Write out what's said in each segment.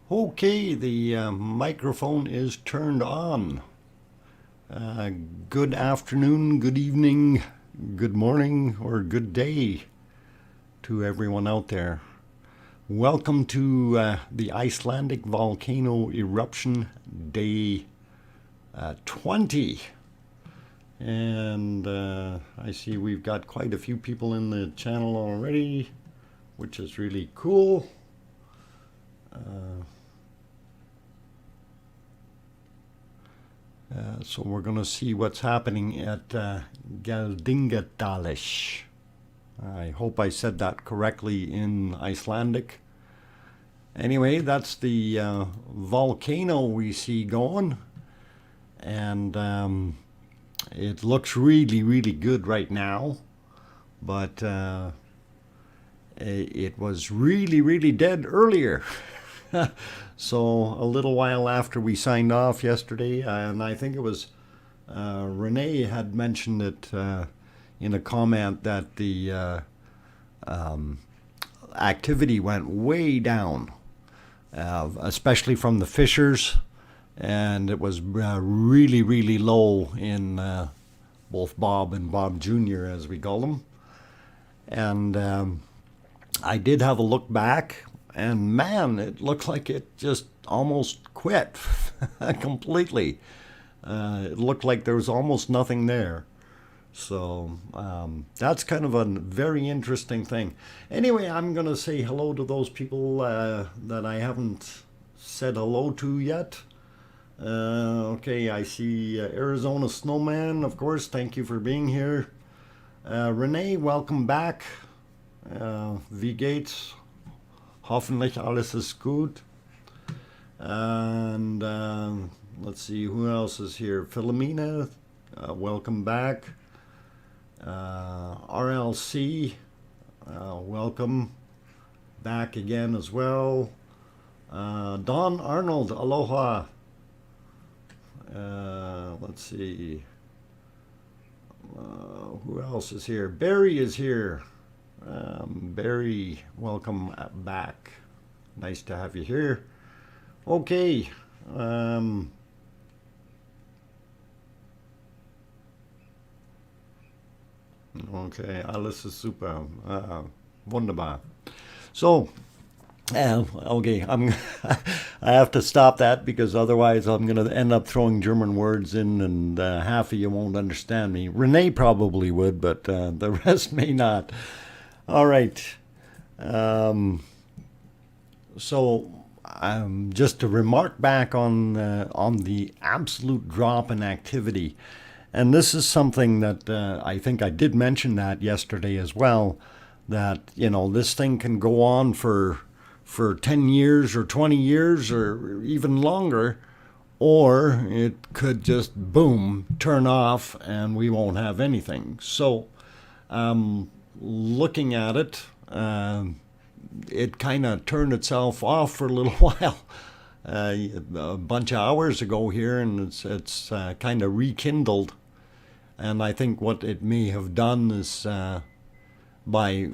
Okay, the microphone is turned on. Good afternoon, good evening, good morning, or good day to everyone out there. Welcome to the Icelandic volcano eruption day 20. And I see we've got quite a few people in the channel already, which is really cool. So we're going to see what's happening at Geldingadalish. I hope I said that correctly in Icelandic. Anyway, that's the volcano we see going. And it looks really, really good right now. But it was really, really dead earlier. So a little while after we signed off yesterday, and I think it was Renee had mentioned it in a comment that the activity went way down, especially from the fishers, and it was really, really low in both Bob and Bob Jr., as we call them. And I did have a look back. And man, it looked like it just almost quit completely. It looked like there was almost nothing there. So that's kind of a very interesting thing. Anyway, I'm going to say hello to those people that I haven't said hello to yet. Okay, I see Arizona Snowman, of course. Thank you for being here. Renee, welcome back. V Gates. Hoffentlich alles ist gut. And let's see, who else is here? Philomena, welcome back. RLC, welcome back again as well. Don Arnold, aloha. Let's see. Who else is here? Barry is here. Barry, welcome back. Nice to have you here. Okay. Okay, alles ist super. Wunderbar. So, okay, I have to stop that because otherwise I'm going to end up throwing German words in and half of you won't understand me. Renee probably would, but the rest may not. All right. So just to remark back on the absolute drop in activity, and this is something that I think I did mention that yesterday as well, that this thing can go on for 10 years or 20 years or even longer, or it could just boom, turn off, and we won't have anything. So looking at it, it kind of turned itself off for a little while a bunch of hours ago here, and it's kind of rekindled. And I think what it may have done is by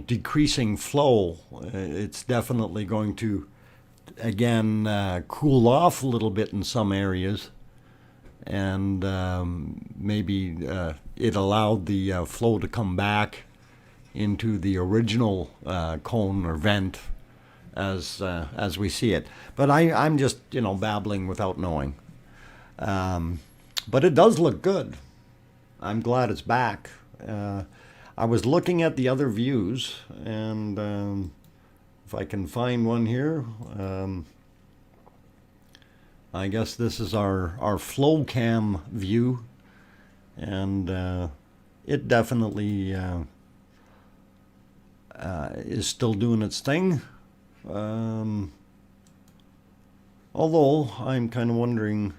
decreasing flow, it's definitely going to again cool off a little bit in some areas, and maybe it allowed the flow to come back into the original cone or vent as we see it. But I'm just babbling without knowing. But it does look good. I'm glad it's back. I was looking at the other views, and if I can find one here, I guess this is our flow cam view, and it definitely is still doing its thing. Although I'm kind of wondering,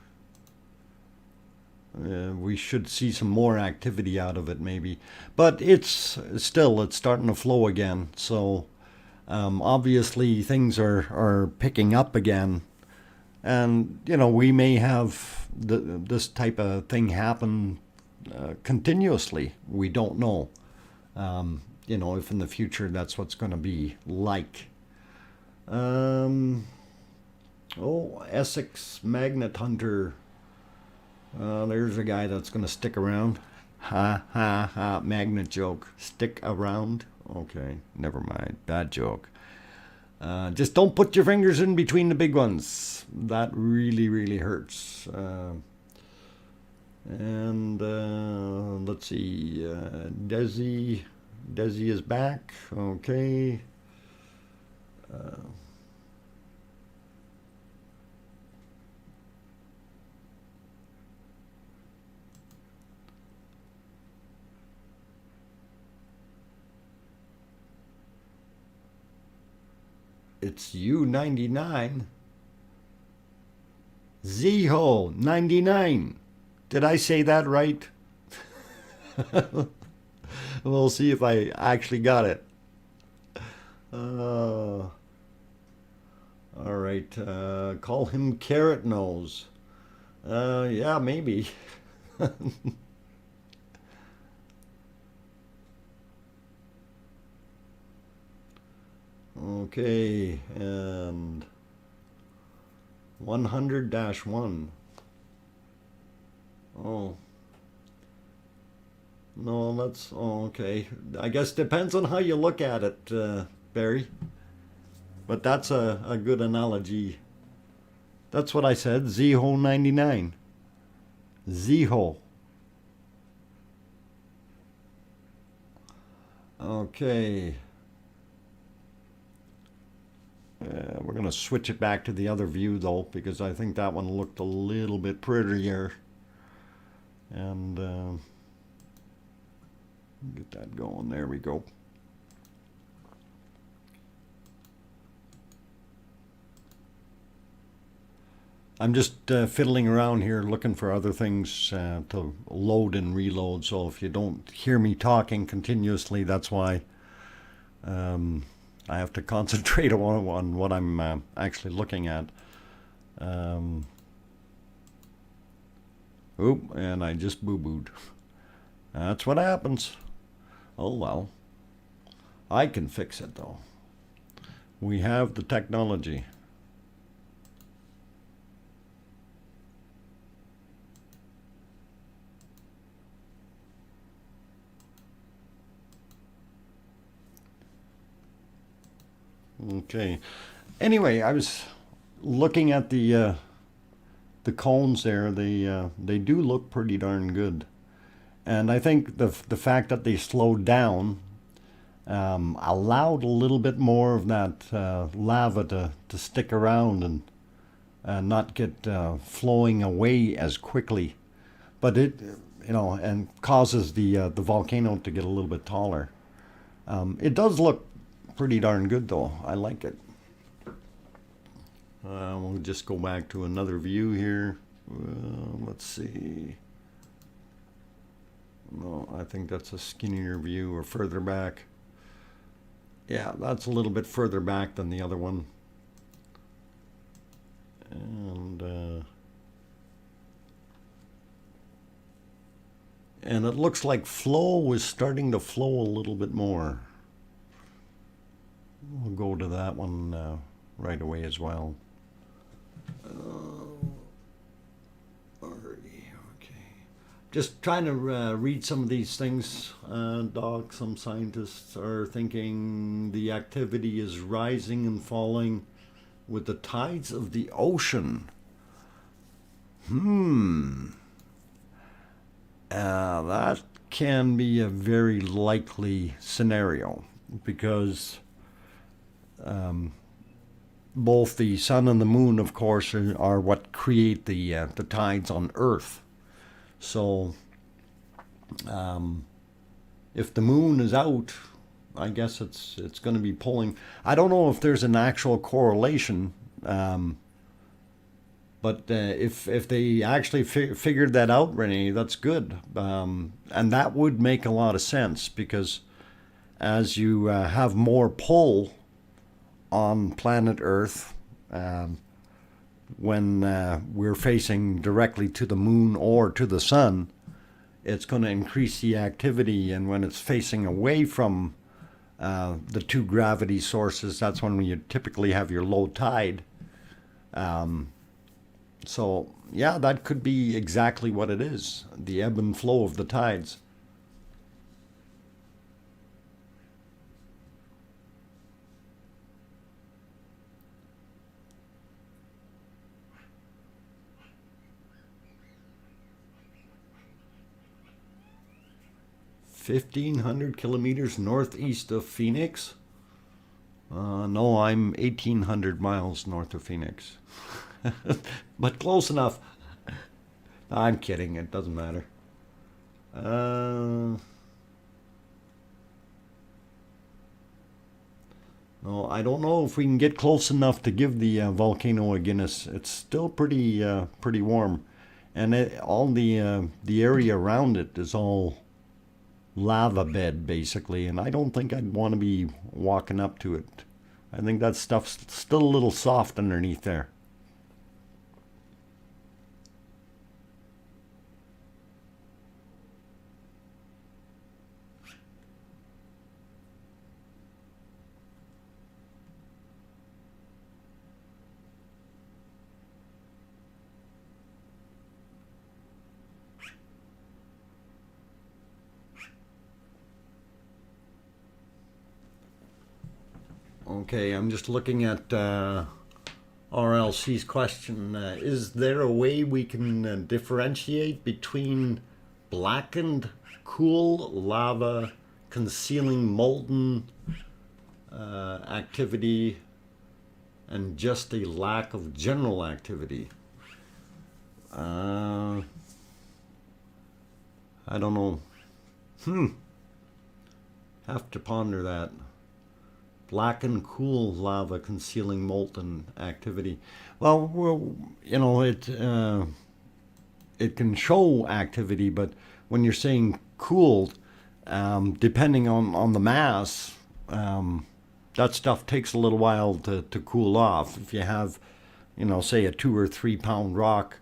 we should see some more activity out of it maybe. But it's starting to flow again. So obviously things are picking up again. And, we may have this type of thing happen continuously. We don't know. If in the future that's what's going to be like. Oh, Essex Magnet Hunter. There's a guy that's going to stick around. Ha ha ha, magnet joke. Stick around? Okay, never mind. Bad joke. Just don't put your fingers in between the big ones. That really, really hurts. Let's see. Desi is back. Okay. It's U99. Zeho99. Did I say that right? We'll see if I actually got it. All right. Call him Carrot Nose. Yeah, maybe. Okay, and 100-1. Oh. No, that's... Oh, okay. I guess depends on how you look at it, Barry. But that's a good analogy. That's what I said, Zeho99. Zeho. Okay. We're going to switch it back to the other view, though, because I think that one looked a little bit prettier. And get that going. There we go. I'm just fiddling around here looking for other things to load and reload. So if you don't hear me talking continuously, that's why. I have to concentrate on what I'm actually looking at. Oop, and I just boo-booed. That's what happens. Oh well. I can fix it though. We have the technology. Okay. Anyway, I was looking at the cones there. They do look pretty darn good, and I think the fact that they slowed down allowed a little bit more of that lava to stick around and not get flowing away as quickly. But it, and causes the volcano to get a little bit taller. It does look pretty darn good though. I like it. We'll just go back to another view here. Let's see. No, I think that's a skinnier view or further back. Yeah, that's a little bit further back than the other one. And it looks like flow is starting to flow a little bit more. We'll go to that one right away as well. Alrighty, okay. Just trying to read some of these things, Doc. Some scientists are thinking the activity is rising and falling with the tides of the ocean. That can be a very likely scenario because both the sun and the moon, of course, are what create the tides on Earth. So if the moon is out, I guess it's going to be pulling. I don't know if there's an actual correlation, but if they actually figured that out, Renee, that's good. And that would make a lot of sense because as you have more pull on planet Earth, when we're facing directly to the moon or to the sun, it's going to increase the activity. And when it's facing away from the two gravity sources, that's when you typically have your low tide. So, yeah, that could be exactly what it is, the ebb and flow of the tides. $1,500 kilometers northeast of Phoenix? No, I'm 1,800 miles north of Phoenix. But close enough. I'm kidding, it doesn't matter. No, I don't know if we can get close enough to give the volcano a Guinness. It's still pretty warm, and all the area around it is all lava bed basically, and I don't think I'd want to be walking up to it. I think that stuff's still a little soft underneath there. Okay, I'm just looking at RLC's question. Is there a way we can differentiate between blackened, cool lava concealing molten activity and just a lack of general activity? I don't know. Have to ponder that. Black and cool lava concealing molten activity. Well, you know, it can show activity, but when you're saying cooled, depending on the mass, that stuff takes a little while to cool off. If you have, you know, say a 2 or 3 pound rock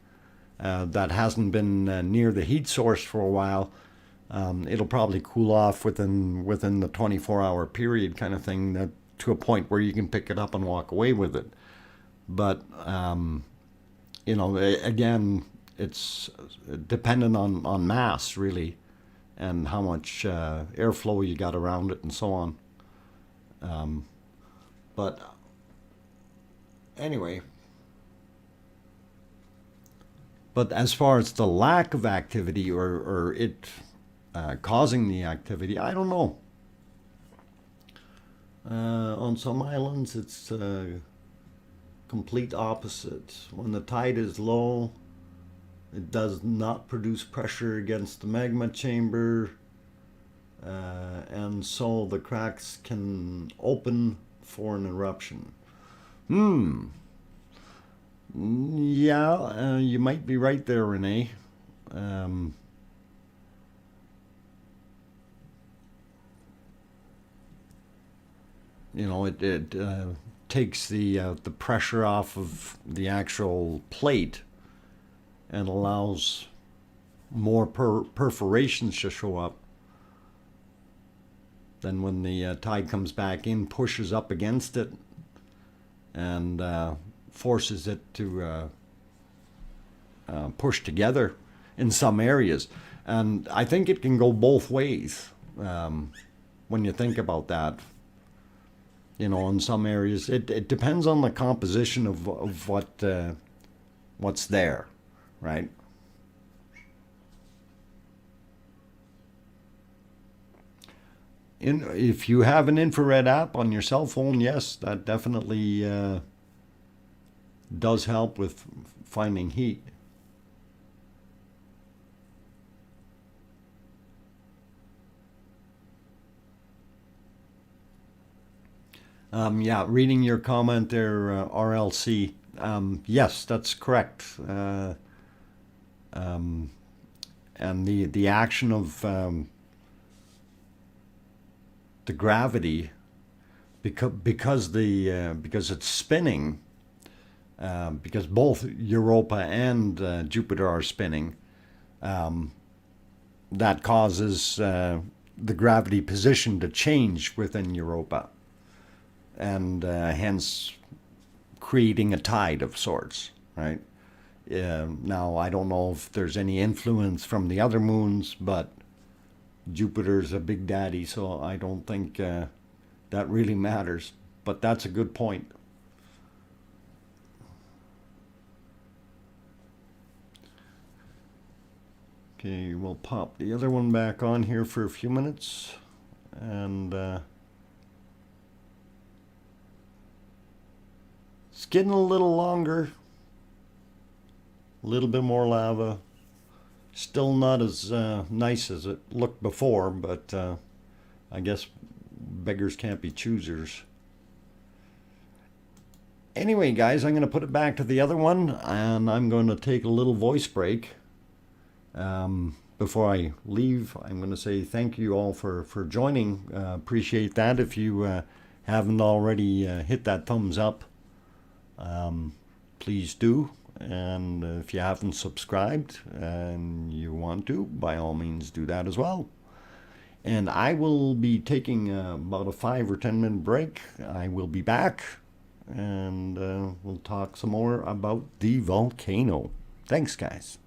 that hasn't been near the heat source for a while, it'll probably cool off within the 24-hour period kind of thing, to a point where you can pick it up and walk away with it. But you know, again, it's dependent on mass really, and how much airflow you got around it and so on. But anyway, but as far as the lack of activity or it causing the activity, I don't know. On some islands, it's complete opposite. When the tide is low, it does not produce pressure against the magma chamber, and so the cracks can open for an eruption. Yeah, you might be right there, Renee. You know, it takes the pressure off of the actual plate and allows more perforations to show up. Then when the tide comes back in, pushes up against it and forces it to push together in some areas. And I think it can go both ways when you think about that. You know, in some areas, it depends on the composition of what's there, right? If you have an infrared app on your cell phone, yes, that definitely does help with finding heat. Yeah, reading your comment there, RLC. Yes, that's correct. And the action of the gravity, because it's spinning, because both Europa and Jupiter are spinning, that causes the gravity position to change within Europa, and hence creating a tide of sorts, right? Now, I don't know if there's any influence from the other moons, but Jupiter's a big daddy, so I don't think that really matters. But that's a good point. Okay, we'll pop the other one back on here for a few minutes. And it's getting a little longer. A little bit more lava. Still not as nice as it looked before, but I guess beggars can't be choosers. Anyway, guys, I'm going to put it back to the other one, and I'm going to take a little voice break. Before I leave, I'm going to say thank you all for joining. Appreciate that. If you haven't already hit that thumbs up, please do. And if you haven't subscribed and you want to, by all means do that as well. And I will be taking about a 5 or 10 minute break. I will be back, and we'll talk some more about the volcano. Thanks, guys.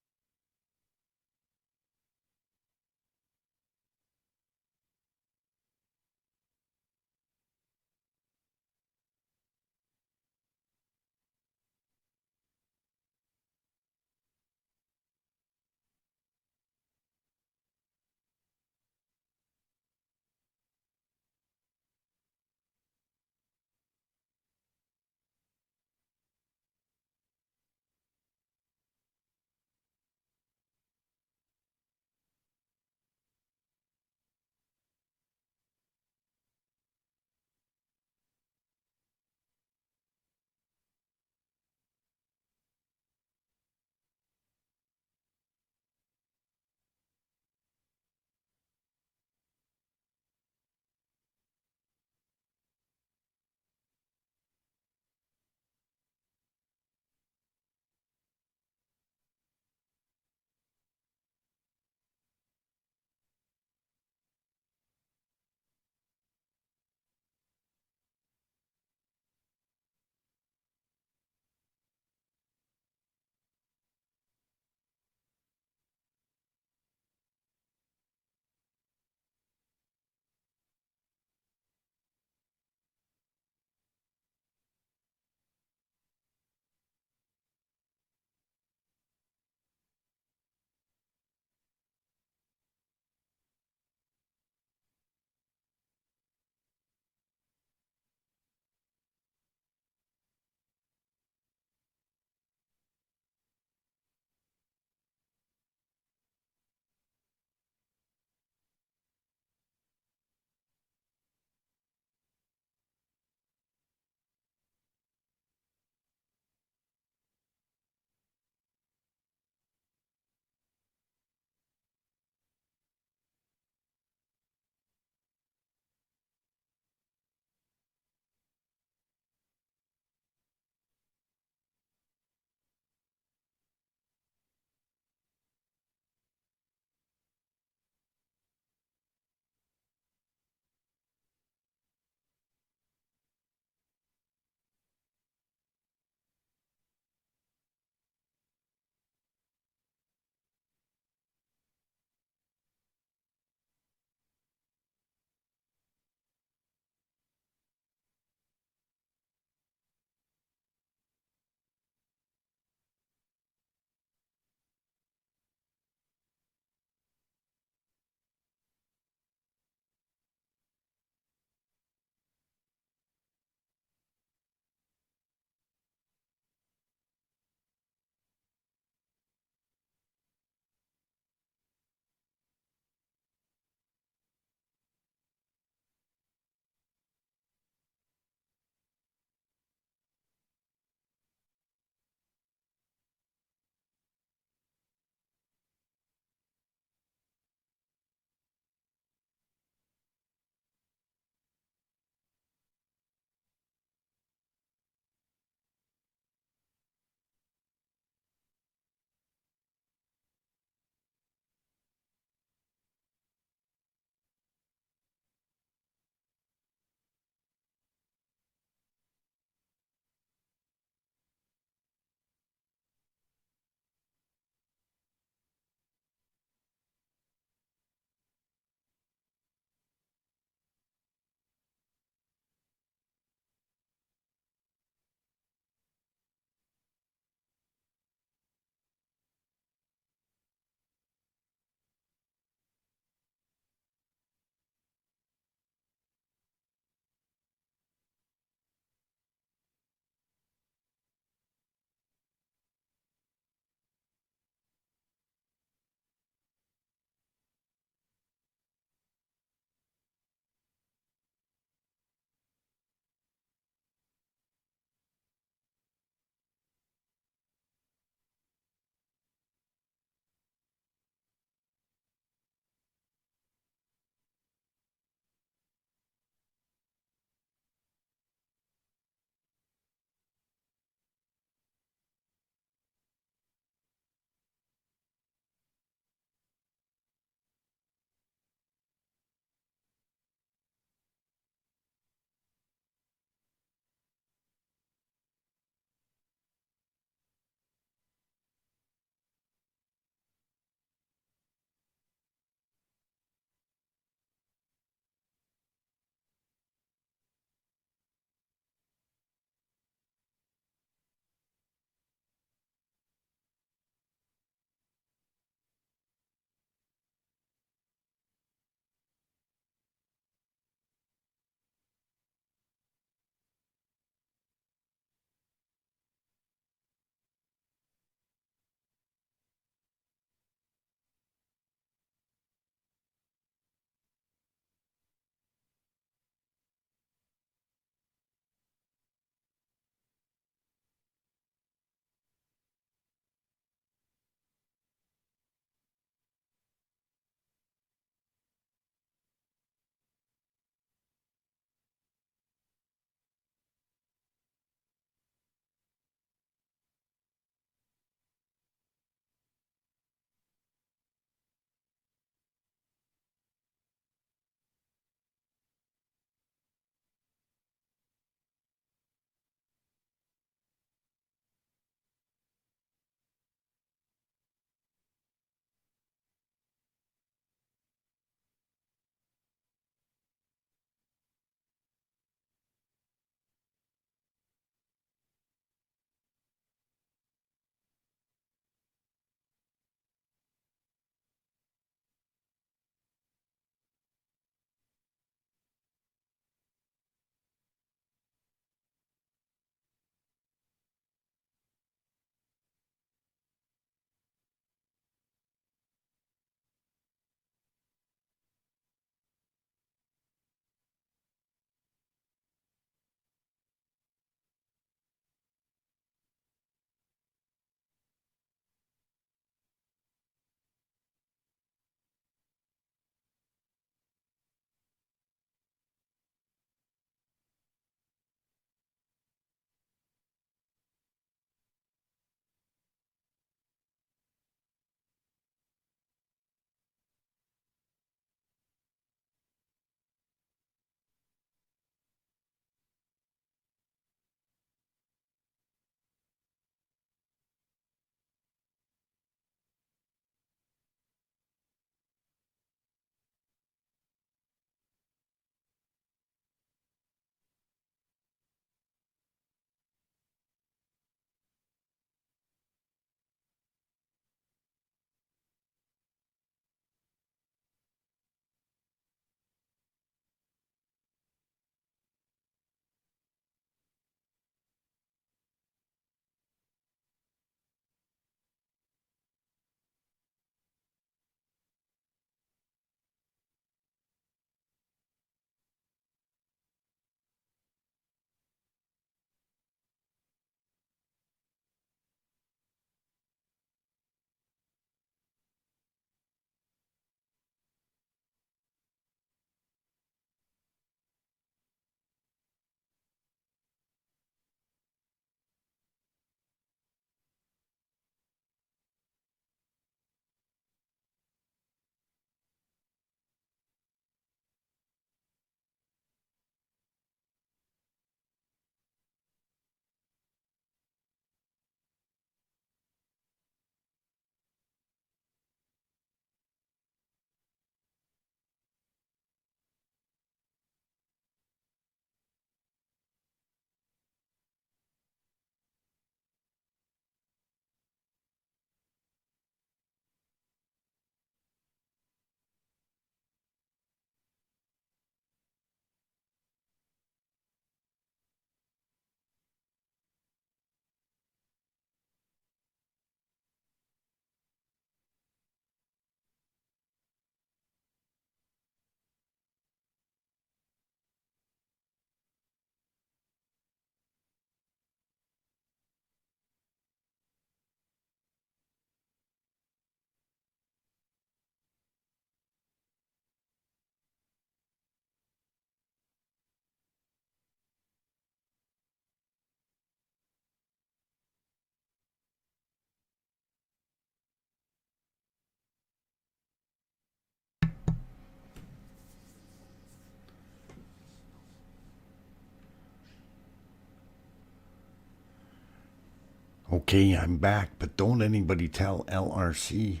Okay, I'm back, but don't anybody tell LRC,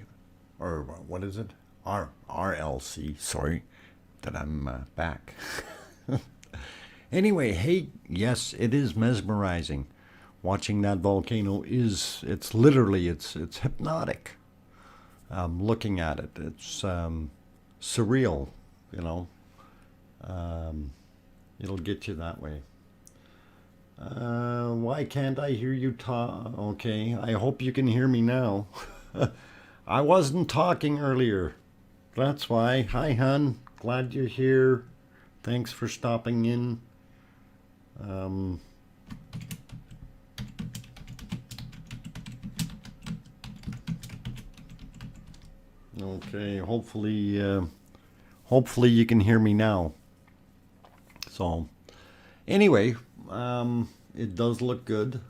or what is it? RLC, sorry, that I'm back. Anyway, hey, yes, it is mesmerizing. Watching that volcano it's literally, it's hypnotic. Looking at it, it's surreal, you know. It'll get you that way. Why can't I hear you talk? Okay, I hope you can hear me now. I wasn't talking earlier. That's why. Hi, hon. Glad you're here. Thanks for stopping in. Okay, hopefully you can hear me now. So, anyway, it does look good.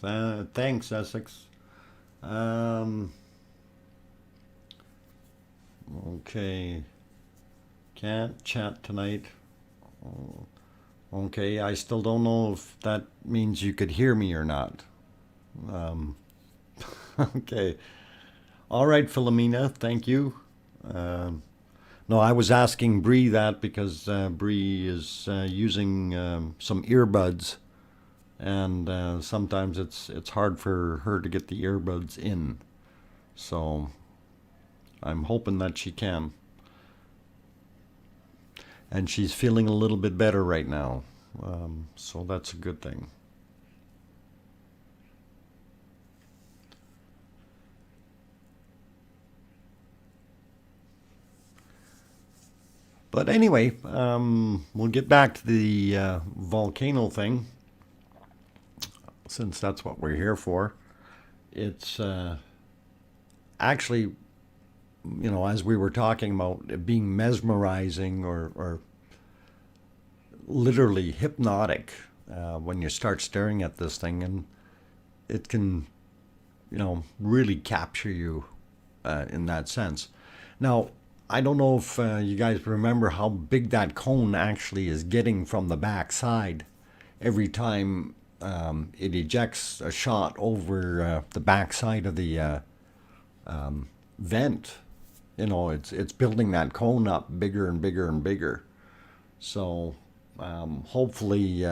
Thanks, Essex. Okay, can't chat tonight. Okay, I still don't know if that means you could hear me or not. Okay. All right, Philomena, thank you. No, I was asking Bree that because Bree is using some earbuds, and sometimes it's hard for her to get the earbuds in. So I'm hoping that she can. And she's feeling a little bit better right now, so that's a good thing. But anyway, we'll get back to the volcano thing, since that's what we're here for. It's actually, you know, as we were talking about it being mesmerizing or literally hypnotic when you start staring at this thing, and it can, you know, really capture you in that sense. Now, I don't know if you guys remember how big that cone actually is getting from the back side every time it ejects a shot over the back side of the vent. You know, it's building that cone up bigger and bigger and bigger. So hopefully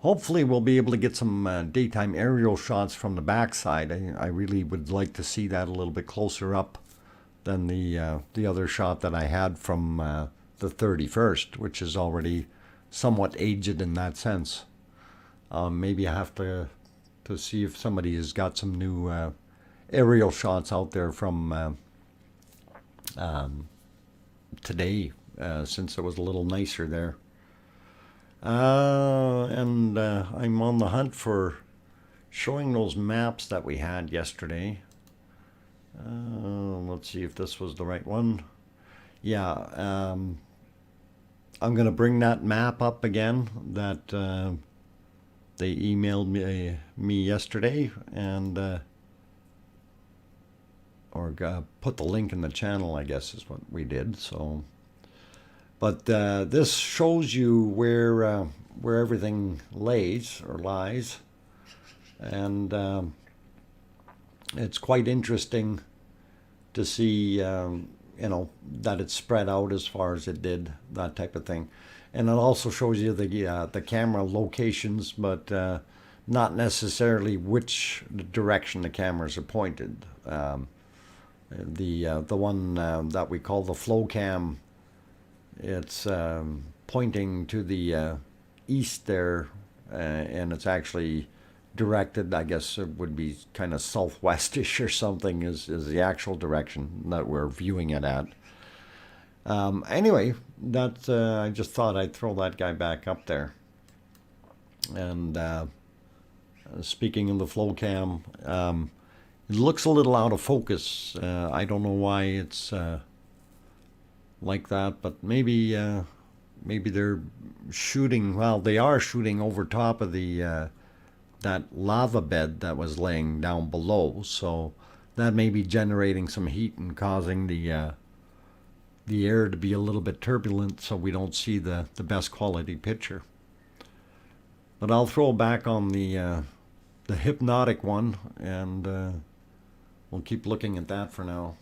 we'll be able to get some daytime aerial shots from the backside. I really would like to see that a little bit closer up than the other shot that I had from the 31st, which is already somewhat aged in that sense. Maybe I have to see if somebody has got some new aerial shots out there from today, since it was a little nicer there. And I'm on the hunt for showing those maps that we had yesterday. Let's see if this was the right one. Yeah, I'm going to bring that map up again that they emailed me yesterday, and or put the link in the channel, I guess is what we did. So, but this shows you where everything lays or lies, and it's quite interesting to see, you know, that it's spread out as far as it did, that type of thing. And it also shows you the camera locations, but not necessarily which direction the cameras are pointed. The one that we call the flow cam, it's pointing to the east there, and it's actually directed, I guess it would be kind of southwestish or something is the actual direction that we're viewing it at. Anyway, that I just thought I'd throw that guy back up there. And speaking of the flow cam, it looks a little out of focus. I don't know why it's like that, but maybe they're shooting. Well, they are shooting over top of the that lava bed that was laying down below, so that may be generating some heat and causing the air to be a little bit turbulent, so we don't see the best quality picture. But I'll throw back on the hypnotic one, and we'll keep looking at that for now.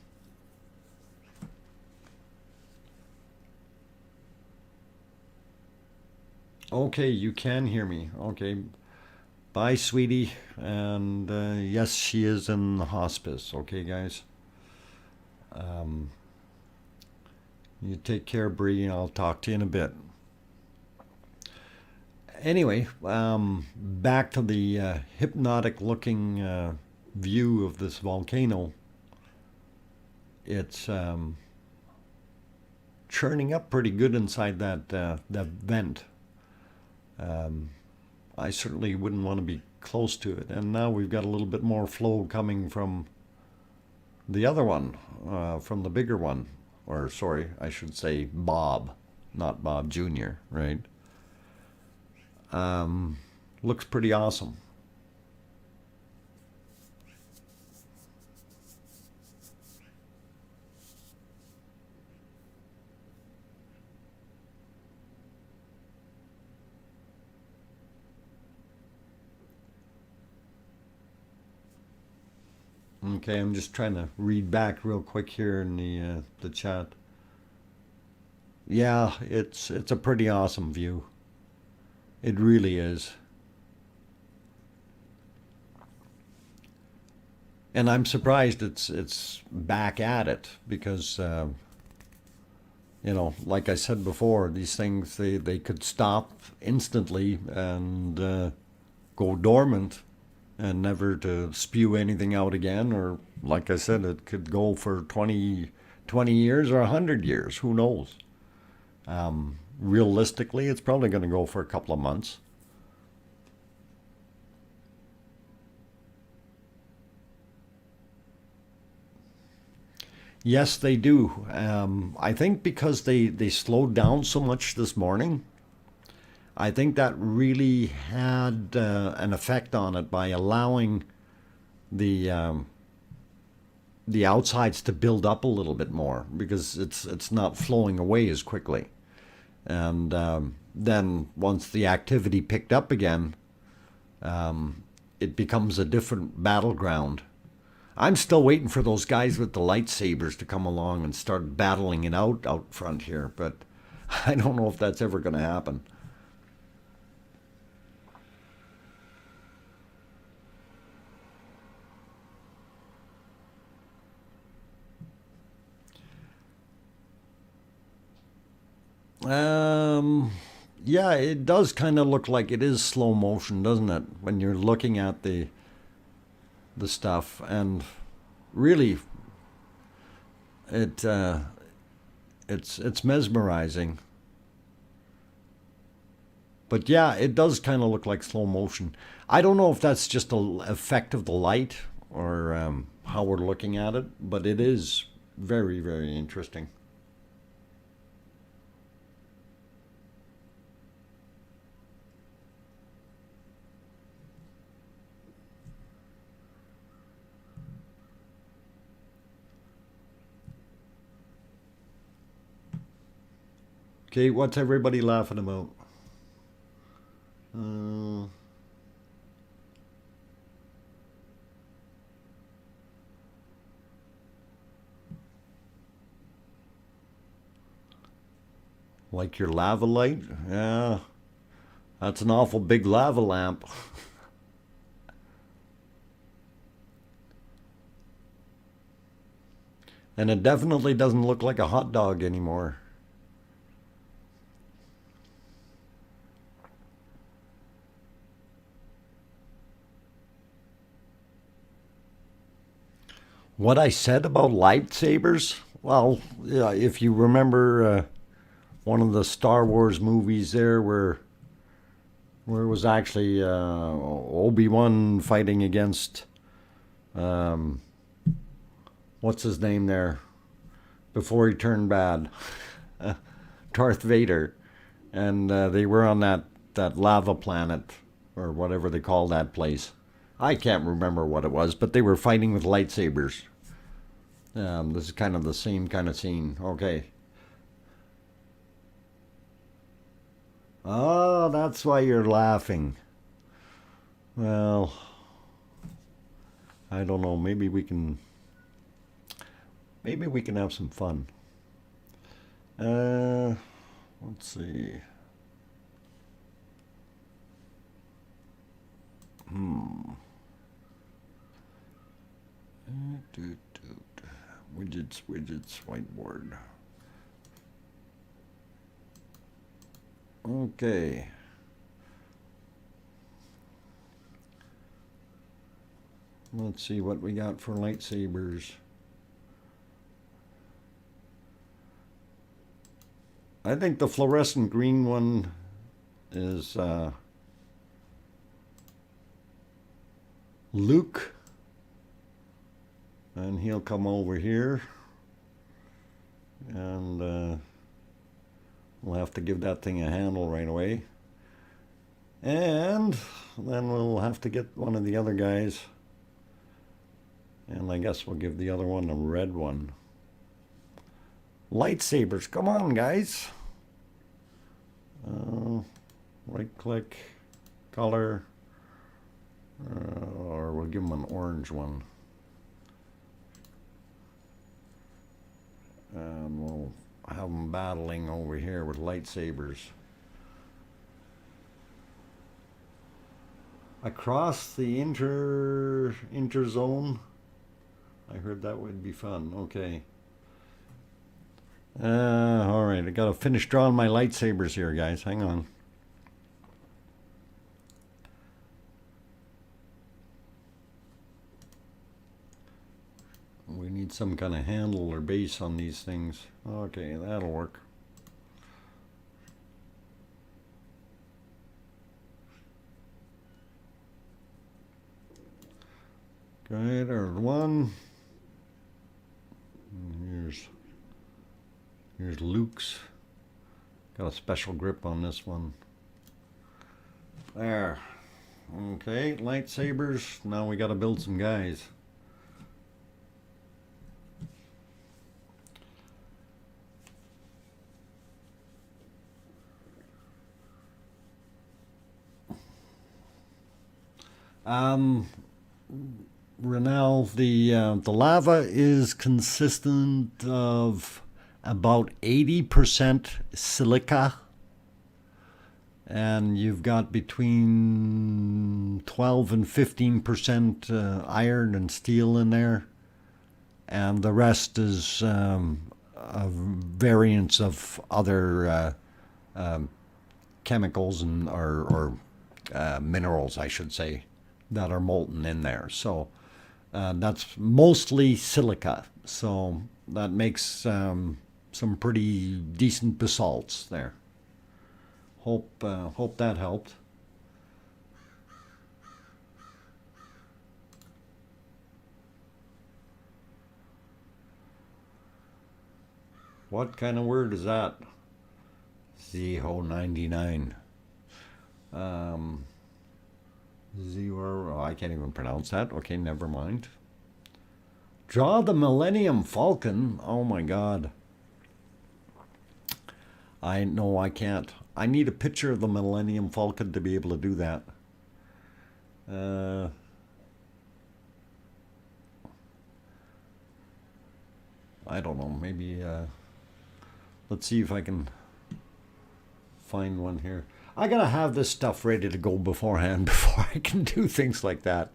Okay, you can hear me. Okay. Bye, sweetie. And yes, she is in the hospice. Okay, guys. You take care, Bree. I'll talk to you in a bit. Anyway, back to the hypnotic looking view of this volcano. It's churning up pretty good inside that vent. I certainly wouldn't want to be close to it. And now we've got a little bit more flow coming from the other one, from the bigger one. Or, sorry, I should say Bob, not Bob Jr., right? Looks pretty awesome. Okay, I'm just trying to read back real quick here in the chat. Yeah, it's a pretty awesome view. It really is. And I'm surprised it's back at it because you know, like I said before, these things they could stop instantly and go dormant and never to spew anything out again, or like I said, it could go for 20 years or 100 years, who knows. Realistically, it's probably going to go for a couple of months. Yes, they do. I think because they slowed down so much this morning, I think that really had an effect on it by allowing the outsides to build up a little bit more because it's not flowing away as quickly. And then once the activity picked up again, it becomes a different battleground. I'm still waiting for those guys with the lightsabers to come along and start battling it out front here, but I don't know if that's ever going to happen. Yeah, it does kind of look like it is slow motion, doesn't it? When you're looking at the stuff, and really, it's mesmerizing. But yeah, it does kind of look like slow motion. I don't know if that's just an effect of the light or how we're looking at it, but it is very, very interesting. Okay, what's everybody laughing about? Uh, like your lava light? Yeah, that's an awful big lava lamp. And it definitely doesn't look like a hot dog anymore. What I said about lightsabers? Well, yeah, if you remember one of the Star Wars movies there where it was actually Obi-Wan fighting against um, what's his name there before he turned bad, Darth Vader, and they were on that lava planet or whatever they call that place. I can't remember what it was, but they were fighting with lightsabers. This is kind of the same kind of scene. Okay. Oh, that's why you're laughing. Well, I don't know. Maybe we can have some fun. Let's see. Widgets, whiteboard. Okay. Let's see what we got for lightsabers. I think the fluorescent green one is Luke. And he'll come over here. And we'll have to give that thing a handle right away. And then we'll have to get one of the other guys. And I guess we'll give the other one a red one. Lightsabers, come on, guys. Right click, color, or we'll give them an orange one. And we'll have them battling over here with lightsabers. Across the interzone. I heard that would be fun. Okay. All right. I got to finish drawing my lightsabers here, guys. Hang on. We need some kind of handle or base on these things. Okay, that'll work. Okay, there's one. And here's Luke's. Got a special grip on this one. There. Okay, lightsabers. Now we got to build some guys. Renal, the lava is consistent of about 80% silica, and you've got between 12 and 15% iron and steel in there, and the rest is variants of other chemicals and or minerals, I should say, that are molten in there. So that's mostly silica. So that makes some pretty decent basalts there. Hope that helped. What kind of word is that? Zeho99. Zero, I can't even pronounce that. Okay, never mind. Draw the Millennium Falcon. Oh my God. No, I can't. I need a picture of the Millennium Falcon to be able to do that. I don't know. Maybe let's see if I can find one here. I gotta have this stuff ready to go beforehand before I can do things like that.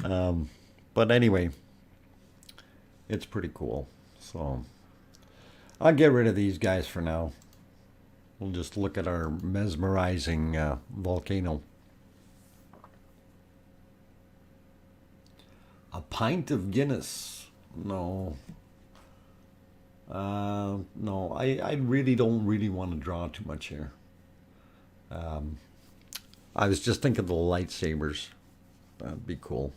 But anyway, it's pretty cool. So I'll get rid of these guys for now. We'll just look at our mesmerizing volcano. A pint of Guinness. No. No, I really don't want to draw too much here. I was just thinking of the lightsabers. That'd be cool.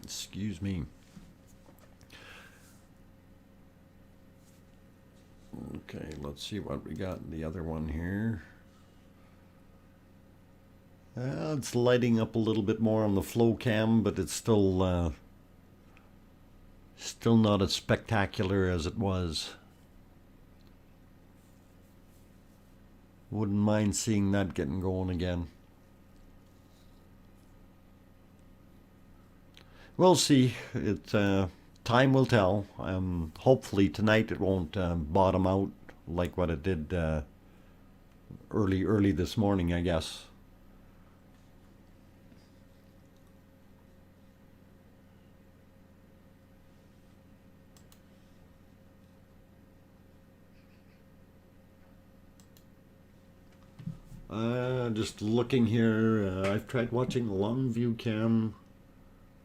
Excuse me. Okay, let's see what we got in the other one here. It's lighting up a little bit more on the flow cam, but it's still Still not as spectacular as it was. Wouldn't mind seeing that getting going again. We'll see. Time will tell. Hopefully tonight it won't bottom out like what it did early this morning, I guess. Just looking here, I've tried watching the long view cam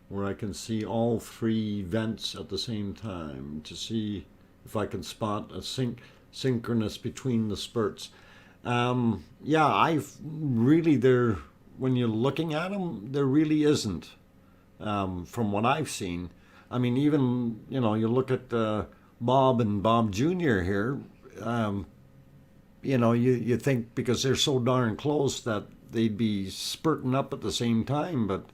where I can see all three vents at the same time to see if I can spot a synchronous between the spurts. Yeah, I've really there when you're looking at them, there really isn't. From what I've seen, I mean, even you look at Bob and Bob Jr. here. You think because they're so darn close that they'd be spurting up at the same time, but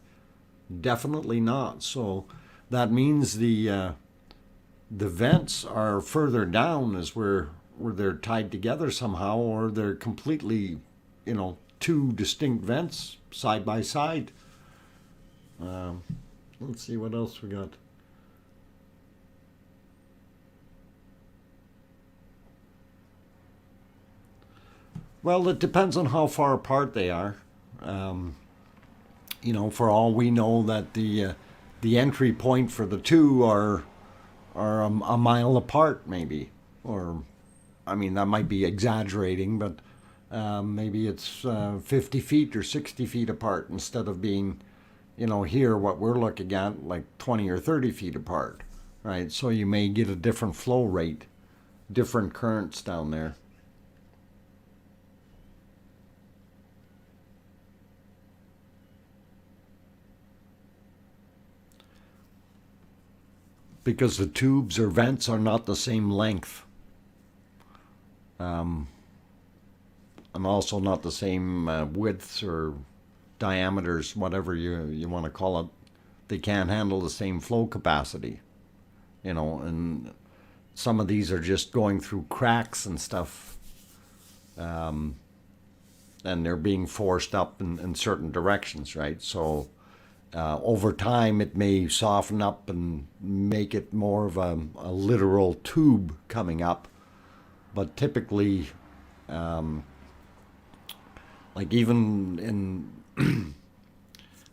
definitely not. So that means the vents are further down as where they're tied together somehow, or they're completely, two distinct vents side by side. Let's see what else we got. Well, it depends on how far apart they are. For all we know, that the entry point for the two are a mile apart, maybe, or I mean that might be exaggerating, but maybe it's 50 feet or 60 feet apart instead of being, here what we're looking at like 20 or 30 feet apart, right? So you may get a different flow rate, different currents down there. Because the tubes or vents are not the same length. And also not the same widths or diameters, whatever you want to call it. They can't handle the same flow capacity. And some of these are just going through cracks and stuff. And they're being forced up in certain directions, right? So over time, it may soften up and make it more of a literal tube coming up. But typically, like even in,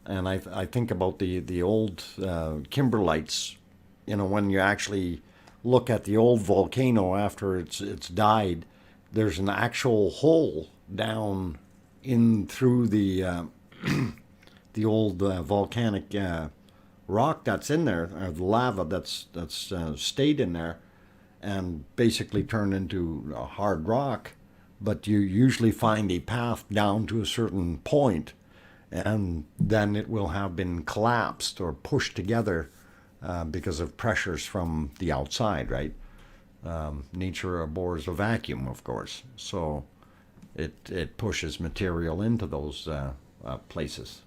and I think about the old kimberlites, when you actually look at the old volcano after it's died, there's an actual hole down in through the the old volcanic rock that's in there, the lava that's stayed in there, and basically turned into a hard rock. But you usually find a path down to a certain point, and then it will have been collapsed or pushed together because of pressures from the outside, right? Nature abhors a vacuum, of course, so it pushes material into those places.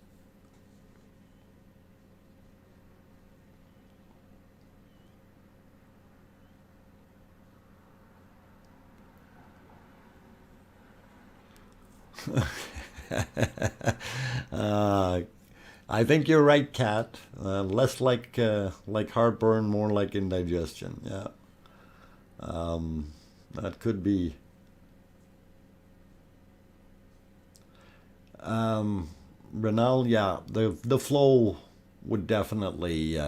uh, I think you're right, Kat. Less like heartburn, more like indigestion. Yeah, that could be. Renal, yeah, the flow would definitely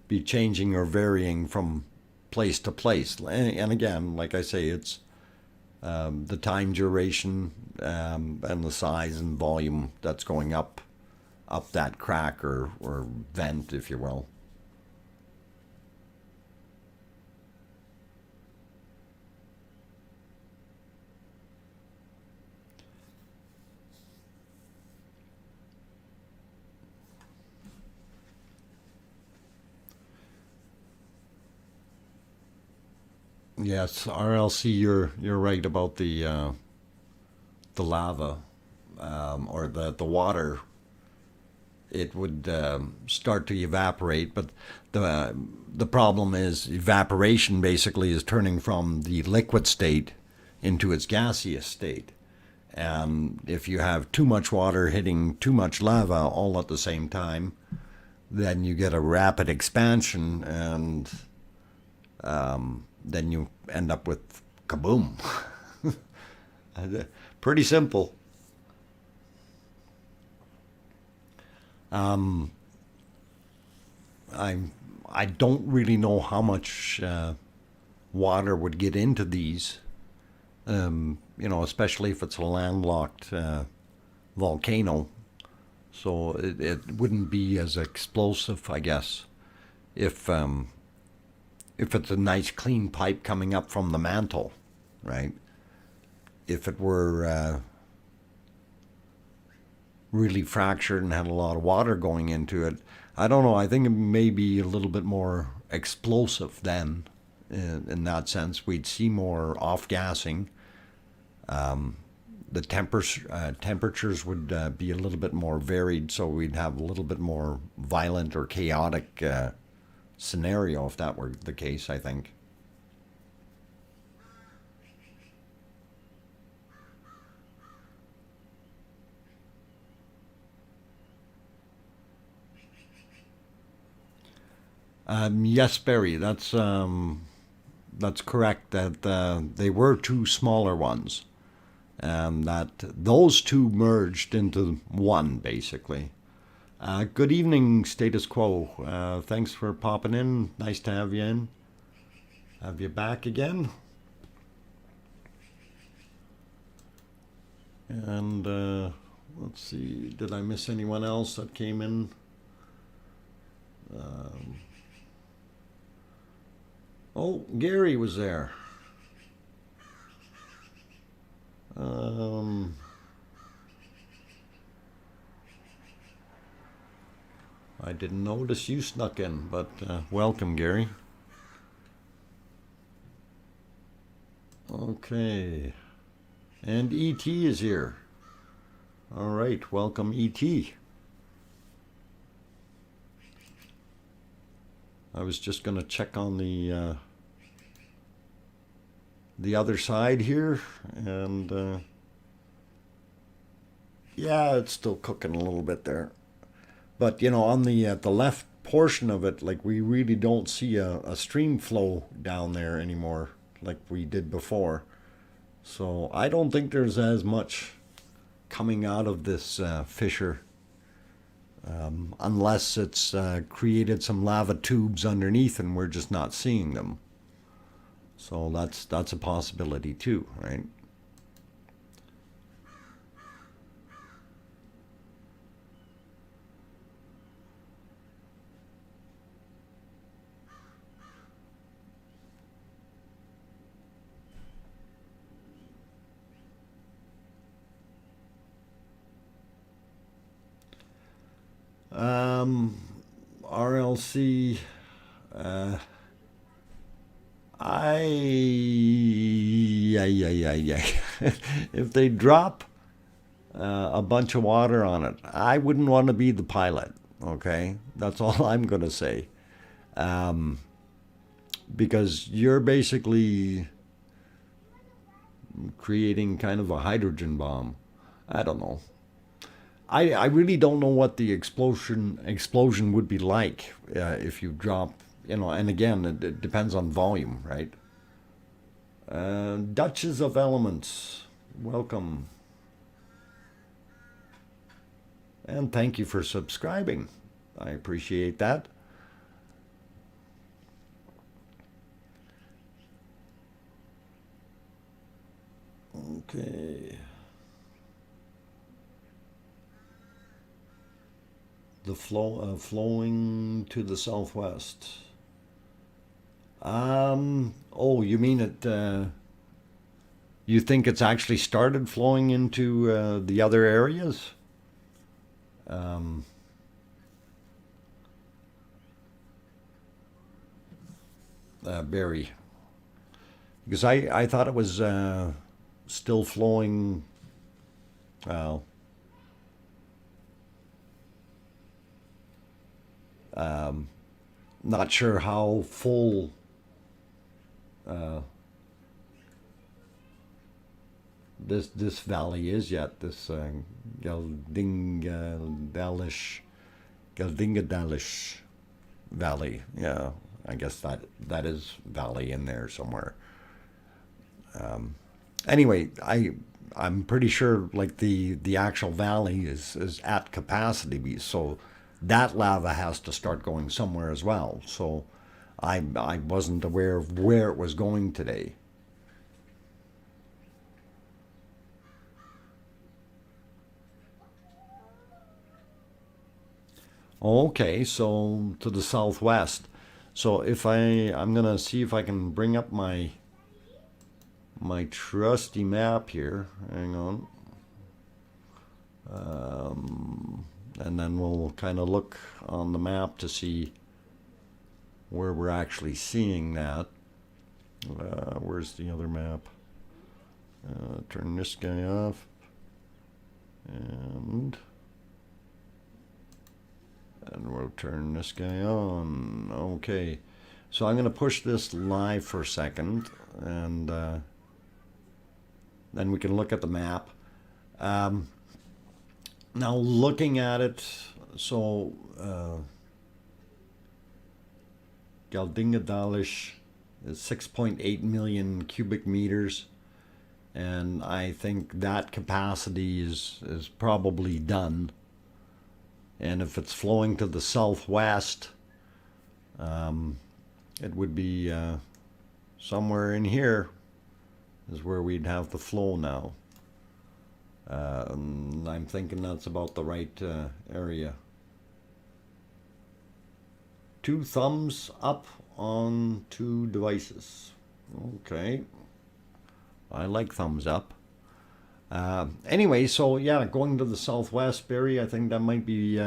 be changing or varying from place to place. And again, like I say, it's the time duration and the size and volume that's going up that crack or vent, if you will. Yes, RLC, you're right about the lava or the water. it would start to evaporate. But the problem is evaporation basically is turning from the liquid state into its gaseous state. And if you have too much water hitting too much lava all at the same time, then you get a rapid expansion, and then you end up with kaboom. Pretty simple. I don't really know how much water would get into these, especially if it's a landlocked volcano. So it wouldn't be as explosive, I guess, if it's a nice clean pipe coming up from the mantle, right? If it were really fractured and had a lot of water going into it, I don't know. I think it may be a little bit more explosive then. In that sense, we'd see more off-gassing. The temperatures would be a little bit more varied, so we'd have a little bit more violent or chaotic scenario if that were the case, I think. Yes, Barry, that's correct. That they were two smaller ones, and that those two merged into one, basically. Good evening, Status Quo. Thanks for popping in. Nice to have you in. Have you back again. And let's see, did I miss anyone else that came in? Oh, Gary was there. I didn't notice you snuck in, but welcome, Gary. Okay. And E.T. is here. All right, welcome, E.T. I was just going to check on the other side here, and yeah, it's still cooking a little bit there. But on the left portion of it, like, we really don't see a stream flow down there anymore like we did before. So I don't think there's as much coming out of this fissure. Unless it's created some lava tubes underneath and we're just not seeing them. So that's a possibility too, right? RLC, if they drop a bunch of water on it, I wouldn't want to be the pilot, okay? That's all I'm going to say. Because you're basically creating kind of a hydrogen bomb. I don't know. I really don't know what the explosion would be like if you drop, and again, it depends on volume, right? Duchess of Elements, welcome. And thank you for subscribing. I appreciate that. Okay. The flowing to the southwest. Oh, you mean it? You think it's actually started flowing into the other areas? Barry, because I thought it was still flowing. Well. Not sure how full this valley is yet. This Geldingadalish Valley. Yeah, I guess that is valley in there somewhere. Anyway, I'm pretty sure like the actual valley is at capacity, so that lava has to start going somewhere as well. So I wasn't aware of where it was going today. Okay, so to the southwest. So if I'm gonna see if I can bring up my trusty map here. Hang on. And then we'll kind of look on the map to see where we're actually seeing that. Where's the other map? Turn this guy off. And we'll turn this guy on. Okay. So I'm going to push this live for a second, and then we can look at the map. Now looking at it, so Geldingadalish is 6.8 million cubic meters, and I think that capacity is probably done. And if it's flowing to the southwest, it would be somewhere in here is where we'd have the flow now. I'm thinking that's about the right area. 2 thumbs up on 2 devices. Okay. I like thumbs up. Anyway, so yeah, going to the southwest, Barry, I think that might be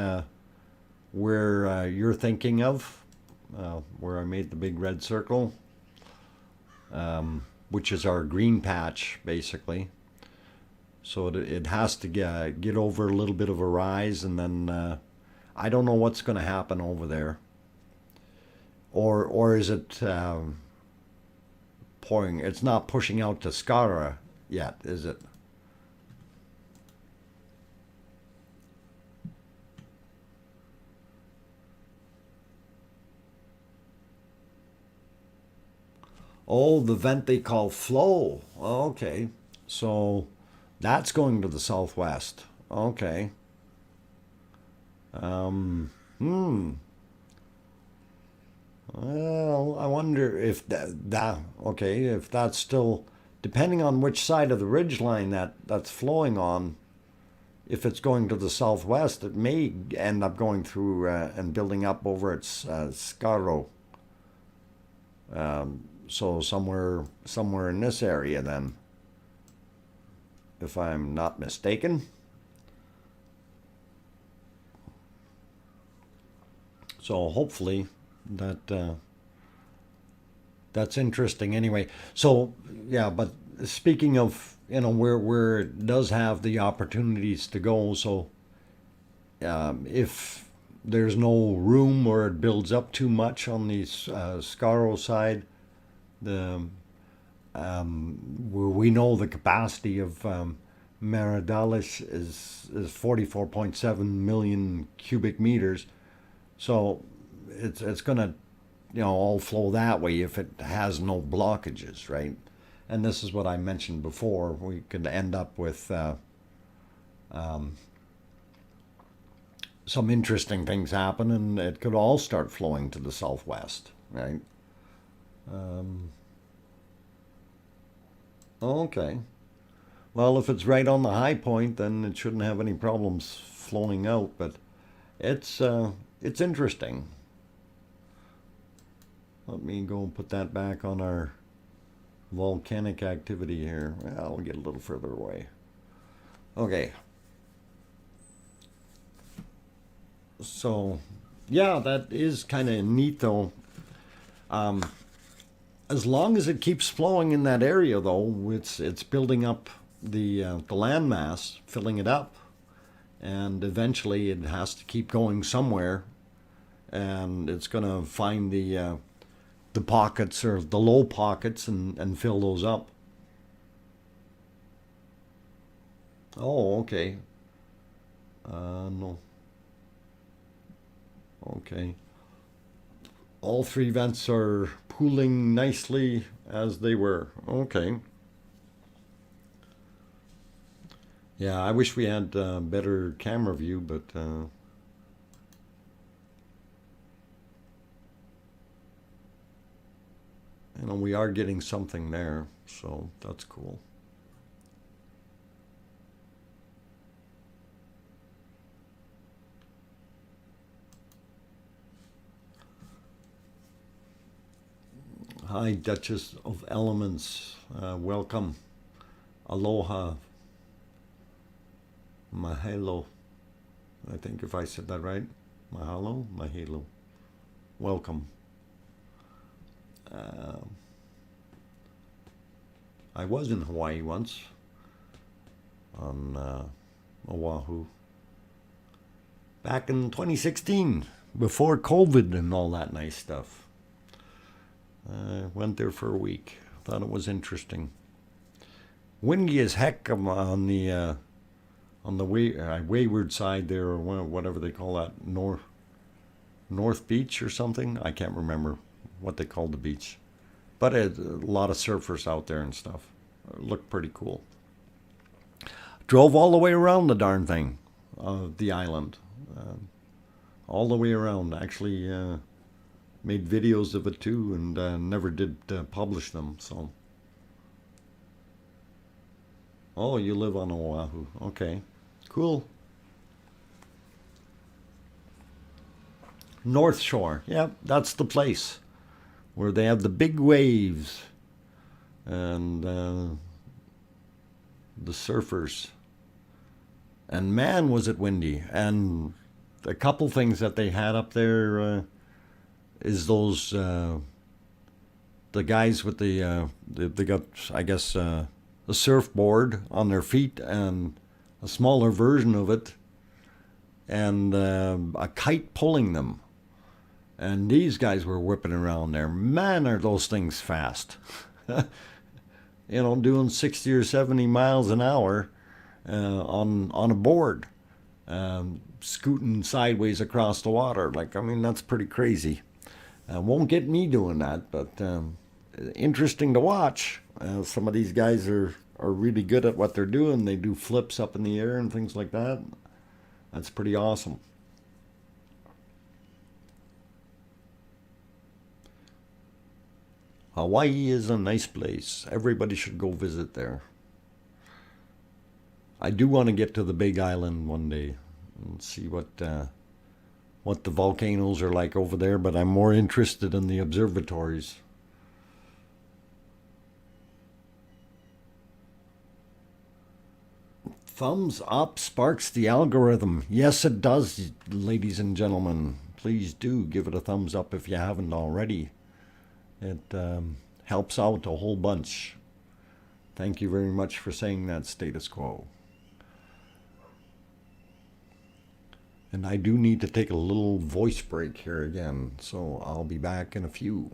where you're thinking of, where I made the big red circle, which is our green patch, basically. So it has to get over a little bit of a rise, and then I don't know what's going to happen over there. Or is it pouring? It's not pushing out to Skara yet, is it? Oh, the vent they call flow. Okay. So that's going to the southwest. Okay. Well, I wonder if okay, if that's still, depending on which side of the ridgeline that's flowing on, if it's going to the southwest, it may end up going through and building up over at Skaro. So somewhere in this area then, if I'm not mistaken. So hopefully that's interesting anyway. So yeah, but speaking of, where it does have the opportunities to go, so if there's no room or it builds up too much on the Skaro side, we know the capacity of Maradalish is 44.7 million cubic meters, so it's gonna all flow that way if it has no blockages, right? And this is what I mentioned before. We could end up with some interesting things happen, and it could all start flowing to the southwest, right? Okay. Well, if it's right on the high point, then it shouldn't have any problems flowing out. But it's interesting. Let me go and put that back on our volcanic activity here. Well, I'll get a little further away. Okay. So, yeah, that is kind of neat, though. As long as it keeps flowing in that area, though, it's building up the landmass, filling it up, and eventually it has to keep going somewhere. and it's going to find the pockets or the low pockets and fill those up. Oh, okay. No. Okay. All three vents are pooling nicely as they were. Okay. Yeah, I wish we had better camera view, but you know, we are getting something there, so that's cool. Hi, Duchess of Elements. Welcome. Aloha. Mahalo. I think if I said that right. Mahalo? Mahalo. Welcome. Uh, I was in Hawaii once on Oahu back in 2016, before COVID and all that nice stuff. Went there for a week. Thought it was interesting. Windy as heck on the wayward side there, or whatever they call that, North Beach or something. I can't remember what they called the beach, but a lot of surfers out there and stuff. It looked pretty cool. Drove all the way around the darn thing, the island, all the way around. Actually, made videos of it too, and never did publish them. So, oh, you live on Oahu? Okay, cool. North Shore, yep, that's the place where they have the big waves and the surfers. And man, was it windy! And a couple things that they had up there is those the guys with they got, I guess, a surfboard on their feet and a smaller version of it, and a kite pulling them. And these guys were whipping around there. Man, are those things fast! You know, doing 60 or 70 miles an hour on a board, scooting sideways across the water. Like, I mean, that's pretty crazy. Won't get me doing that, but interesting to watch. Some of these guys are really good at what they're doing. They do flips up in the air and things like that. That's pretty awesome. Hawaii is a nice place. Everybody should go visit there. I do want to get to the Big Island one day and see what the volcanoes are like over there, but I'm more interested in the observatories. Thumbs up sparks the algorithm. Yes, it does, ladies and gentlemen. Please do give it a thumbs up if you haven't already. It helps out a whole bunch. Thank you very much for saying that, Status Quo. And I do need to take a little voice break here again, so I'll be back in a few.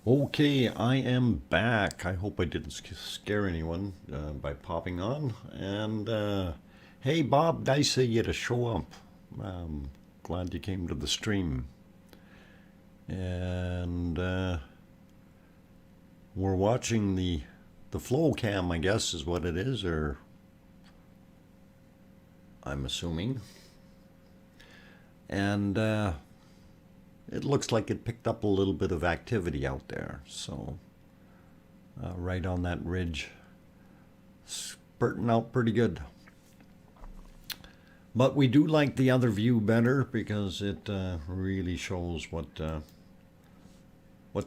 Okay, I am back. I hope I didn't scare anyone by popping on. And hey, Bob, nice of you to show up. Glad you came to the stream. And we're watching the flow cam, I guess, is what it is, or I'm assuming. And it looks like it picked up a little bit of activity out there. So right on that ridge, spurting out pretty good. But we do like the other view better because it really shows what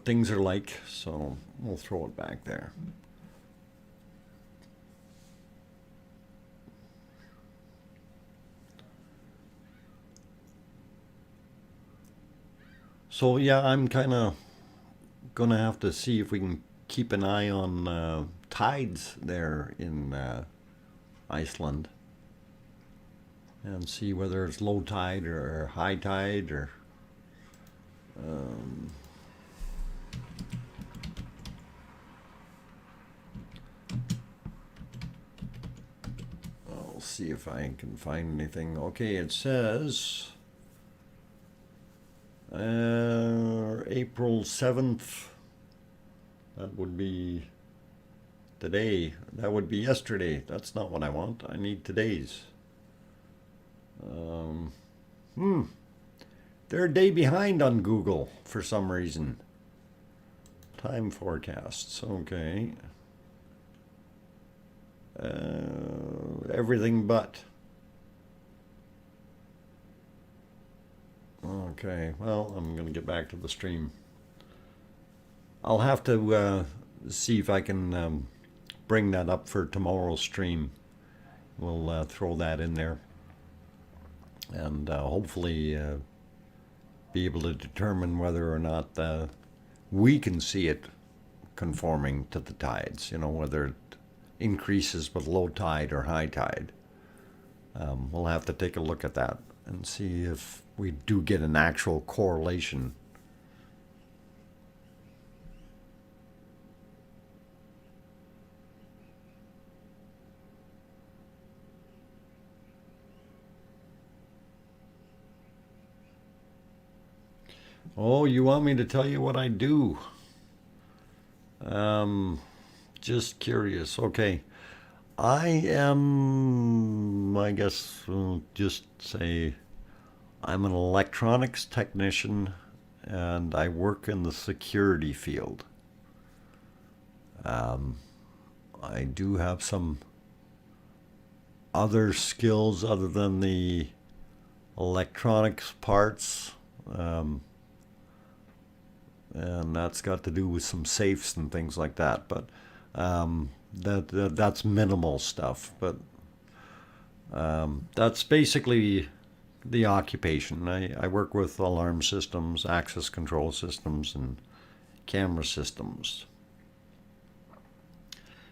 things are like. So we'll throw it back there. So yeah, I'm kind of gonna have to see if we can keep an eye on tides there in Iceland and see whether it's low tide or high tide or I'll see if I can find anything. Okay, it says April 7th. That would be today. That would be yesterday. That's not what I want. I need today's. They're a day behind on Google for some reason. Time forecasts. Okay. Everything but. Okay, well, I'm going to get back to the stream. I'll have to see if I can bring that up for tomorrow's stream. We'll throw that in there and hopefully be able to determine whether or not we can see it conforming to the tides, you know, whether it increases with low tide or high tide. We'll have to take a look at that and see if we do get an actual correlation. Oh, you want me to tell you what I do? Just curious. Okay. I am, I guess, just say I'm an electronics technician and I work in the security field. I do have some other skills other than the electronics parts, and that's got to do with some safes and things like that. But that's minimal stuff. But that's basically the occupation. I work with alarm systems, access control systems, and camera systems.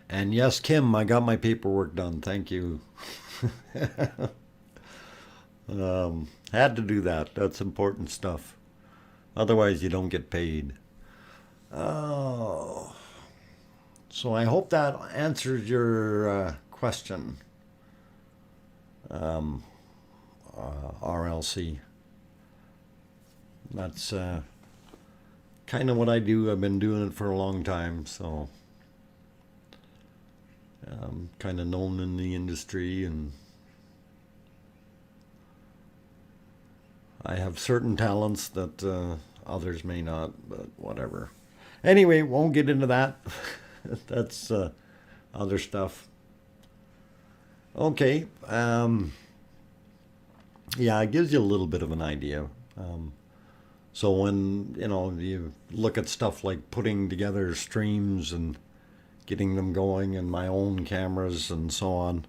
And yes, Kim, I got my paperwork done. Thank you. Had to do that. That's important stuff. Otherwise, you don't get paid. Oh. So I hope that answers your question, RLC. That's kind of what I do. I've been doing it for a long time, so I'm kind of known in the industry, and I have certain talents that others may not, but whatever. Anyway, won't get into that. That's other stuff. Okay. Yeah, it gives you a little bit of an idea. So when, you know, you look at stuff like putting together streams and getting them going in my own cameras and so on,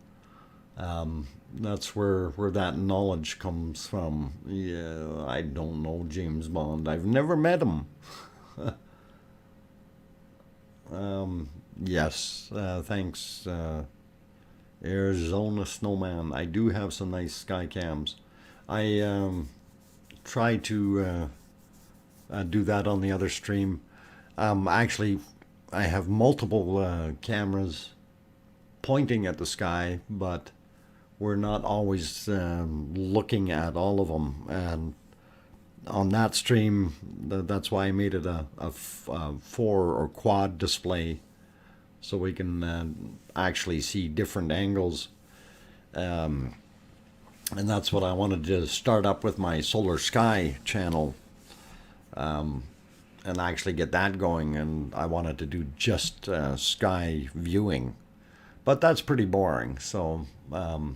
that's where that knowledge comes from. Yeah, I don't know James Bond. I've never met him. Yes, thanks, Arizona Snowman. I do have some nice sky cams. I try to do that on the other stream. Actually, I have multiple cameras pointing at the sky, but we're not always looking at all of them. And on that stream, that's why I made it a 4 or quad display, so we can actually see different angles. And that's what I wanted to start up with my Solar Sky channel, and actually get that going. And I wanted to do just sky viewing, but that's pretty boring. So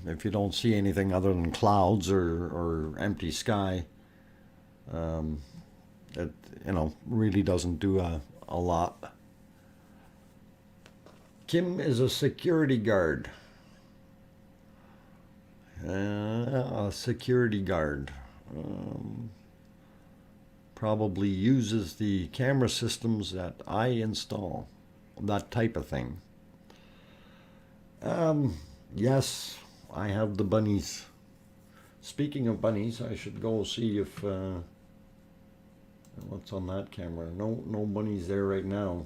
if you don't see anything other than clouds or empty sky, it really doesn't do a lot. Kim is a security guard. A security guard. Probably uses the camera systems that I install. That type of thing. Yes, I have the bunnies. Speaking of bunnies, I should go see if what's on that camera. No bunnies there right now.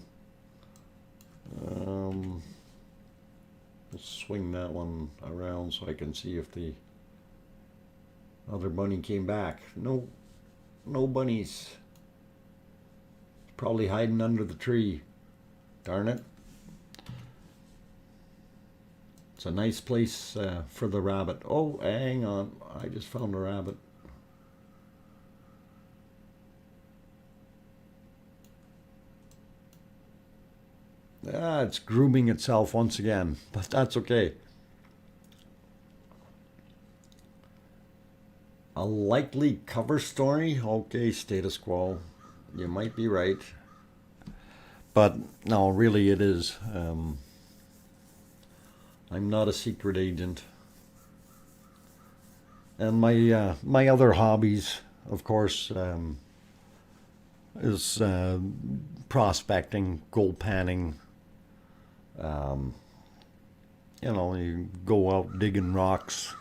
Let's swing that one around so I can see if the other bunny came back. No bunnies. Probably hiding under the tree. Darn it. It's a nice place for the rabbit. Oh, hang on. I just found a rabbit. It's grooming itself once again, but that's okay. A likely cover story? Okay, status quo. You might be right. But no, really it is. I'm not a secret agent. And my other hobbies, of course, is prospecting, gold panning. You go out digging rocks.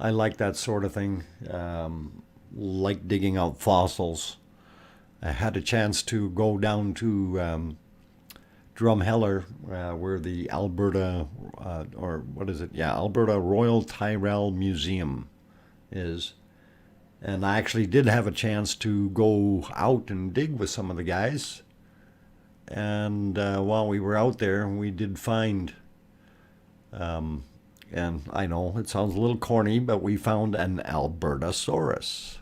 I like that sort of thing. Like digging out fossils. I had a chance to go down to Drumheller, where the Alberta, Alberta Royal Tyrrell Museum is. And I actually did have a chance to go out and dig with some of the guys. And while we were out there, we did find, and I know it sounds a little corny, but we found an Albertosaurus.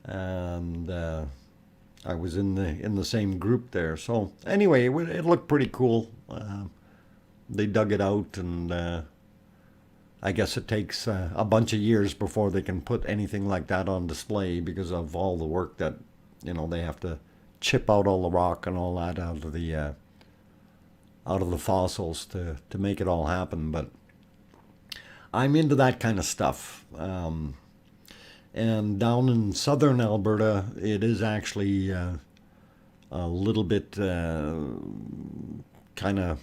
And I was in the same group there. So anyway, it looked pretty cool. They dug it out, and I guess it takes a bunch of years before they can put anything like that on display because of all the work that they have to chip out all the rock and all that out of the fossils to make it all happen. But I'm into that kind of stuff. And down in southern Alberta, it is actually a little bit kind of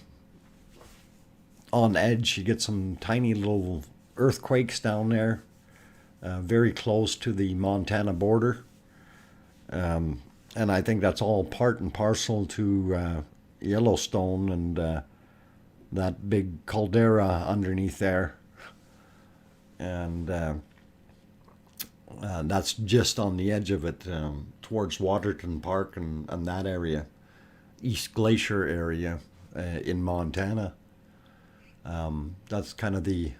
on edge. You get some tiny little earthquakes down there, very close to the Montana border. And I think that's all part and parcel to Yellowstone and that big caldera underneath there. And that's just on the edge of it, towards Waterton Park and that area, East Glacier area in Montana. That's kind of the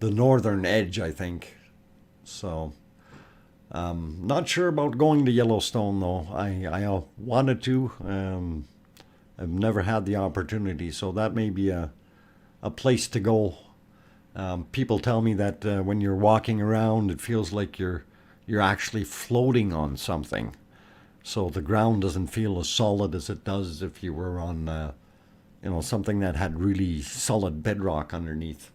northern edge, I think. So, not sure about going to Yellowstone though. I wanted to. I've never had the opportunity, so that may be a place to go. People tell me that when you're walking around, it feels like you're actually floating on something. So the ground doesn't feel as solid as it does if you were on, something that had really solid bedrock underneath.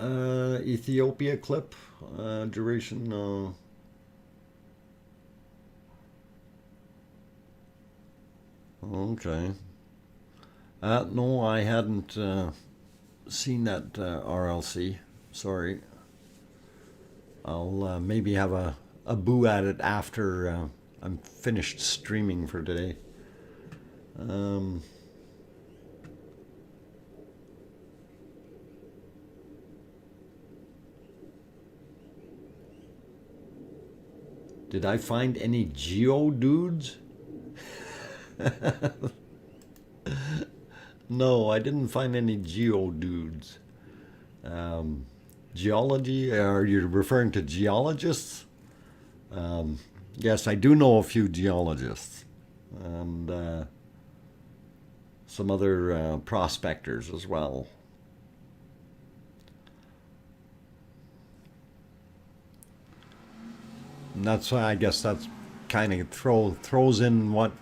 Ethiopia clip, duration. Okay. No, I hadn't seen that RLC. Sorry. I'll maybe have a a boo at it after I'm finished streaming for today. Did I find any Geodudes? No, I didn't find any Geodudes. Geology? Are you referring to geologists? Yes, I do know a few geologists and some other prospectors as well. And that's why I guess that's kind of throws in what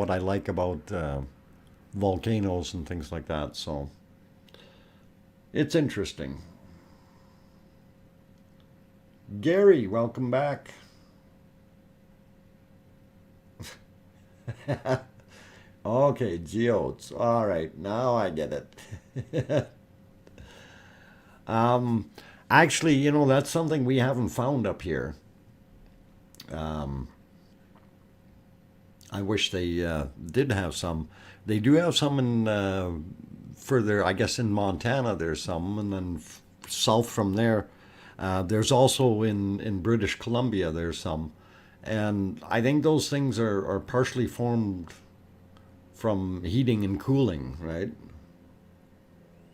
I like about volcanoes and things like that. So it's interesting. Gary, welcome back. Okay, geodes. All right, now I get it. Actually, you know, that's something we haven't found up here. I wish they did have some. They do have some in further, I guess in Montana there's some, and then south from there. There's also in British Columbia there's some. And I think those things are partially formed from heating and cooling, right?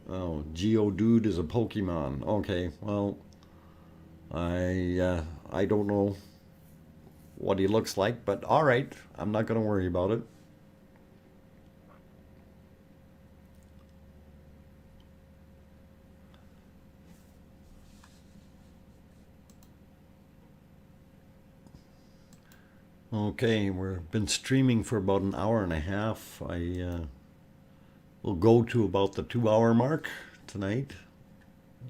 Oh, Geodude is a Pokemon. Okay, well, I don't know what he looks like, but all right, I'm not going to worry about it. Okay, we've been streaming for about an hour and a half. I will go to about the 2 hour mark tonight.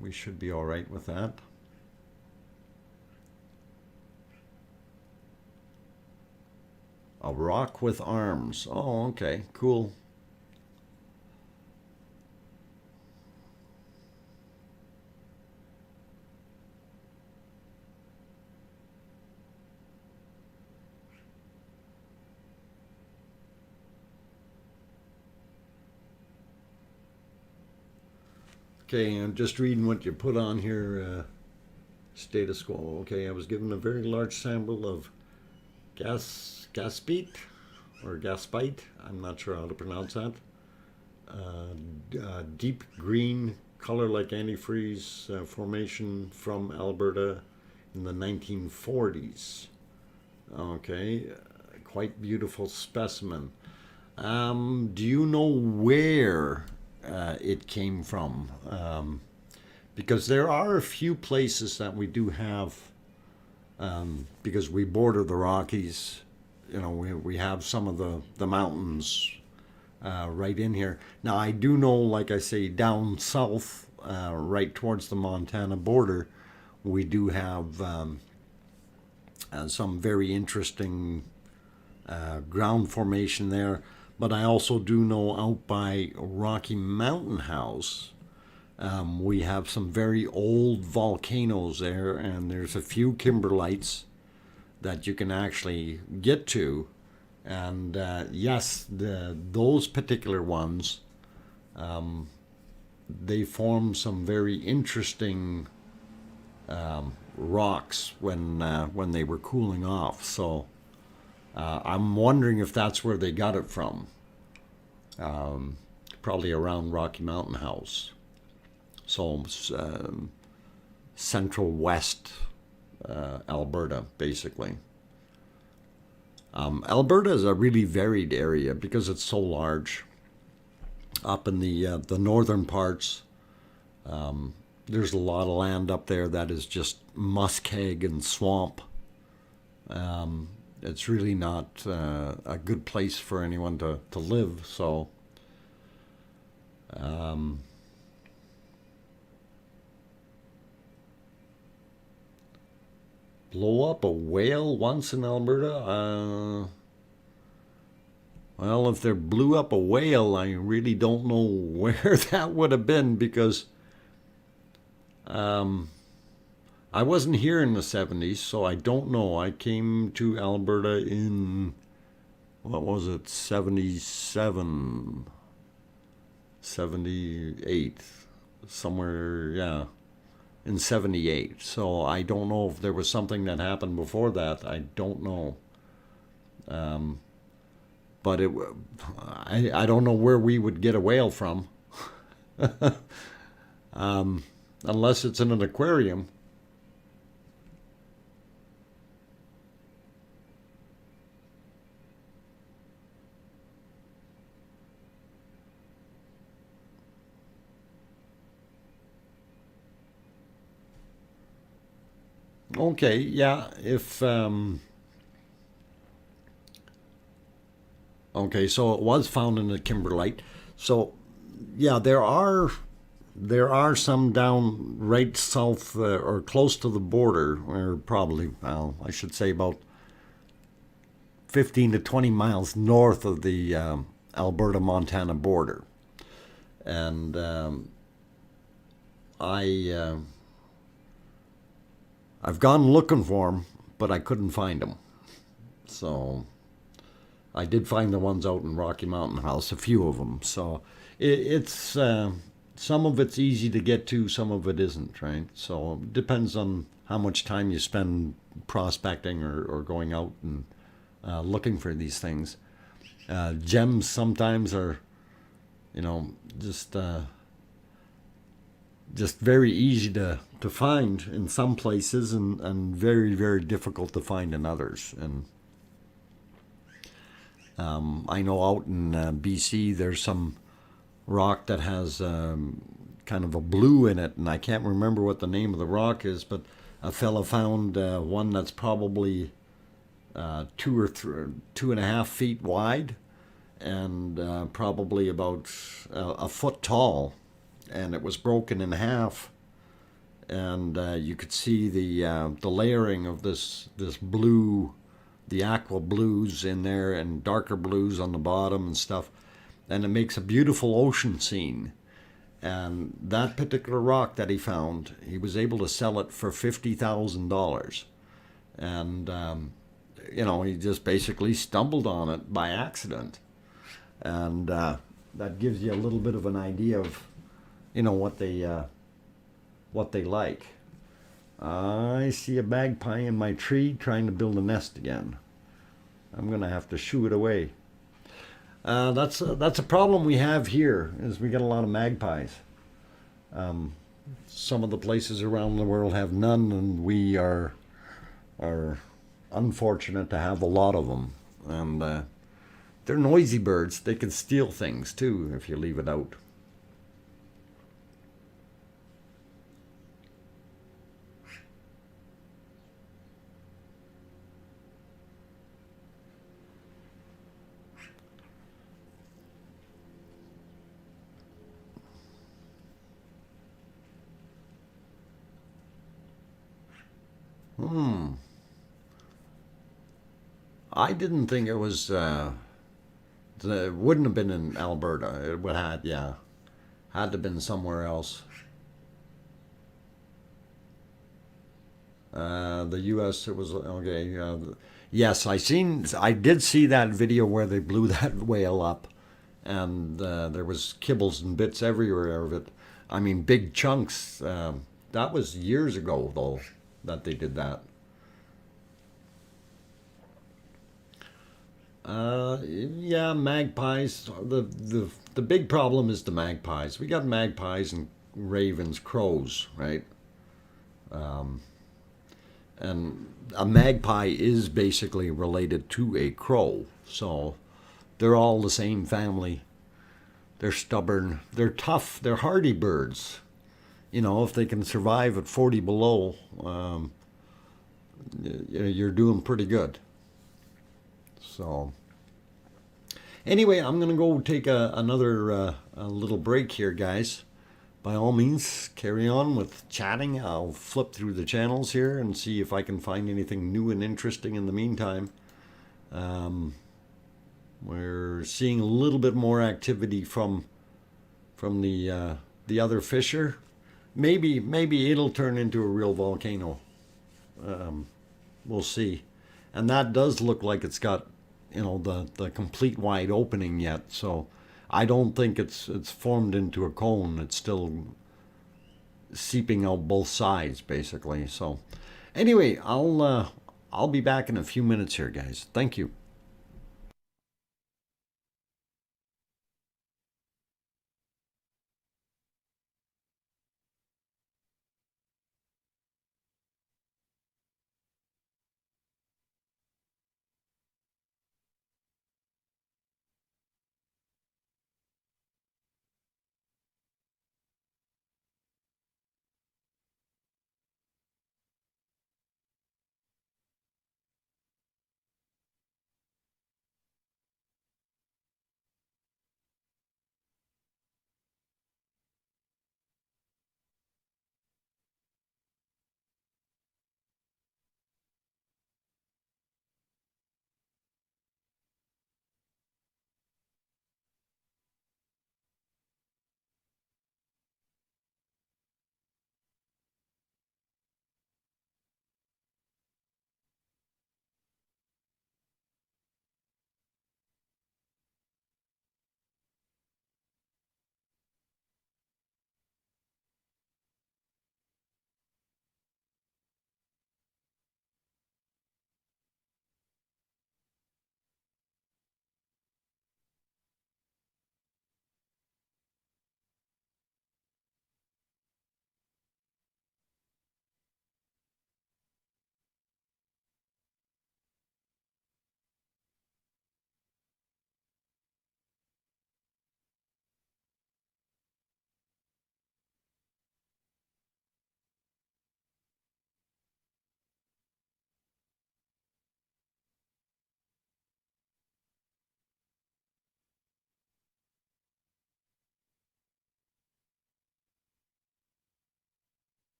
We should be all right with that. A rock with arms. Oh, okay, cool. Okay, I'm just reading what you put on here, status quo. Okay, I was given a very large sample of gaspite or gaspite. I'm not sure how to pronounce that. Deep green color like antifreeze formation from Alberta in the 1940s. Okay, quite beautiful specimen. Do you know where it came from? Because there are a few places that we do have, because we border the Rockies. You know, we have some of the mountains right in here. Now, I do know, like I say, down south, right towards the Montana border, we do have some very interesting ground formation there. But I also do know out by Rocky Mountain House, we have some very old volcanoes there, and there's a few kimberlites that you can actually get to. And yes, those particular ones, they form some very interesting rocks when they were cooling off. So I'm wondering if that's where they got it from. Probably around Rocky Mountain House. So central west Alberta, basically. Alberta is a really varied area because it's so large. Up in the northern parts, there's a lot of land up there that is just muskeg and swamp. It's really not a good place for anyone to live. So blow up a whale once in Alberta? Well, if they blew up a whale, I really don't know where that would have been, because I I wasn't here in the 70s, so I don't know. I came to Alberta in, what was it, 77, 78, somewhere, yeah, in 78. So I don't know if there was something that happened before that. I don't know. But I don't know where we would get a whale from. Unless it's in an aquarium. Okay, yeah, if okay, so it was found in the kimberlite. So yeah, there are some down right south or close to the border, or probably, well, I should say about 15 to 20 miles north of the Alberta-Montana border. And I I've gone looking for them, but I couldn't find them. So I did find the ones out in Rocky Mountain House, a few of them. So it's some of it's easy to get to, some of it isn't, right? So it depends on how much time you spend prospecting or going out and looking for these things. Gems sometimes are, you know, just very easy to find in some places and very, very difficult to find in others. And I know out in BC there's some rock that has kind of a blue in it, and I can't remember what the name of the rock is, but a fella found one that's probably 2.5 feet wide and probably about a foot tall, and it was broken in half, and you could see the layering of this blue, the aqua blues in there, and darker blues on the bottom and stuff, and it makes a beautiful ocean scene. And that particular rock that he found, he was able to sell it for $50,000, and he just basically stumbled on it by accident, and that gives you a little bit of an idea of what they like. I see a magpie in my tree trying to build a nest again. I'm gonna have to shoo it away. That's a problem we have here, is we get a lot of magpies. Some of the places around the world have none, and we are unfortunate to have a lot of them. And they're noisy birds. They can steal things too if you leave it out. I didn't think it was. It wouldn't have been in Alberta. It would had to have been somewhere else. The U.S. It was okay. Yes, I did see that video where they blew that whale up, and there was kibbles and bits everywhere of it. I mean, big chunks. That was years ago, though, that they did that. Yeah, magpies. The big problem is the magpies. We got magpies and ravens, crows, right? And a magpie is basically related to a crow, so they're all the same family. They're stubborn. They're tough. They're hardy birds. If they can survive at 40 below, you're doing pretty good. So, anyway, I'm going to go take another a little break here, guys. By all means, carry on with chatting. I'll flip through the channels here and see if I can find anything new and interesting in the meantime. We're seeing a little bit more activity from the other fisher. maybe it'll turn into a real volcano. We'll see. And that does look like it's got, the complete wide opening yet. So I don't think it's formed into a cone. It's still seeping out both sides basically. So anyway, I'll be back in a few minutes here, guys. Thank you.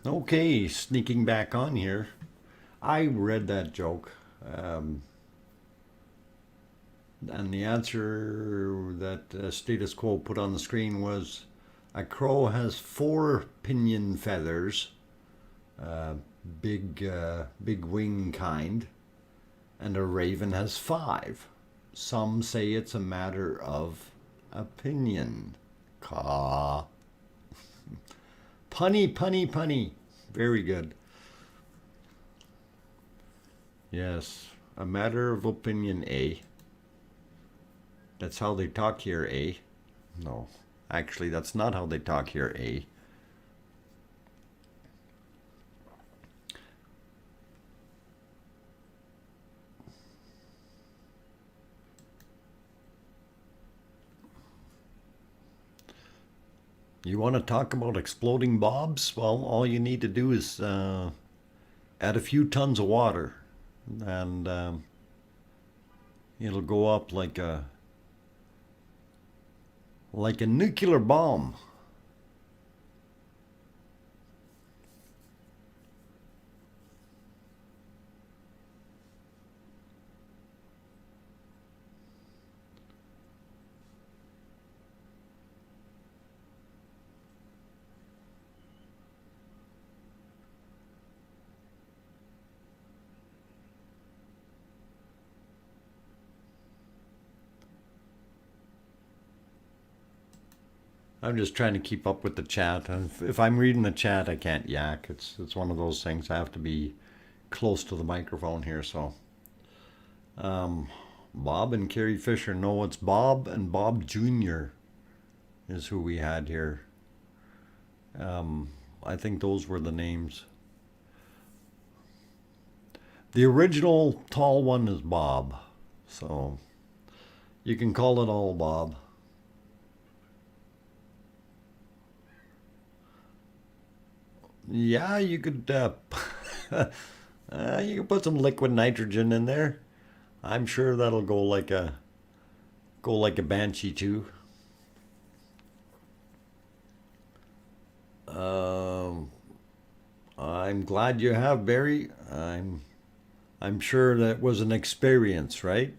Okay, sneaking back on here. I read that joke. And the answer that Status Quo put on the screen was a crow has 4 pinion feathers, big wing kind, and a raven has 5. Some say it's a matter of opinion. Caw. Punny, punny, punny. Very good. Yes, a matter of opinion, eh? That's how they talk here, eh? No, actually, that's not how they talk here, eh? You want to talk about exploding bobs? Well, all you need to do is add a few tons of water, and it'll go up like a nuclear bomb. I'm just trying to keep up with the chat. If I'm reading the chat, I can't yak. It's one of those things. I have to be close to the microphone here. So, Bob and Carrie Fisher. No, it's Bob and Bob Jr. is who we had here. I think those were the names. The original tall one is Bob. So, you can call it all Bob. Yeah, you could you could put some liquid nitrogen in there. I'm sure that'll go like a banshee too. I'm glad you have, Barry. I'm sure that was an experience, right?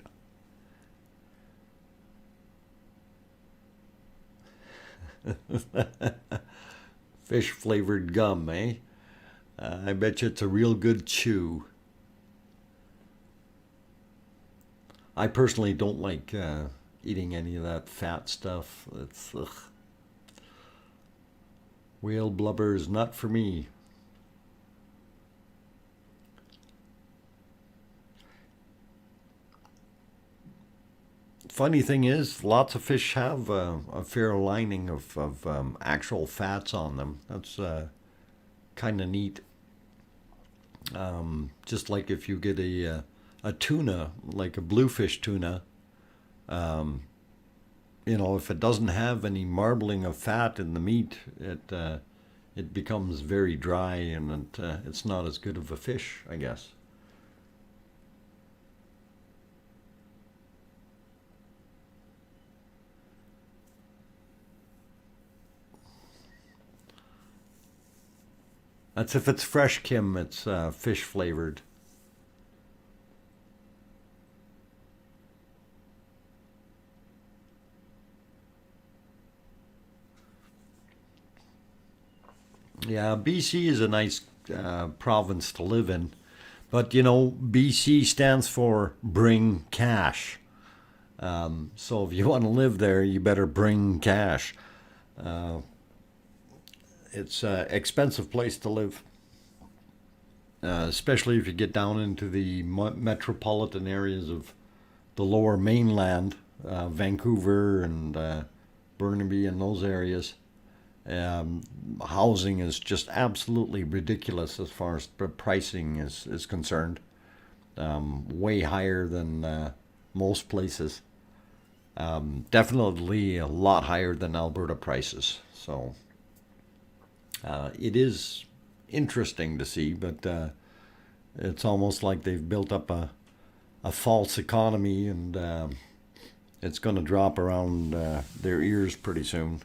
Fish flavored gum, eh? I bet you it's a real good chew. I personally don't like eating any of that fat stuff. It's ugh. Whale blubber is not for me. Funny thing is, lots of fish have a fair lining of actual fats on them. That's kind of neat. Just like if you get a tuna, like a bluefish tuna, if it doesn't have any marbling of fat in the meat, it becomes very dry, and it's not as good of a fish, I guess. That's if it's fresh, Kim. It's fish flavored. Yeah, BC is a nice province to live in. But, BC stands for bring cash. So if you want to live there, you better bring cash. It's an expensive place to live, especially if you get down into the metropolitan areas of the lower mainland, Vancouver and Burnaby and those areas. Housing is just absolutely ridiculous as far as pricing is concerned. Way higher than most places. Definitely a lot higher than Alberta prices. So it is interesting to see, but it's almost like they've built up a false economy, and it's going to drop around their ears pretty soon.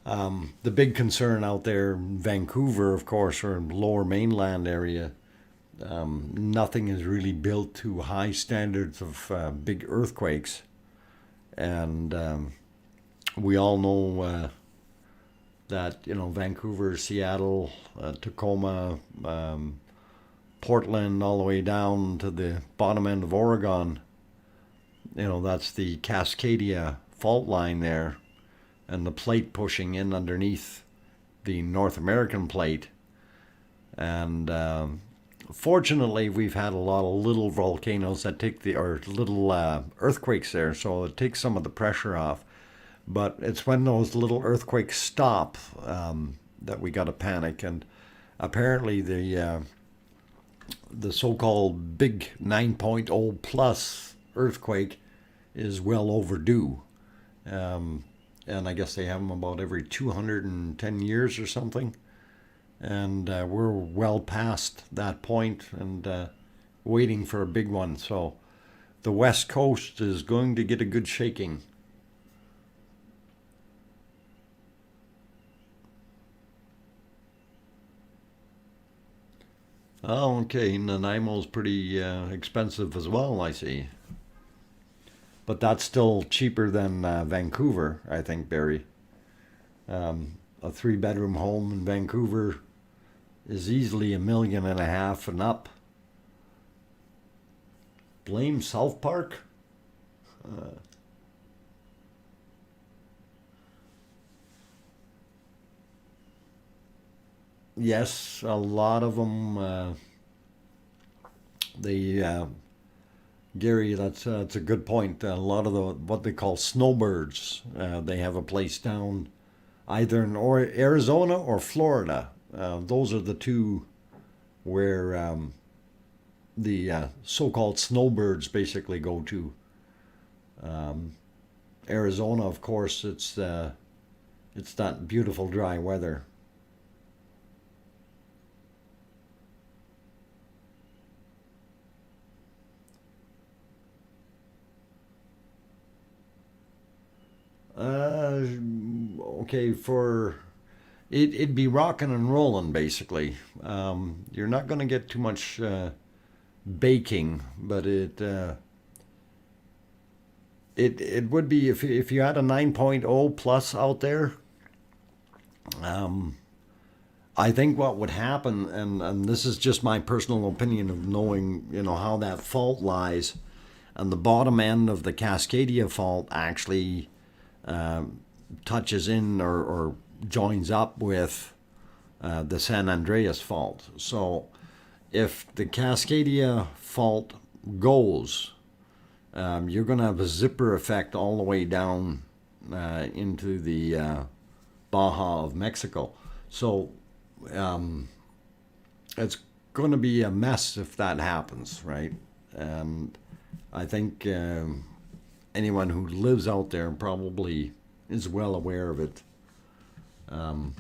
The big concern out there in Vancouver, of course, or in lower mainland area, nothing is really built to high standards of big earthquakes. And we all know that, Vancouver, Seattle, Tacoma, Portland, all the way down to the bottom end of Oregon, that's the Cascadia fault line there, and the plate pushing in underneath the North American plate. And fortunately, we've had a lot of little volcanoes that or little earthquakes there, so it takes some of the pressure off. But it's when those little earthquakes stop that we got to panic. And apparently the so-called big 9.0 plus earthquake is well overdue. And I guess they have them about every 210 years or something. And we're well past that point and waiting for a big one. So the West Coast is going to get a good shaking. Oh, okay. Nanaimo's pretty expensive as well, I see. But that's still cheaper than Vancouver, I think, Barry. A 3-bedroom home in Vancouver is easily $1.5 million and up. Blame South Park? Yes, a lot of them. They Gary, that's a good point. A lot of the what they call snowbirds, they have a place down either in Arizona or Florida. Those are the two where the so-called snowbirds basically go to. Um, Arizona, of course, it's that beautiful dry weather. Uh, okay, it'd be rocking and rolling basically. You're not going to get too much baking, but it would be if you had a 9.0 plus out there. Um, I think what would happen, and this is just my personal opinion of knowing, how that fault lies, and the bottom end of the Cascadia fault actually touches in or joins up with the San Andreas fault. So if the Cascadia fault goes, you're going to have a zipper effect all the way down into the Baja of Mexico. So um, it's going to be a mess if that happens, right? And I think anyone who lives out there probably is well aware of it. Um,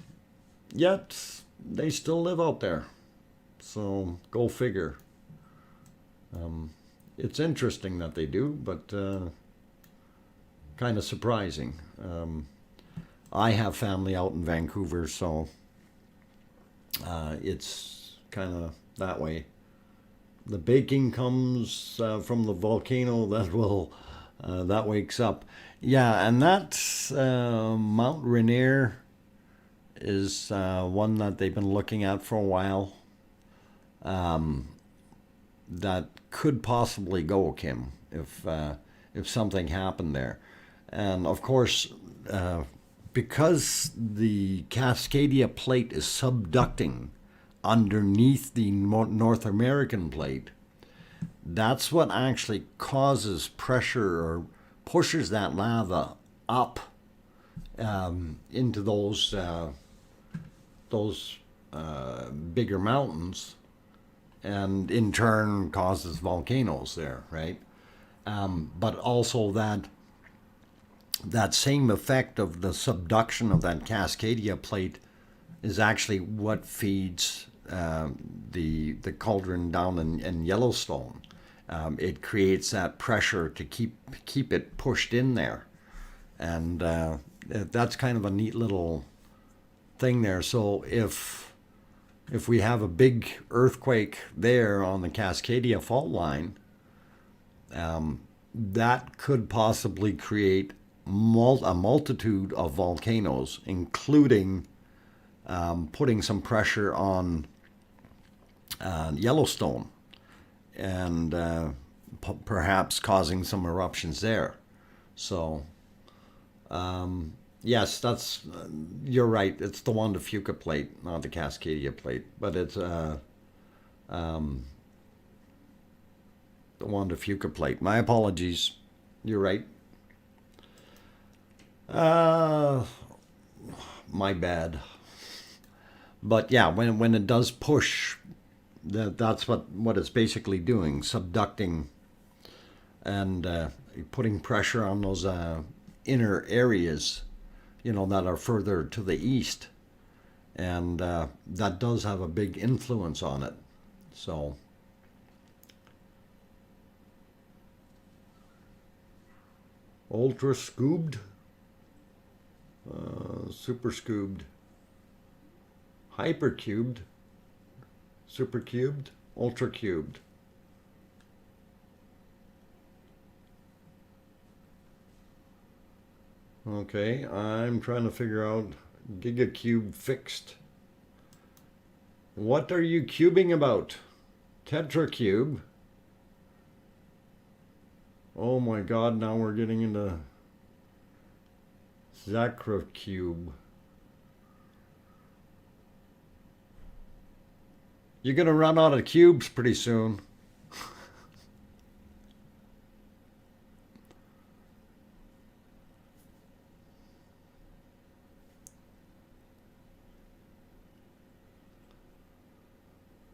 Yet they still live out there. So go figure. Um, it's interesting that they do, but kind of surprising. I have family out in Vancouver, so it's kind of that way. The baking comes from the volcano that wakes up. Yeah, and that Mount Rainier is one that they've been looking at for a while. Um, that could possibly go, Kim, if something happened there. And of course, because the Cascadia plate is subducting underneath the North American plate, that's what actually causes pressure or pushes that lava up into those bigger mountains, and in turn causes volcanoes there, right? But also that same effect of the subduction of that Cascadia plate is actually what feeds the cauldron down in Yellowstone. It creates that pressure to keep it pushed in there, and that's kind of a neat little thing there. So if we have a big earthquake there on the Cascadia fault line, that could possibly create a multitude of volcanoes, including putting some pressure on Yellowstone and perhaps causing some eruptions there. So, yes, that's you're right. It's the Juan de Fuca plate, not the Cascadia plate, but it's the Juan de Fuca plate. My apologies. You're right. My bad. But yeah, when it does push, that's what it's basically doing, subducting and putting pressure on those inner areas, that are further to the east, and that does have a big influence on it. So, ultra scoobed, super scoobed, hyper cubed, super cubed, ultra cubed. Okay, I'm trying to figure out gigacube fixed. What are you cubing about? Tetracube. Oh my god, now we're getting into Zacrocube. You're gonna run out of cubes pretty soon.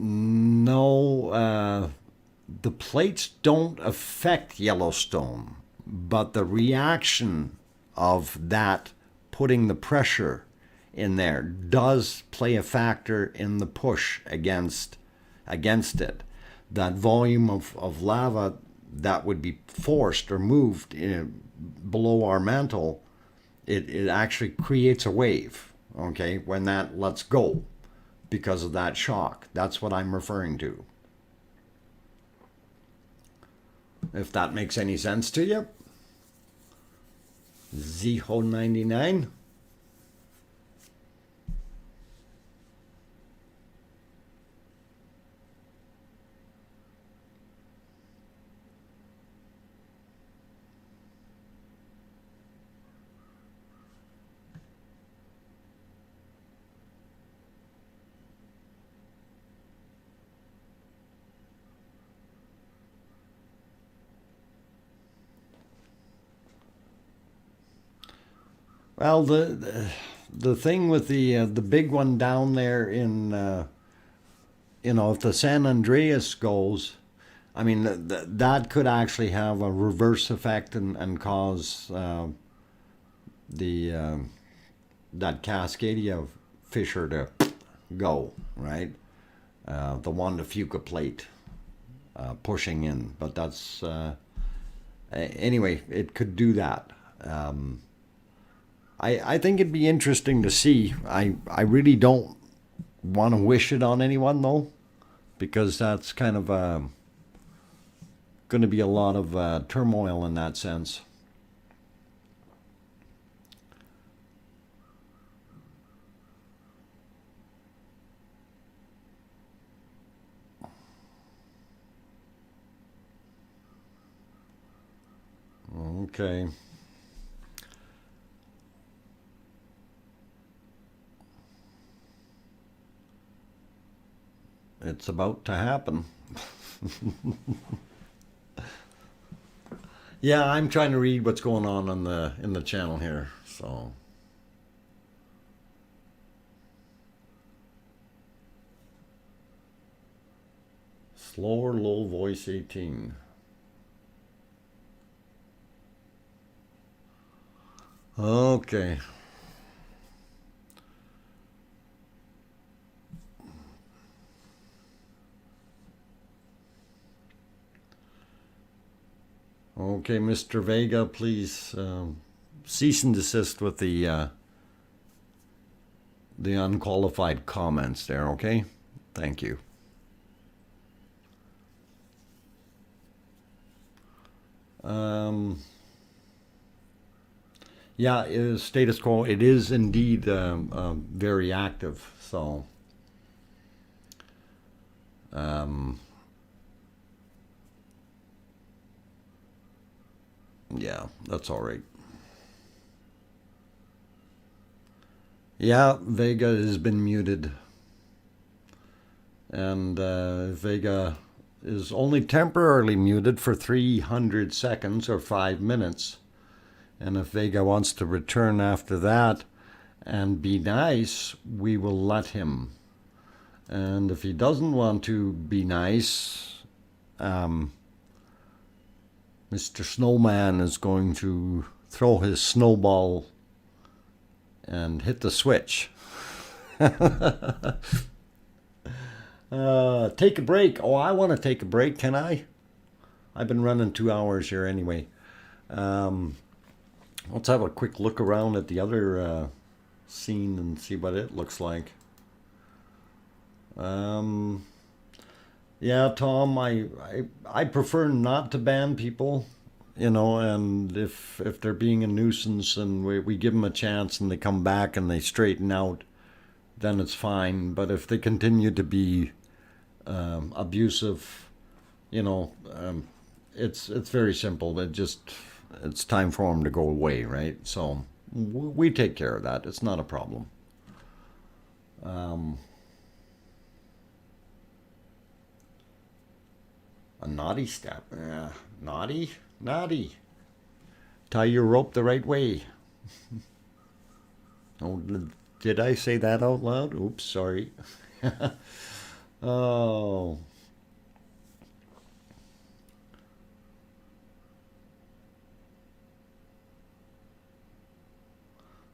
No, the plates don't affect Yellowstone, but the reaction of that putting the pressure in there does play a factor in the push against it. That volume of lava that would be forced or moved below our mantle, it actually creates a wave, okay, when that lets go because of that shock. That's what I'm referring to. If that makes any sense to you. Zeho99. Well, the thing with the big one down there in if the San Andreas goes, I mean that could actually have a reverse effect and cause that Cascadia fissure to go, right. The Juan de Fuca plate pushing in, but that's anyway. It could do that. I think it'd be interesting to see. I really don't want to wish it on anyone, though, because that's kind of going to be a lot of turmoil in that sense. Okay. It's about to happen. Yeah, I'm trying to read what's going on in the channel here. So slower low voice 18. Okay. Okay, Mr. Vega, please cease and desist with the the unqualified comments there, okay? Thank you. Yeah, it is status quo. It is indeed very active. So, yeah, that's all right. Yeah, Vega has been muted. And Vega is only temporarily muted for 300 seconds or 5 minutes. And if Vega wants to return after that and be nice, we will let him. And if he doesn't want to be nice, Mr. Snowman is going to throw his snowball and hit the switch. Take a break. Oh, I want to take a break. Can I? I've been running 2 hours here anyway. Let's have a quick look around at the other scene and see what it looks like. Yeah, Tom, I prefer not to ban people, you know, and if they're being a nuisance and we give them a chance and they come back and they straighten out, then it's fine. But if they continue to be abusive, you know, it's very simple. It's time for them to go away, right? So we take care of that. It's not a problem. A naughty step. Naughty? Naughty. Tie your rope the right way. Oh, did I say that out loud? Oops, sorry. Oh.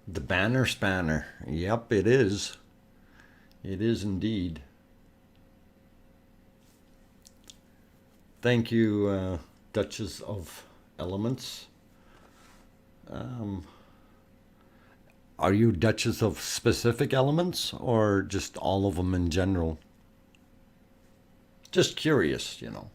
The banner spanner. Yep, it is. It is indeed. Thank you, Duchess of Elements. Are you Duchess of specific elements or just all of them in general? Just curious, you know.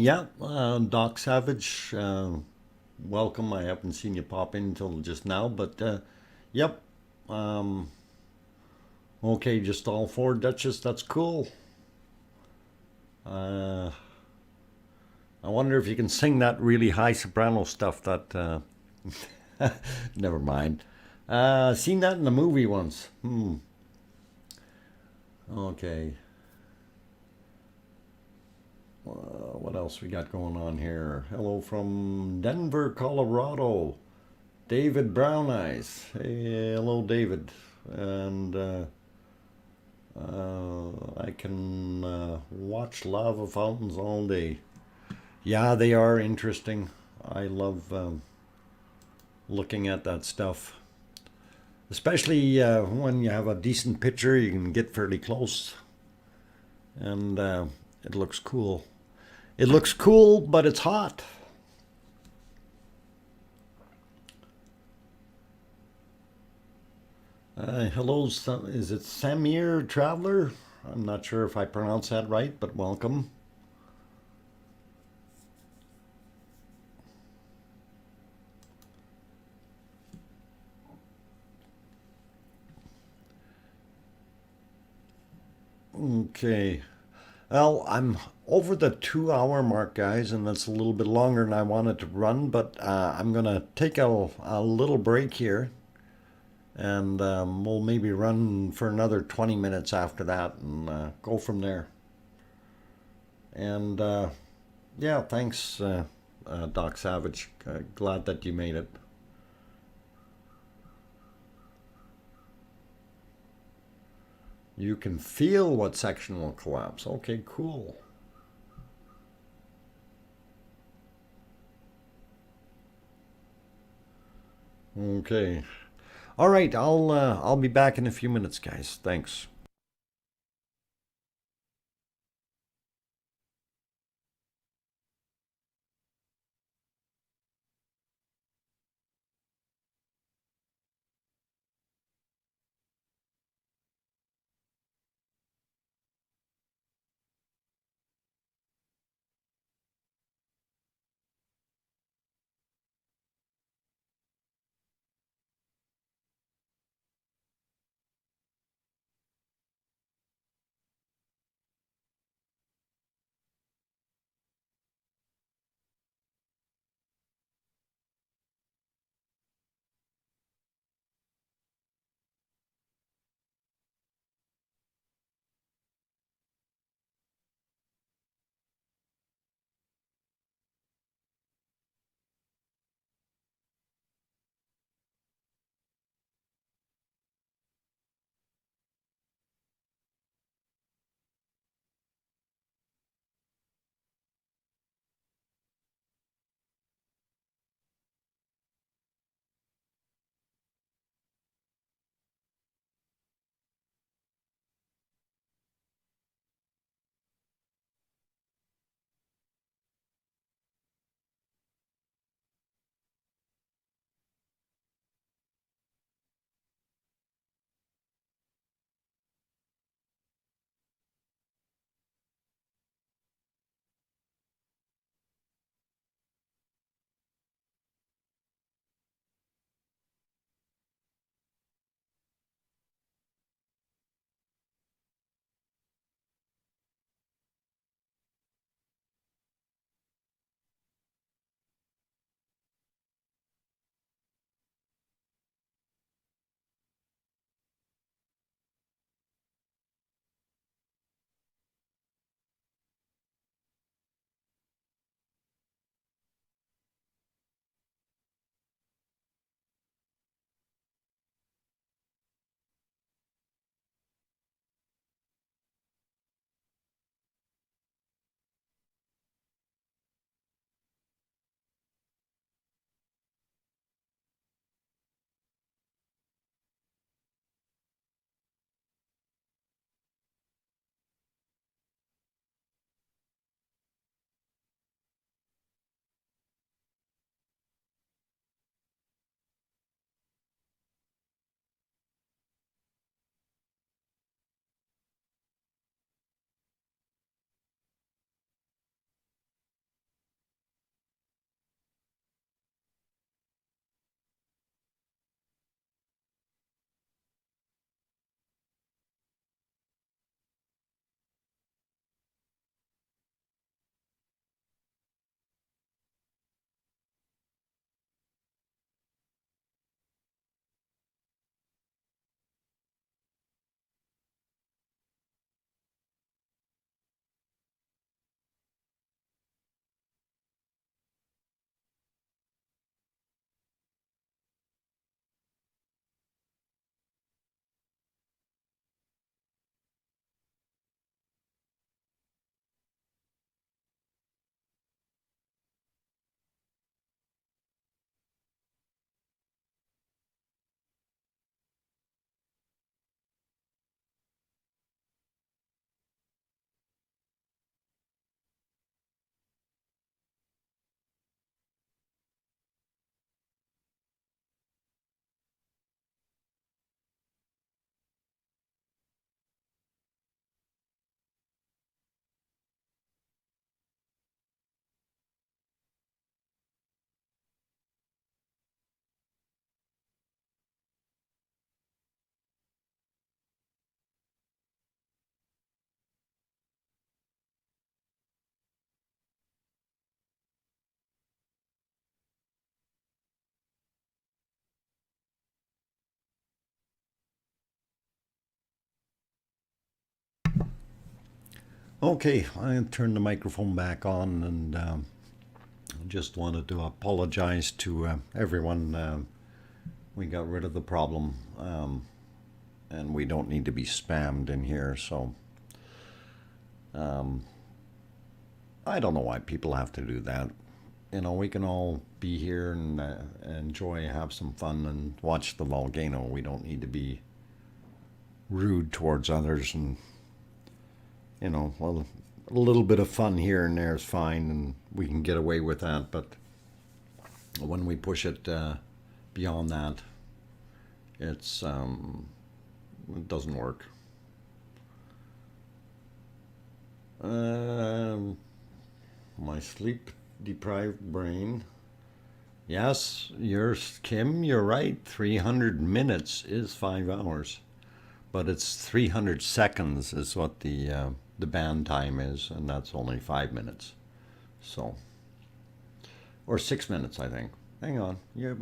Yeah, Doc Savage, welcome. I haven't seen you pop in until just now, but yep. Okay, just all four, Duchess. That's cool. I wonder if you can sing that really high soprano stuff that. Never mind. Seen that in the movie once. Okay. What else we got going on here? Hello from Denver, Colorado. David Brown Eyes. Hey, hello, David. And I can watch lava fountains all day. Yeah, they are interesting. I love looking at that stuff. Especially when you have a decent picture, you can get fairly close. And it looks cool. It looks cool, but it's hot. Hello, is it Samir Traveler? I'm not sure if I pronounced that right, but welcome. Okay. Well, I'm over the 2 hour mark, guys, and that's a little bit longer than I wanted to run, but I'm going to take a little break here, and we'll maybe run for another 20 minutes after that and go from there. And yeah, thanks, Doc Savage. Glad that you made it. You can feel what section will collapse. Okay, cool. Okay. All right, I'll be back in a few minutes, guys. Thanks. Okay, I turned the microphone back on and just wanted to apologize to everyone. We got rid of the problem, and we don't need to be spammed in here. So I don't know why people have to do that. you know, we can all be here and enjoy, have some fun, and watch the volcano. We don't need to be rude towards others, and you know, well, a little bit of fun here and there is fine, and we can get away with that. But when we push it beyond that, it doesn't work. My sleep deprived brain. Yes, Kim, you're right. 300 minutes is 5 hours, but it's 300 seconds is what the band time is, and that's only 5 minutes. So, or 6 minutes, I think. Hang on. Yeah,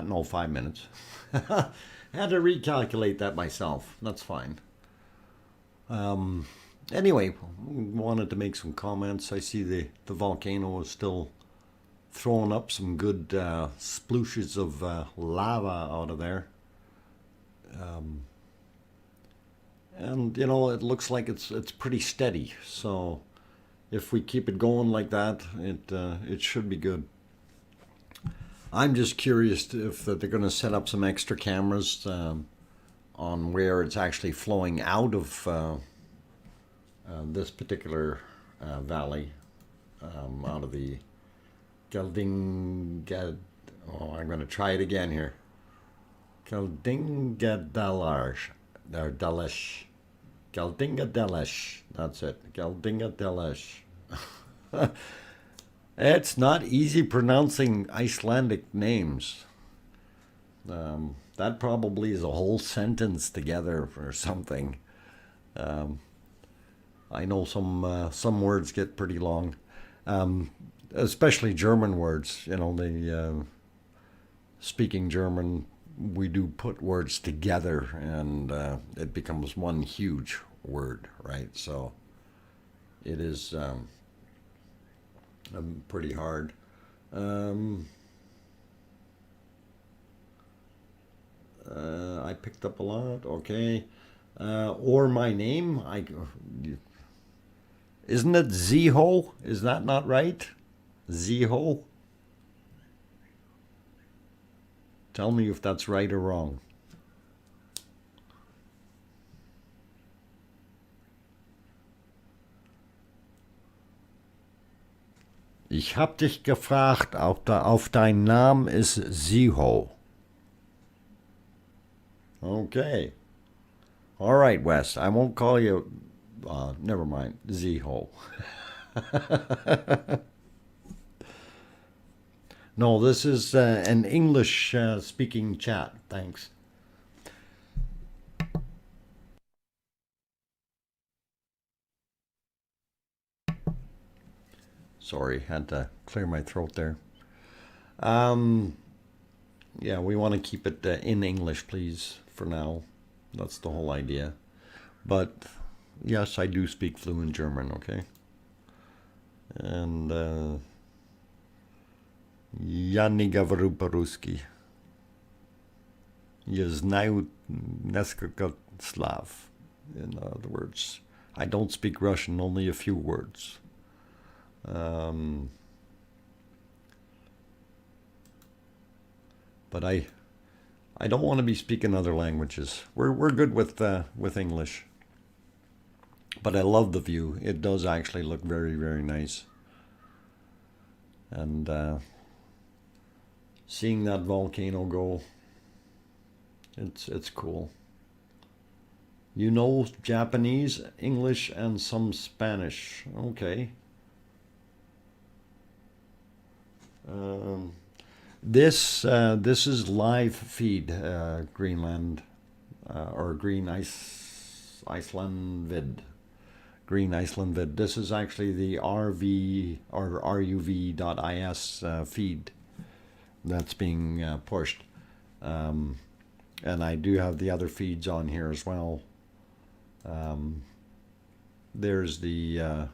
no, 5 minutes. Had to recalculate that myself. That's fine. Anyway, wanted to make some comments. I see the volcano is still throwing up some good splooshes of lava out of there. And you know, it looks like it's pretty steady. So if we keep it going like that, it should be good. I'm just curious if they're going to set up some extra cameras on where it's actually flowing out of this particular valley, out of the Geldingad. Oh, I'm going to try it again here. Geldingadalash. Or Dalish. Geldingadalish. That's it. Geldingadalish. It's not easy pronouncing Icelandic names. That probably is a whole sentence together or something. I know some words get pretty long, especially German words. You know, speaking German, we do put words together, and it becomes one huge word, right? So it is pretty hard. I picked up a lot. Okay. Or my name. Isn't it Ziho? Is that not right? Ziho? Tell me if that's right or wrong. Ich hab dich gefragt, auf dein Name ist Ziho. Okay. All right, Wes. I won't call you. Never mind. Ziho. No, this is an English speaking chat. Thanks. Sorry, had to clear my throat there. Yeah, we want to keep it in English, please, for now. That's the whole idea. But yes, I do speak fluent German, okay? And ja nie говорю по-русски. Я знаю несколько слов. In other words, I don't speak Russian, only a few words. But I don't want to be speaking other languages. We're good with English. But I love the view. It does actually look very, very nice. And seeing that volcano go, it's cool. You know Japanese, English, and some Spanish. Okay. This is live feed, Greenland, or Iceland vid. Green Iceland vid. This is actually the RV or RUV.is feed that's being pushed. And I do have the other feeds on here as well. There's the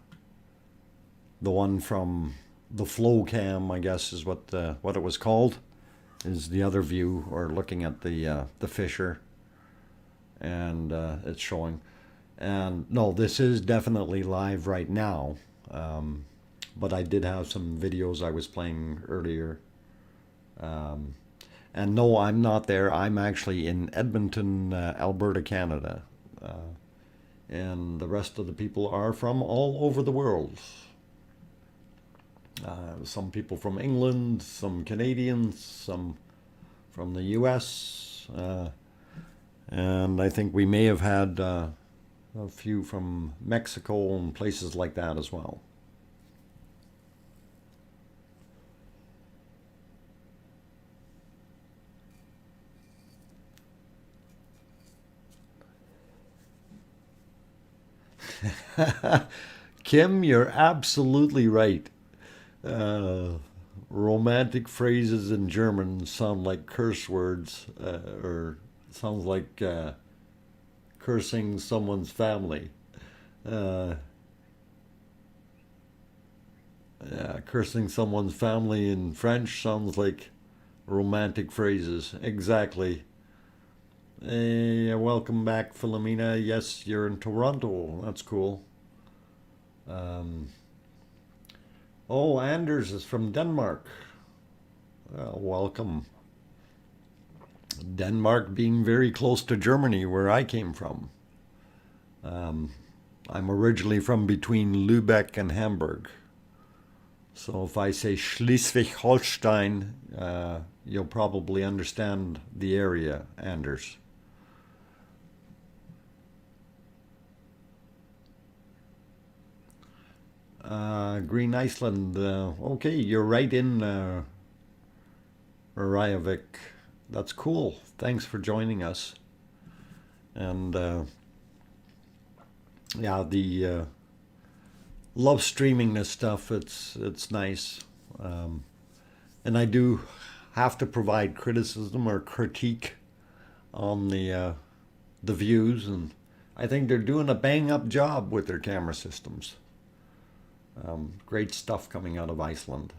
one from the flow cam, I guess is what it was called, is the other view, or looking at the fissure, and it's showing. And no, this is definitely live right now, but I did have some videos I was playing earlier. And no, I'm not there. I'm actually in Edmonton, Alberta, Canada. And the rest of the people are from all over the world. Some people from England, some Canadians, some from the US. And I think we may have had a few from Mexico and places like that as well. Kim, you're absolutely right. Romantic phrases in German sound like curse words, or sounds like cursing someone's family. Uh, Cursing someone's family in French sounds like romantic phrases. Exactly. Hey, welcome back, Philomena. Yes, you're in Toronto. That's cool. Um, oh, Anders is from Denmark. Well, welcome. Denmark being very close to Germany, where I came from. Um, I'm originally from between Lübeck and Hamburg. So if I say Schleswig-Holstein, you'll probably understand the area, Anders. Green Iceland. Okay, you're right in Reykjavik. That's cool. Thanks for joining us. And yeah, the love streaming this stuff. It's nice, and I do have to provide criticism or critique on the views, and I think they're doing a bang up job with their camera systems. Great stuff coming out of Iceland.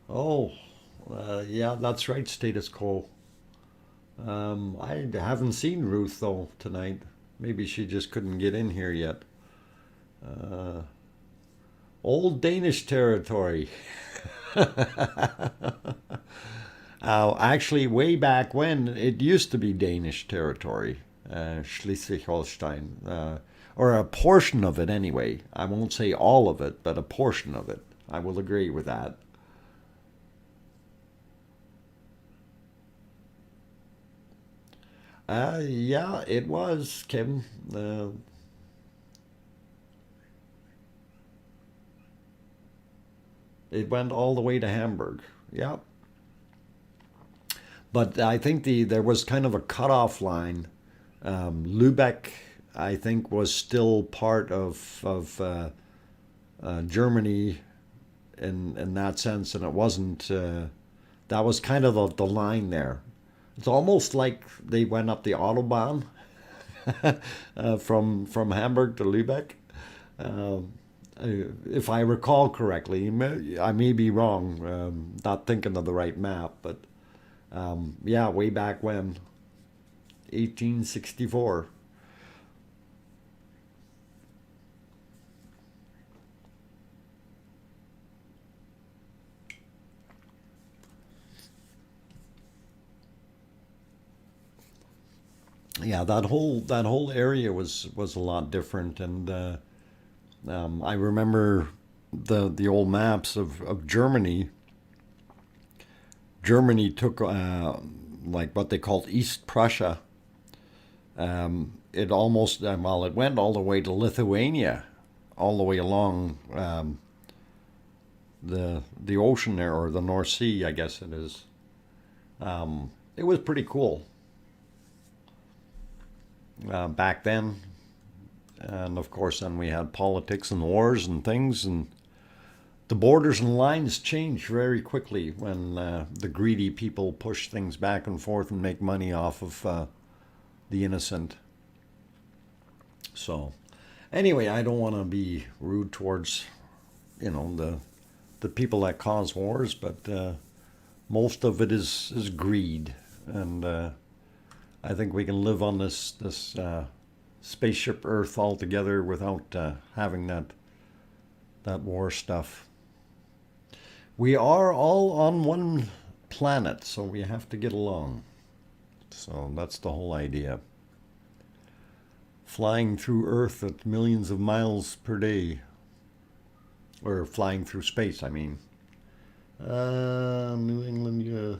Oh, yeah, that's right, status quo. I haven't seen Ruth though tonight. Maybe she just couldn't get in here yet. Uh, Old Danish territory. Actually, way back when, it used to be Danish territory, Schleswig-Holstein, or a portion of it anyway. I won't say all of it, but a portion of it. I will agree with that. Yeah, it was, Kim. It went all the way to Hamburg. Yeah, but I think there was kind of a cutoff line. Lübeck, I think, was still part of Germany in that sense, and it wasn't. That was kind of the line there. It's almost like they went up the autobahn from Hamburg to Lübeck. Um, if I recall correctly, I may be wrong, not thinking of the right map, but yeah, way back when, 1864. Yeah, that whole area was a lot different, and I remember the old maps of Germany. Germany took like what they called East Prussia. It almost well, it went all the way to Lithuania, all the way along the ocean there, or the North Sea, I guess it is. It was pretty cool back then, and of course, then we had politics and wars and things, and the borders and lines change very quickly when the greedy people push things back and forth and make money off of the innocent. So, anyway, I don't want to be rude towards the people that cause wars, but Most of it is greed, and I think we can live on this spaceship Earth altogether without having that war stuff. We are all on one planet, so we have to get along. So that's the whole idea. Flying through Earth at millions of miles per day, or flying through space, I mean. New England, yeah.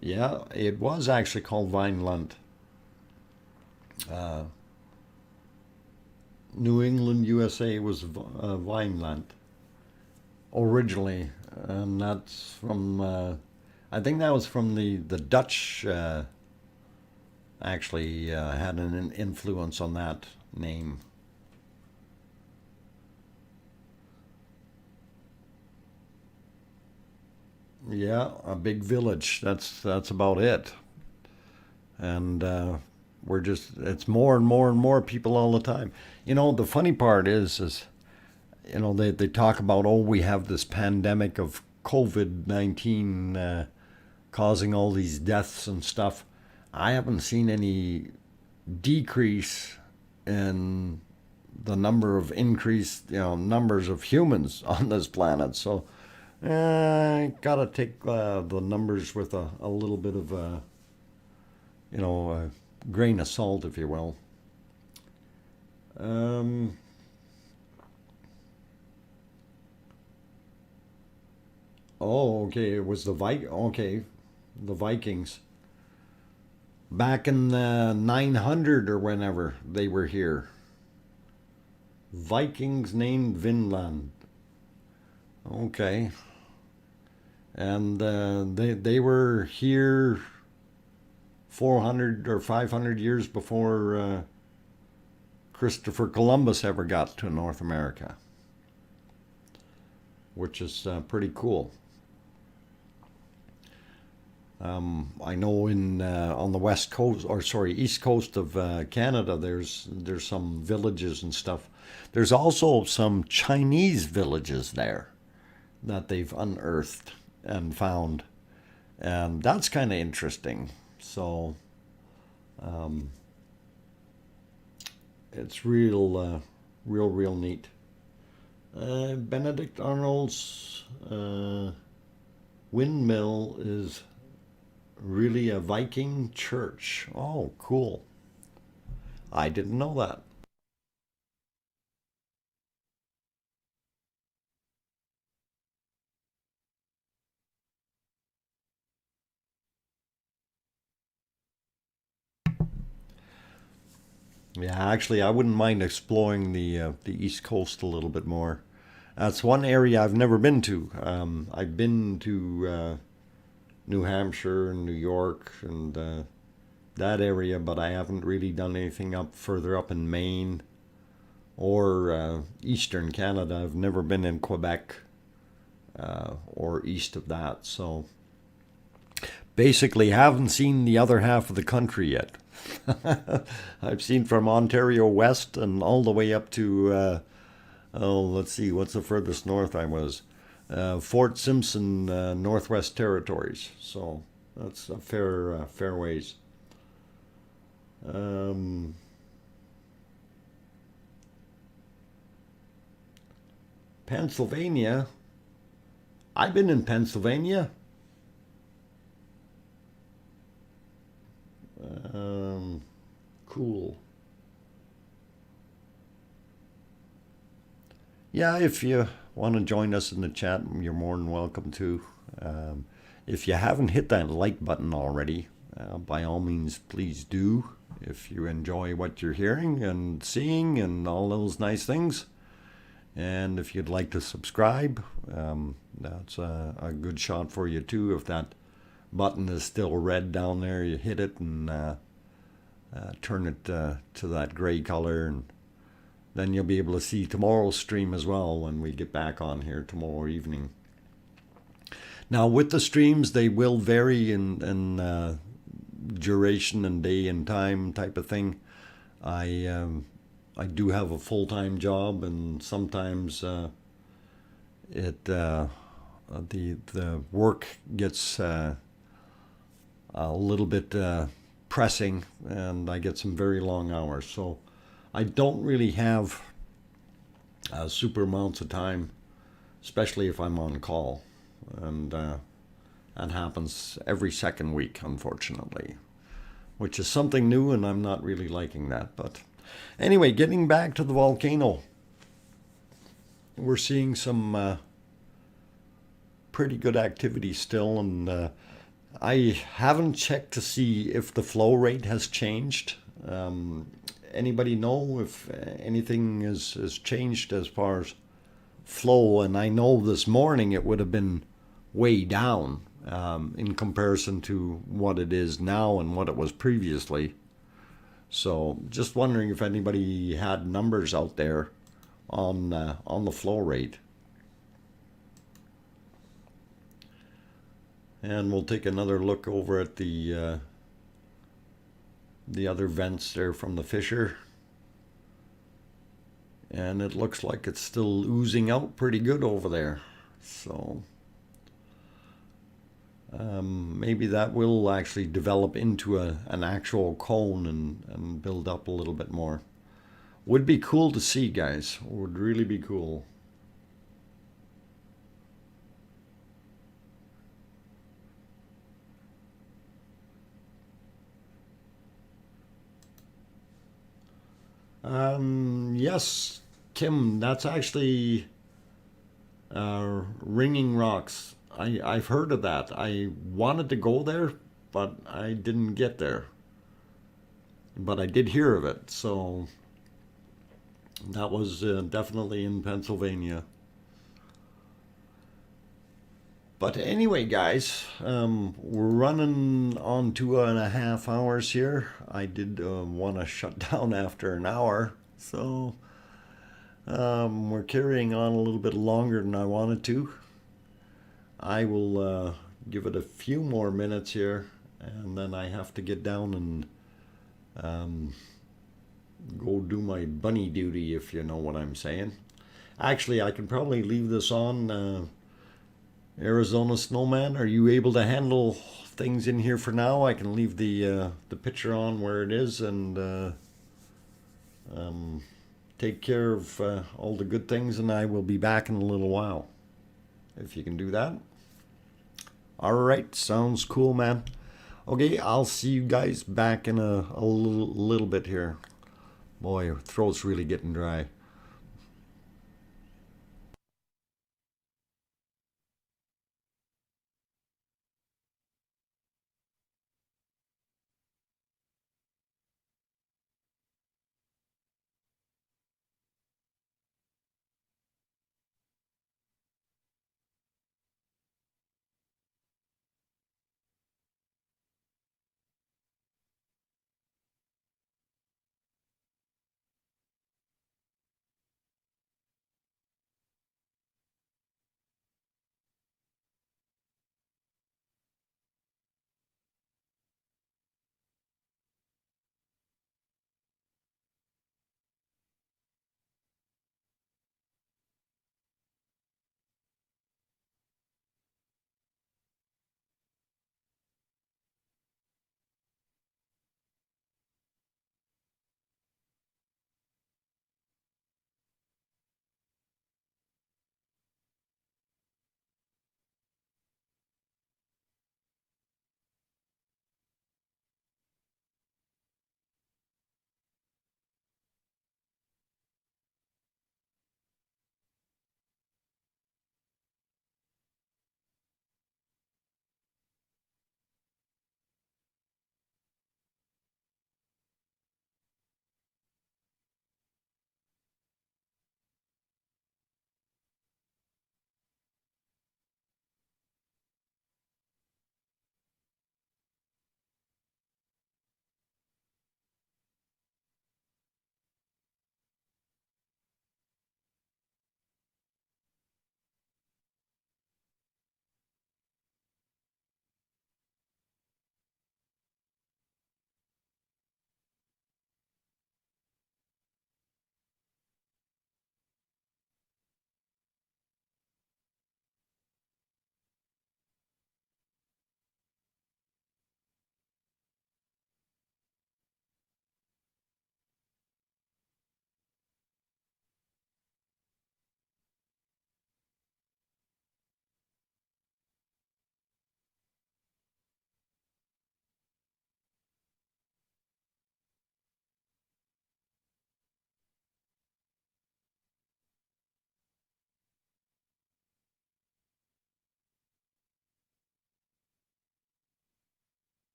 Yeah, it was actually called Vineland. Uh, New England, USA was Vineland originally, and that's from, I think that was from the Dutch, actually had an influence on that name. Yeah, a big village. That's about it. And we're just it's more and more and more people all the time. The funny part is they talk about, oh, we have this pandemic of COVID-19 causing all these deaths and stuff. I haven't seen any decrease in the number of increased numbers of humans on this planet. So gotta take the numbers with a little bit of a grain of salt, if you will. Um, oh, okay. It was Okay, the Vikings back in the 900 or whenever they were here. Vikings named Vinland. Okay, and they were here 400 or 500 years before Christopher Columbus ever got to North America, which is pretty cool. I know in on the west coast, or sorry, east coast of Canada, there's some villages and stuff. There's also some Chinese villages there that they've unearthed and found, and that's kind of interesting. So um, it's real neat. Benedict Arnold's windmill is really a Viking church. Oh, cool. I didn't know that. Yeah, actually, I wouldn't mind exploring the East Coast a little bit more. That's one area I've never been to. I've been to New Hampshire and New York and that area, but I haven't really done anything up further up in Maine or Eastern Canada. I've never been in Quebec or east of that. So basically, haven't seen the other half of the country yet. I've seen from Ontario West and all the way up to, oh, let's see, what's the furthest north I was? Fort Simpson, Northwest Territories. So that's a fair ways. Um, Pennsylvania. I've been in Pennsylvania. Um, cool. Yeah, if you want to join us in the chat, you're more than welcome to. If you haven't hit that like button already, by all means, please do. If you enjoy what you're hearing and seeing and all those nice things. And if you'd like to subscribe, that's a good shot for you too. If that button is still red down there, you hit it and turn it to that gray color, and then you'll be able to see tomorrow's stream as well when we get back on here tomorrow evening. Now, with the streams, they will vary in duration and day and time type of thing. I I do have a full-time job, and sometimes it the work gets a little bit pressing, and I get some very long hours. So I don't really have super amounts of time, especially if I'm on call, and that happens every second week, unfortunately, which is something new, and I'm not really liking that. But anyway, getting back to the volcano, we're seeing some pretty good activity still, and I haven't checked to see if the flow rate has changed. Anybody know if anything has changed as far as flow? And I know this morning it would have been way down in comparison to what it is now and what it was previously. So just wondering if anybody had numbers out there on the flow rate. And we'll take another look over at the other vents there from the fissure. And it looks like it's still oozing out pretty good over there. So maybe that will actually develop into an actual cone and build up a little bit more. Would be cool to see, guys. Would really be cool. Yes, Kim, that's actually Ringing Rocks. I've heard of that. I wanted to go there, but I didn't get there. But I did hear of it, so that was definitely in Pennsylvania. But anyway, guys, we're running on 2.5 hours here. I did want to shut down after an hour, so we're carrying on a little bit longer than I wanted to. I will give it a few more minutes here, and then I have to get down and go do my bunny duty, if you know what I'm saying. Actually, I can probably leave this on. Arizona Snowman, are you able to handle things in here for now? I can leave the picture on where it is, and take care of all the good things, and I will be back in a little while. If you can do that. All right, sounds cool, man. Okay, I'll see you guys back in a little bit here. Boy, throat's really getting dry.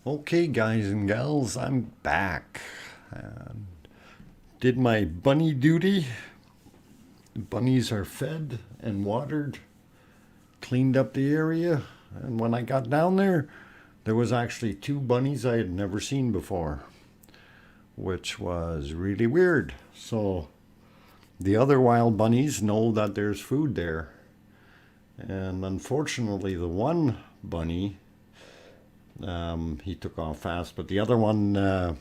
Okay, guys and gals, I'm back. Did my bunny duty. The bunnies are fed and watered, cleaned up the area, and when I got down there, there was actually 2 bunnies I had never seen before, which was really weird. So the other wild bunnies know that there's food there. And unfortunately, the one bunny, he took off fast, but the other one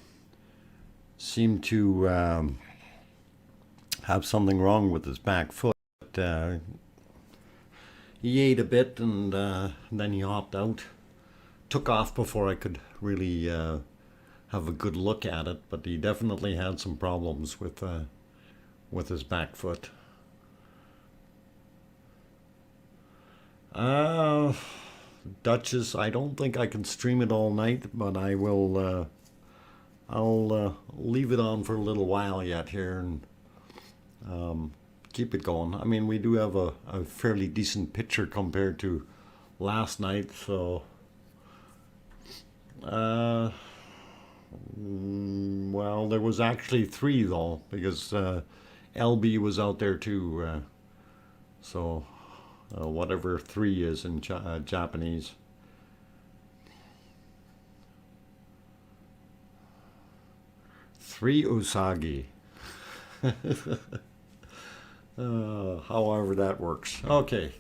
seemed to have something wrong with his back foot. He ate a bit and then he hopped out. Took off before I could really have a good look at it, but he definitely had some problems with his back foot. Duchess, I don't think I can stream it all night, but I will. I'll leave it on for a little while yet here and keep it going. I mean, we do have a fairly decent picture compared to last night, so. Well, there was actually 3 though, because LB was out there too. So. Whatever 3 is in Japanese. Three usagi. However that works. Okay.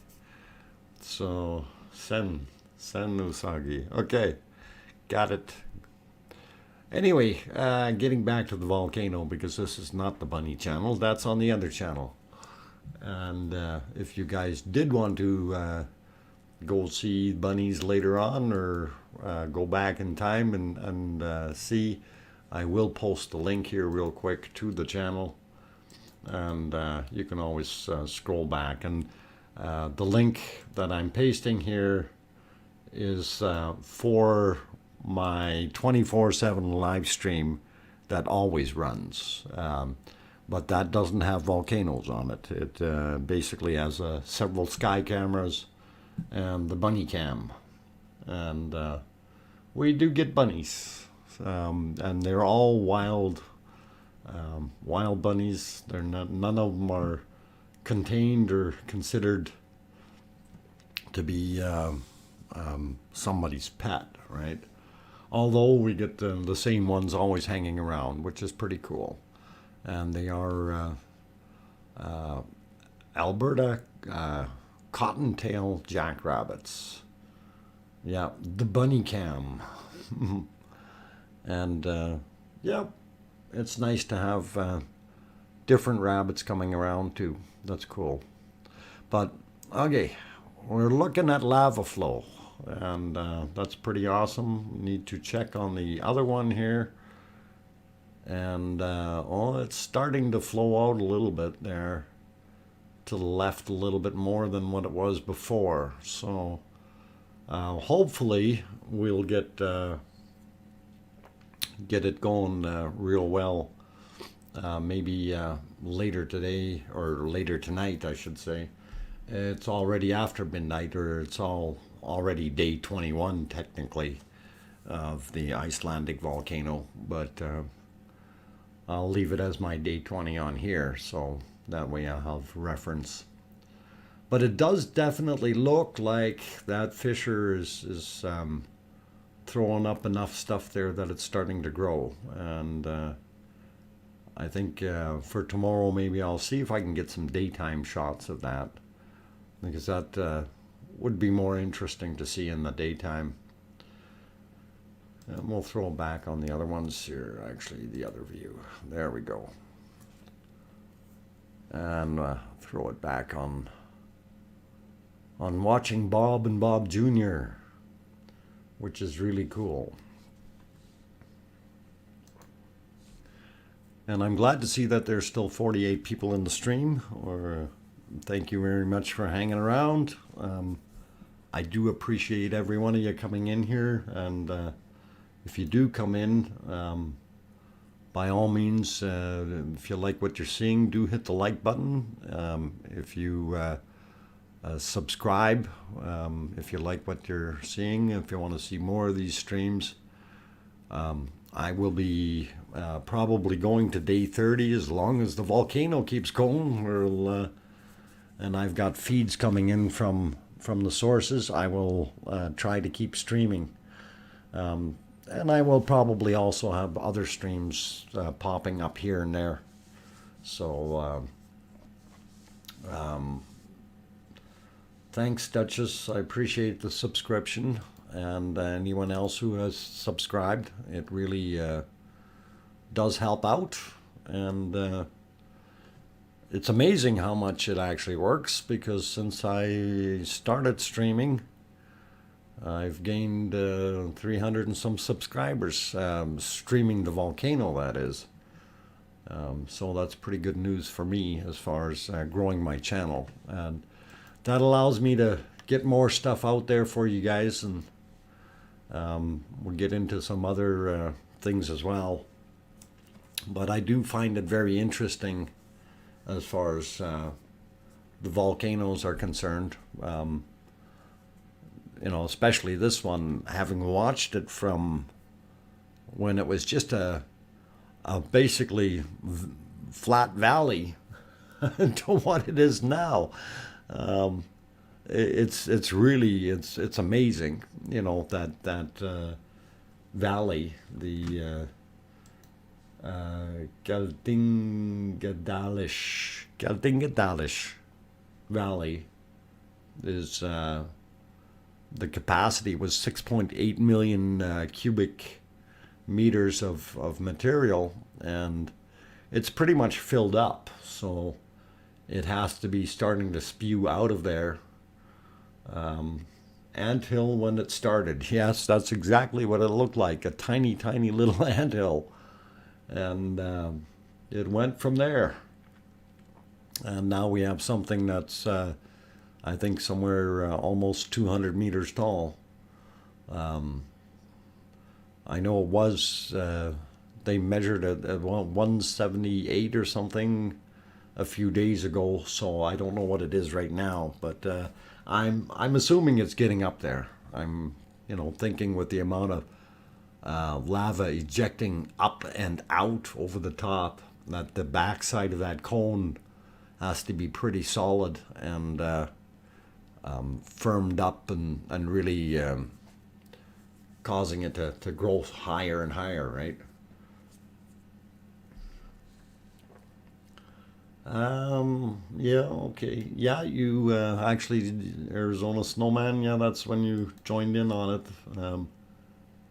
So, sen usagi. Okay. Got it. Anyway, getting back to the volcano, because this is not the bunny channel. That's on the other channel. And if you guys did want to go see bunnies later on, or go back in time and see, I will post the link here real quick to the channel, and you can always scroll back. And the link that I'm pasting here is for my 24/7 live stream that always runs. But that doesn't have volcanoes on it. It basically has several sky cameras and the bunny cam. And we do get bunnies. And they're all wild bunnies. They're none of them are contained or considered to be somebody's pet, right? Although we get the same ones always hanging around, which is pretty cool. And they are Alberta cottontail jackrabbits. Yeah, the bunny cam. And yeah, it's nice to have different rabbits coming around too. That's cool. But okay, we're looking at lava flow, and that's pretty awesome. Need to check on the other one here. And oh, it's starting to flow out a little bit there to the left, a little bit more than what it was before. So hopefully we'll get it going real well. Maybe later today, or later tonight, I should say. It's already after midnight, or it's already day 21 technically of the Icelandic volcano, but I'll leave it as my day 20 on here, so that way I'll have reference. But it does definitely look like that fissure is throwing up enough stuff there that it's starting to grow. And I think for tomorrow maybe I'll see if I can get some daytime shots of that, because that would be more interesting to see in the daytime. And we'll throw back on the other ones here, actually the other view. There we go. And throw it back on watching Bob and Bob Jr., which is really cool. And I'm glad to see that there's still 48 people in the stream. Or thank you very much for hanging around. I do appreciate every one of you coming in here, and if you do come in, by all means, if you like what you're seeing, do hit the like button. If you subscribe, if you like what you're seeing, if you want to see more of these streams, I will be probably going to day 30 as long as the volcano keeps going. And I've got feeds coming in from the sources. I will try to keep streaming. And I will probably also have other streams popping up here and there. So thanks, Duchess. I appreciate the subscription. And anyone else who has subscribed, it really does help out. And it's amazing how much it actually works, because since I started streaming, I've gained 300 and some subscribers, streaming the volcano, that is. So that's pretty good news for me as far as growing my channel. And that allows me to get more stuff out there for you guys, and we'll get into some other things as well. But I do find it very interesting as far as the volcanoes are concerned. Especially this one, having watched it from when it was just a basically flat valley to what it is now. It's really amazing, that valley, the Galdingadalish Valley is the capacity was 6.8 million cubic meters of material, and it's pretty much filled up, so it has to be starting to spew out of there. Anthill when it started. Yes, that's exactly what it looked like, a tiny, tiny little anthill. And it went from there. And now we have something that's, I think, somewhere almost 200 meters tall. I know it was, they measured it at 178 or something a few days ago, so I don't know what it is right now, but I'm assuming it's getting up there. I'm thinking with the amount of lava ejecting up and out over the top, that the backside of that cone has to be pretty solid and firmed up and really causing it to grow higher and higher, right? Yeah, okay. Yeah, you actually, Arizona Snowman, yeah, that's when you joined in on it.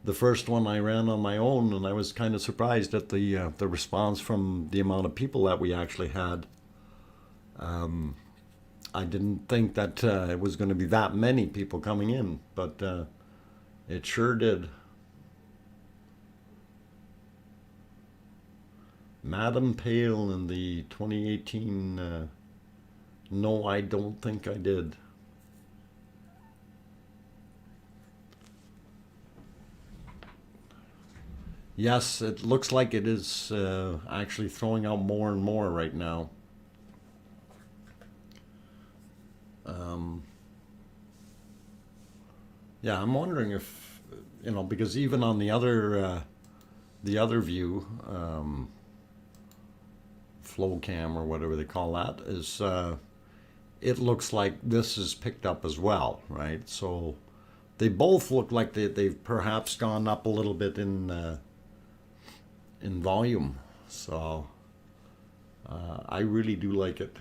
The first one I ran on my own, and I was kind of surprised at the response from the amount of people that we actually had. I didn't think that it was going to be that many people coming in, but it sure did. Madam Pale in the 2018, no, I don't think I did. Yes, it looks like it is actually throwing out more and more right now. Yeah, I'm wondering if, because even on the other view, flow cam or whatever they call that, is it looks like this is picked up as well, right? So they both look like they've perhaps gone up a little bit in volume. So I really do like it.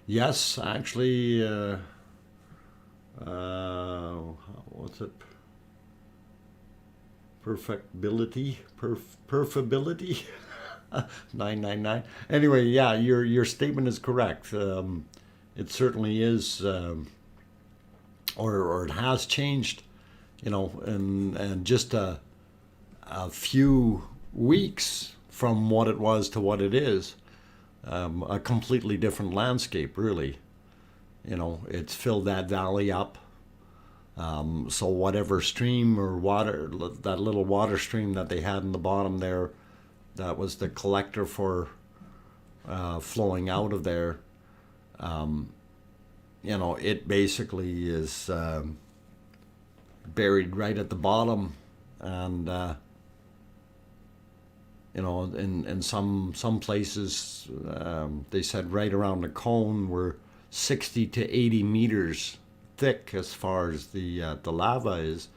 Yes, actually, what's it? Perfectibility? Perfability? 999. Anyway, yeah, your statement is correct. It certainly is, or it has changed, and just a few weeks from what it was to what it is. A completely different landscape, really. It's filled that valley up. So whatever stream or water, that little water stream that they had in the bottom there, that was the collector for flowing out of there. It basically is buried right at the bottom, and in some places, they said right around the cone were 60 to 80 meters thick as far as the lava is,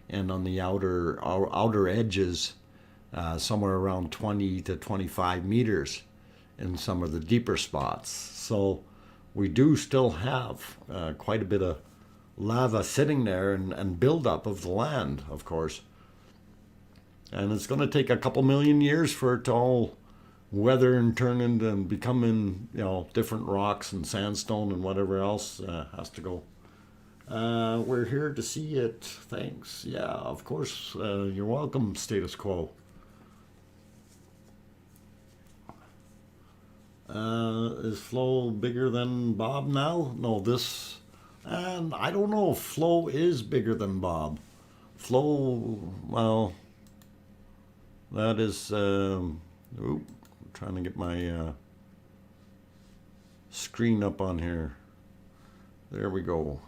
and on the outer edges, somewhere around 20 to 25 meters in some of the deeper spots. So we do still have quite a bit of lava sitting there, and buildup of the land, of course. And it's going to take a couple million years for it to all weather and turn into and become in, different rocks and sandstone and whatever else has to go. We're here to see it. Thanks. Yeah, of course. You're welcome, status quo. Is Flo bigger than Bob now? No, this. And I don't know if Flo is bigger than Bob. Flo, well, that is. I'm trying to get my screen up on here. There we go.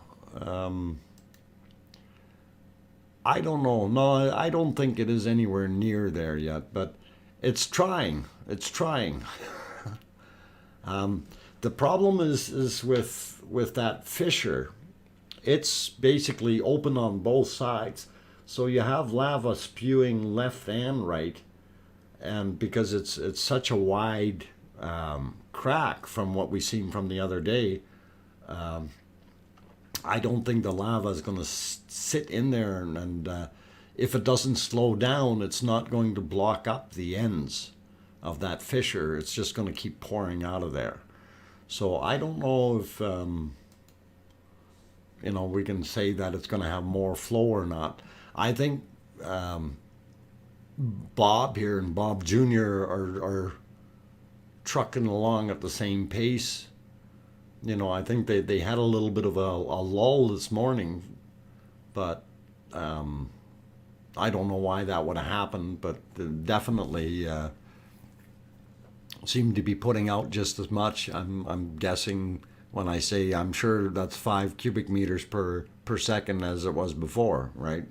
I don't know. No, I don't think it is anywhere near there yet, but it's trying. It's trying. The problem is with that fissure. It's basically open on both sides, so you have lava spewing left and right, and because it's such a wide crack from what we seen from the other day, I don't think the lava is going to sit in there, and if it doesn't slow down, it's not going to block up the ends of that fissure. It's just going to keep pouring out of there. So I don't know if we can say that it's going to have more flow or not. I think Bob here and Bob Jr. are trucking along at the same pace. I think they had a little bit of a lull this morning, but I don't know why that would have happened, but definitely seem to be putting out just as much. I'm guessing when I say I'm sure that's 5 cubic meters per second as it was before, right?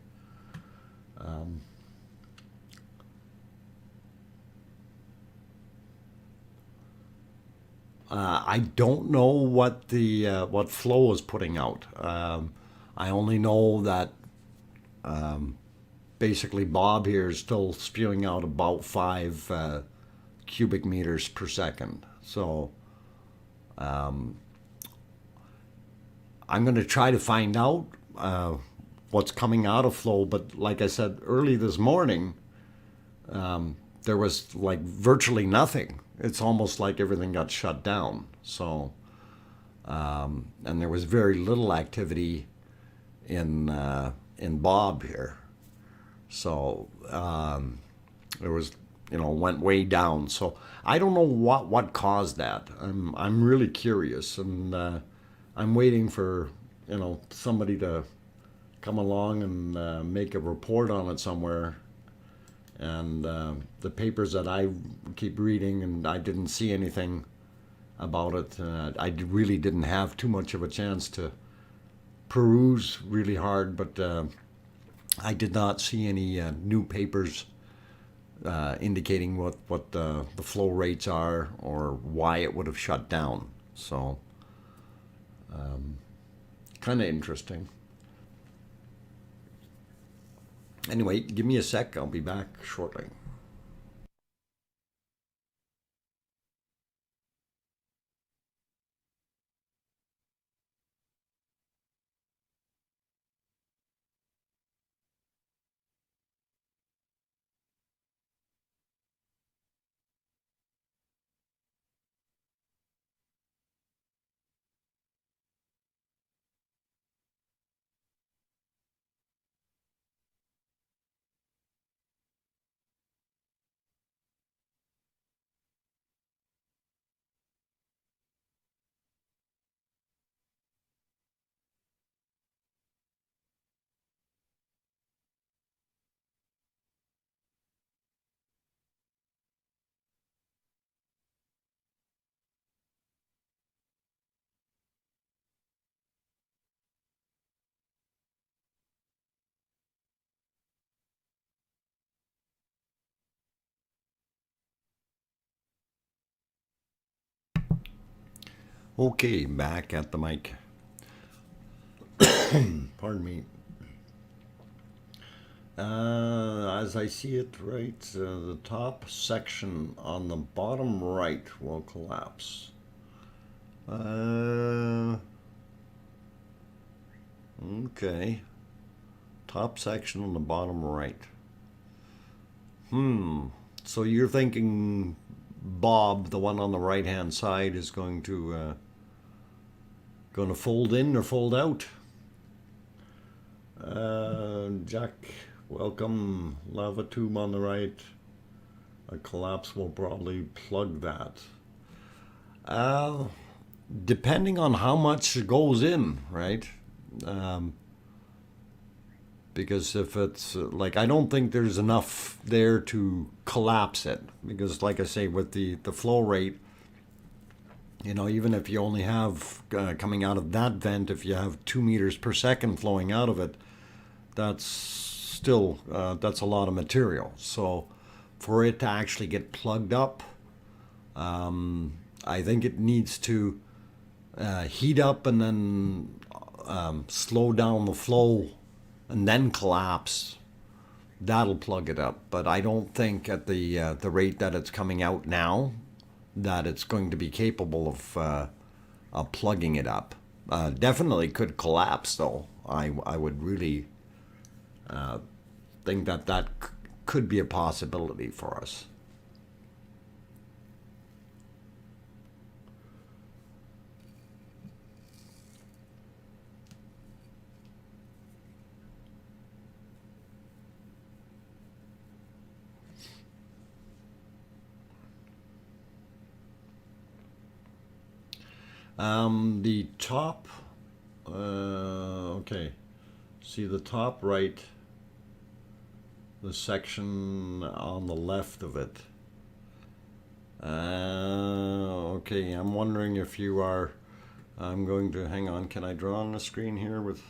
I don't know what Flow is putting out. I only know that basically Bob here is still spewing out about 5 cubic meters per second. So I'm going to try to find out what's coming out of Flow. But like I said early this morning, there was like virtually nothing. It's almost like everything got shut down. So, and there was very little activity in Bob here. So there was, went way down. So I don't know what caused that. I'm really curious, and I'm waiting for somebody to come along and make a report on it somewhere. And the papers that I keep reading, and I didn't see anything about it. I really didn't have too much of a chance to peruse really hard, but I did not see any new papers indicating what the flow rates are or why it would have shut down. So, kind of interesting. Anyway, give me a sec. I'll be back shortly. Okay, back at the mic. Pardon me. As I see it, right, the top section on the bottom right will collapse. Okay. Top section on the bottom right. So you're thinking Bob, the one on the right-hand side, is going to fold in or fold out? Jack, welcome. Lava tube on the right. A collapse will probably plug that. Depending on how much goes in, right? Because if it's like, I don't think there's enough there to collapse it. Because, like I say, with the flow rate, you know, even if you only have coming out of that vent, if you have 2 meters per second flowing out of it, that's still that's a lot of material. So for it to actually get plugged up, I think it needs to heat up and then slow down the flow and then collapse. That'll plug it up. But I don't think at the rate that it's coming out now that it's going to be capable of plugging it up. Definitely could collapse though. I would really think that could be a possibility for us. The top, okay, see the top right, the section on the left of it. Okay, I'm wondering if you are, I'm going to, hang on, can I draw on the screen here with,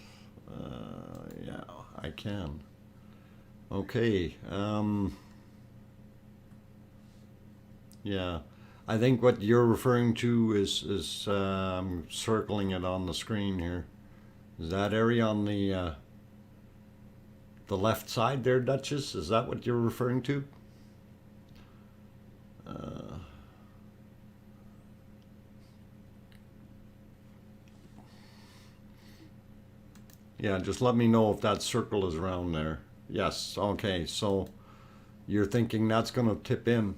yeah, I can. Okay, yeah. I think what you're referring to is I'm circling it on the screen here. Is that area on the left side there, Duchess? Is that what you're referring to? Yeah, just let me know if that circle is around there. Yes, okay, so you're thinking that's going to tip in.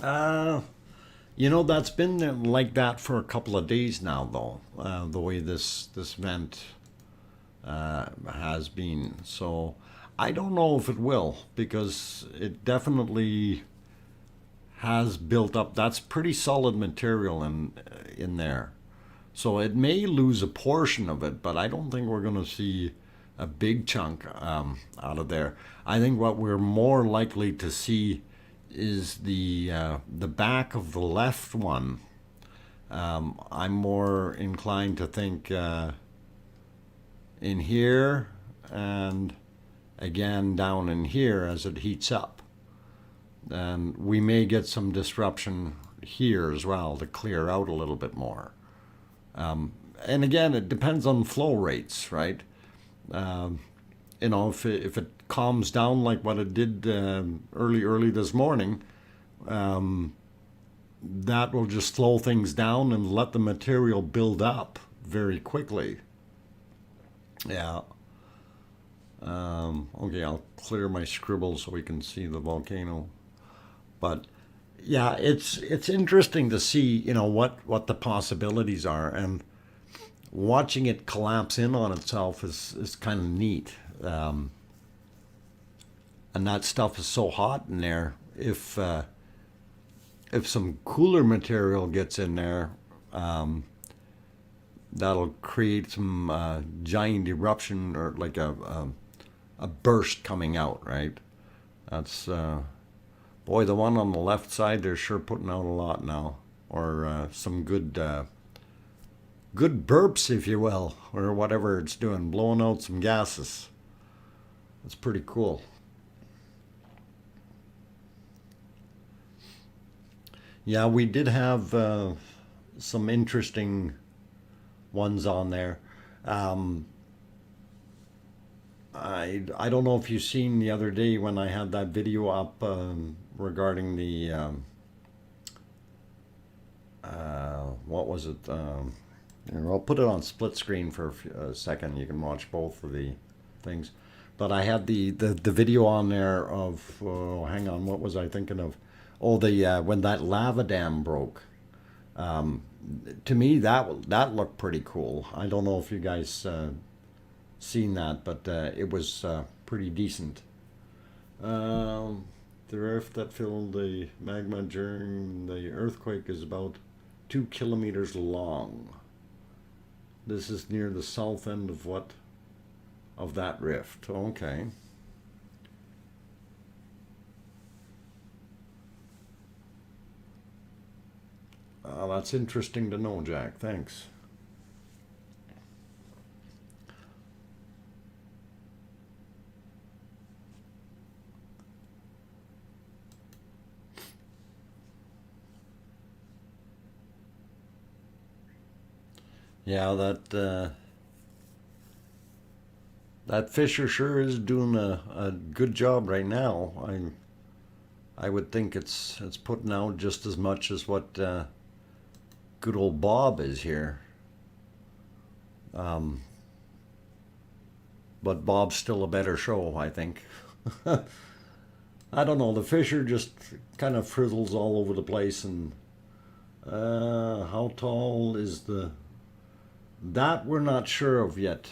You know, that's been like that for a couple of days now, though, the way this vent has been. So I don't know if it will, because it definitely has built up. That's pretty solid material in there. So it may lose a portion of it, but I don't think we're going to see a big chunk out of there. I think what we're more likely to see is the back of the left one. I'm more inclined to think in here and again down in here as it heats up. And we may get some disruption here as well to clear out a little bit more. And again, it depends on flow rates, right? You know, if it calms down like what it did early this morning, that will just slow things down and let the material build up very quickly. Yeah. Okay, I'll clear my scribble so we can see the volcano. But yeah, it's interesting to see, you know, what the possibilities are, and watching it collapse in on itself is kind of neat. And that stuff is so hot in there. If some cooler material gets in there, that'll create some giant eruption or like a burst coming out, right? That's boy, the one on the left side, they're sure putting out a lot now, or some good burps, if you will, or whatever it's doing, blowing out some gases. It's pretty cool. Yeah, we did have some interesting ones on there. I don't know if you've seen the other day when I had that video up regarding the what was it? Here, I'll put it on split screen for a second. You can watch both of the things. But I had the video on there of hang on, what was I thinking of? Oh, the when that lava dam broke. To me, that looked pretty cool. I don't know if you guys seen that, but it was pretty decent. The rift that filled the magma during the earthquake is about 2 kilometers long. This is near the south end of what? Of that rift. Okay. That's interesting to know, Jack. Thanks. Yeah, that fisher sure is doing a good job right now. I would think it's putting out just as much as what good old Bob is here. But Bob's still a better show, I think. I don't know. The fisher just kind of frizzles all over the place, and how tall is that we're not sure of yet.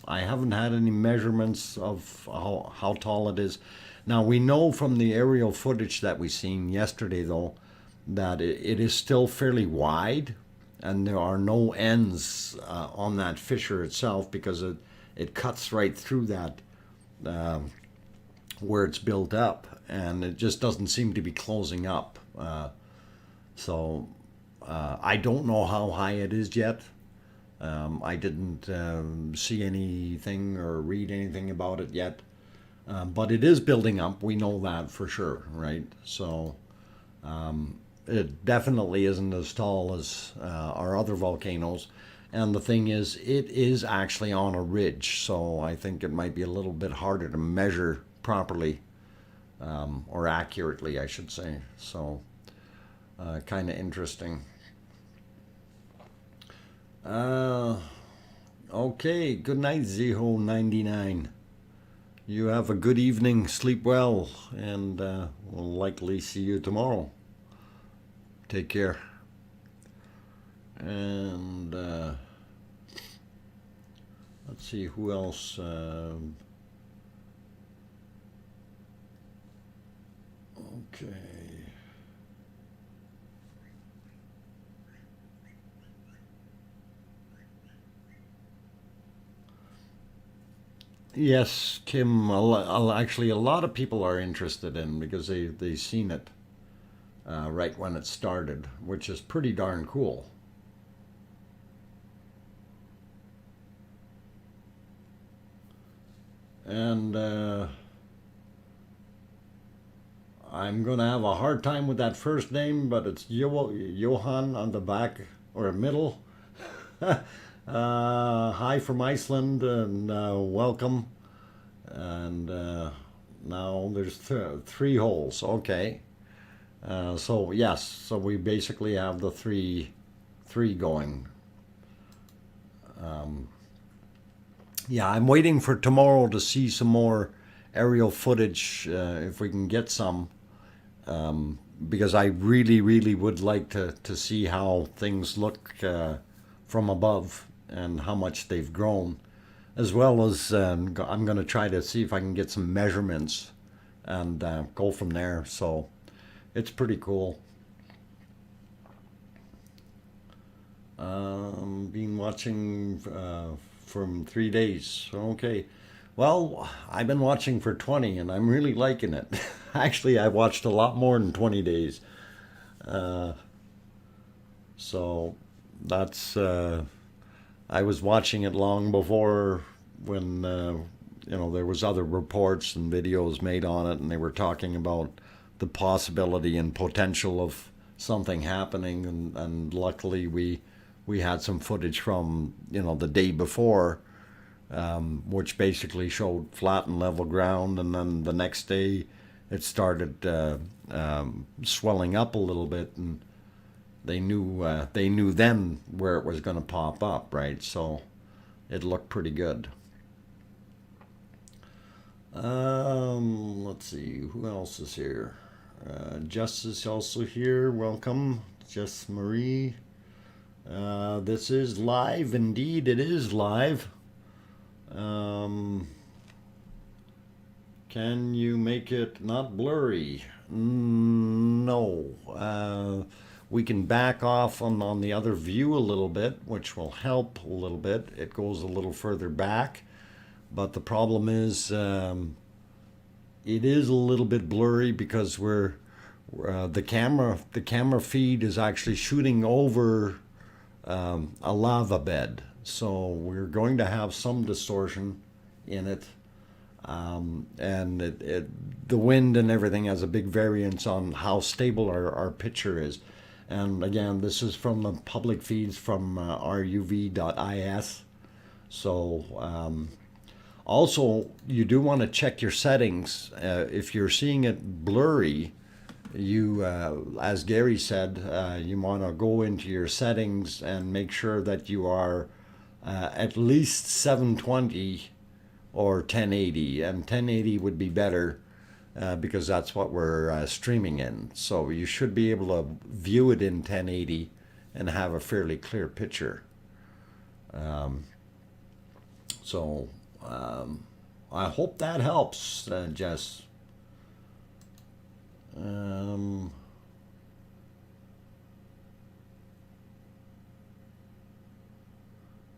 I haven't had any measurements of how tall it is. Now, we know from the aerial footage that we seen yesterday, though, that it is still fairly wide, and there are no ends on that fissure itself, because it cuts right through that where it's built up, and it just doesn't seem to be closing up. So I don't know how high it is yet. I didn't see anything or read anything about it yet. But it is building up. We know that for sure, right? So it definitely isn't as tall as our other volcanoes. And the thing is, it is actually on a ridge. So I think it might be a little bit harder to measure properly, or accurately, I should say. So kind of interesting. Okay, good night, Zeho99. You have a good evening, sleep well, and we'll likely see you tomorrow. Take care. And let's see who else. Okay. Yes, Kim, actually a lot of people are interested in, because they seen it right when it started, which is pretty darn cool. And I'm going to have a hard time with that first name, but it's Johan on the back or middle. Hi from Iceland, and welcome. And now there's 3 holes. Okay. So yes, so we basically have the three going. Yeah, I'm waiting for tomorrow to see some more aerial footage, if we can get some, because I really would like to see how things look from above, and how much they've grown, as well as I'm going to try to see if I can get some measurements and go from there. So it's pretty cool. Been watching from 3 days. Okay. Well, I've been watching for 20, and I'm really liking it. Actually, I watched a lot more than 20 days. So that's I was watching it long before, when there was other reports and videos made on it, and they were talking about the possibility and potential of something happening, and luckily we had some footage from the day before, which basically showed flat and level ground, and then the next day it started swelling up a little bit, and they knew then where it was going to pop up, right? So it looked pretty good. Let's see, who else is here? Jess is also here. Welcome, Jess Marie. This is live. Indeed, it is live. Can you make it not blurry? No. We can back off on the other view a little bit, which will help a little bit. It goes a little further back. But the problem is, it is a little bit blurry because the camera feed is actually shooting over a lava bed, so we're going to have some distortion in it, and the wind and everything has a big variance on how stable our picture is. And again, this is from the public feeds from ruv.is. So also, you do want to check your settings. If you're seeing it blurry, you, as Gary said, you want to go into your settings and make sure that you are at least 720 or 1080. And 1080 would be better because that's what we're streaming in. So you should be able to view it in 1080 and have a fairly clear picture. I hope that helps, Jess.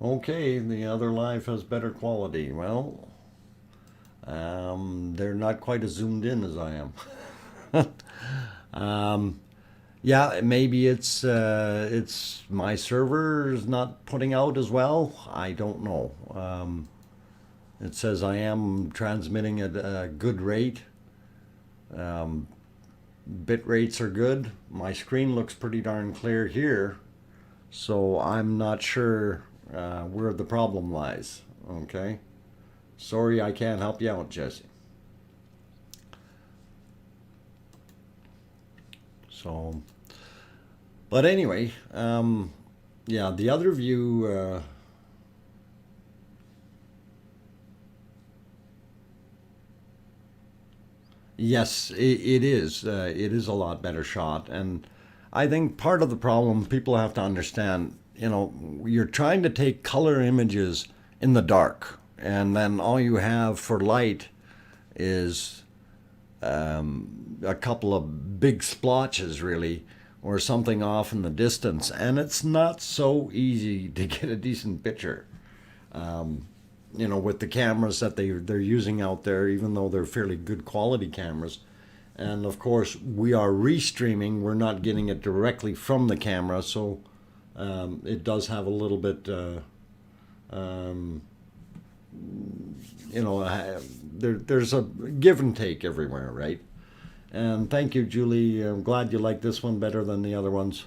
Okay, the other live has better quality. Well, they're not quite as zoomed in as I am. Yeah, maybe it's my server is not putting out as well. I don't know. It says I am transmitting at a good rate. Bit rates are good. My screen looks pretty darn clear here, so I'm not sure where the problem lies. Okay, sorry I can't help you out, Jesse. So, but anyway, yeah, the other view. Yes, it is. It is a lot better shot, and I think part of the problem people have to understand. You're trying to take color images in the dark, and then all you have for light is a couple of big splotches, really, or something off in the distance, and it's not so easy to get a decent picture. With the cameras that they're using out there, even though they're fairly good quality cameras. And of course, we are restreaming. We're not getting it directly from the camera, so it does have a little bit, there's a give and take everywhere, right? And thank you, Julie. I'm glad you like this one better than the other ones.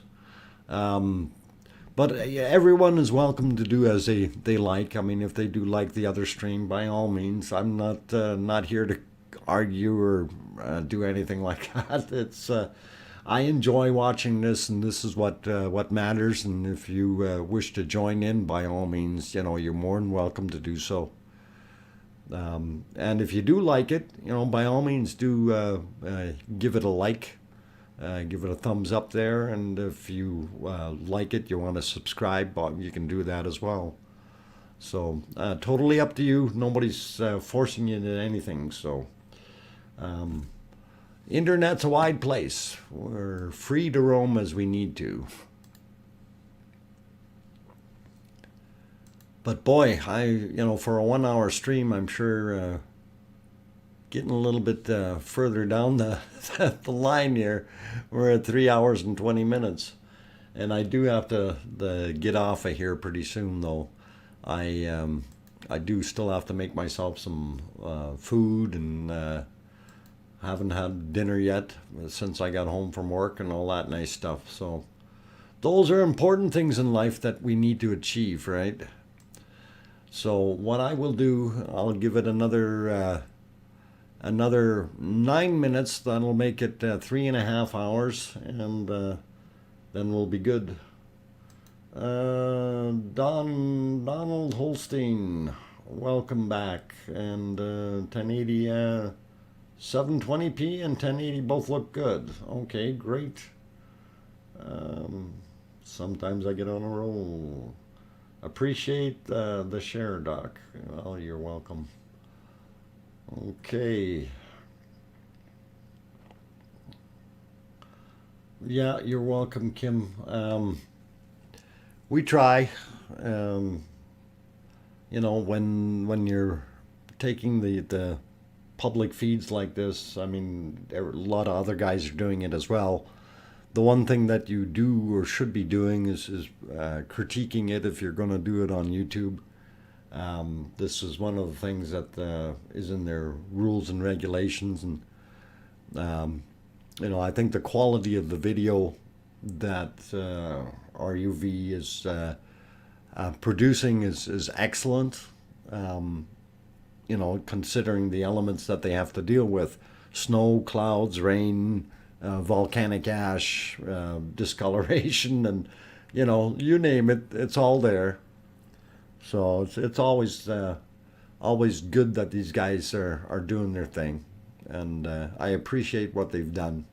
But everyone is welcome to do as they like. I mean, if they do like the other stream, by all means. I'm not here to argue or do anything like that. It's I enjoy watching this, and this is what matters. And if you wish to join in, by all means, you're more than welcome to do so. And if you do like it, by all means, do give it a like. Give it a thumbs up there, and if you like it, you want to subscribe, you can do that as well. So totally up to you. Nobody's forcing you into anything. So internet's a wide place. We're free to roam as we need to. But boy, for a 1 hour stream, I'm sure getting a little bit further down the line here. We're at 3 hours and 20 minutes. And I do have to get off of here pretty soon, though. I do still have to make myself some food and Haven't had dinner yet since I got home from work and all that nice stuff. So those are important things in life that we need to achieve, right? So what I will do, I'll give it another 9 minutes. That'll make it 3.5 hours, and then we'll be good. Donald Holstein, welcome back. And 1080, 720p and 1080 both look good. Okay, great. Sometimes I get on a roll. Appreciate the share, Doc. Well, you're welcome. Okay. Yeah, you're welcome, Kim. We try. You know, when you're taking the public feeds like this, I mean, a lot of other guys are doing it as well. The one thing that you do or should be doing is critiquing it if you're going to do it on YouTube. This is one of the things that is in their rules and regulations, and you know, I think the quality of the video that RUV is producing is excellent. You know, considering the elements that they have to deal with: snow, clouds, rain, volcanic ash, discoloration, and you know, you name it, it's all there. So it's always good that these guys are doing their thing, and I appreciate what they've done,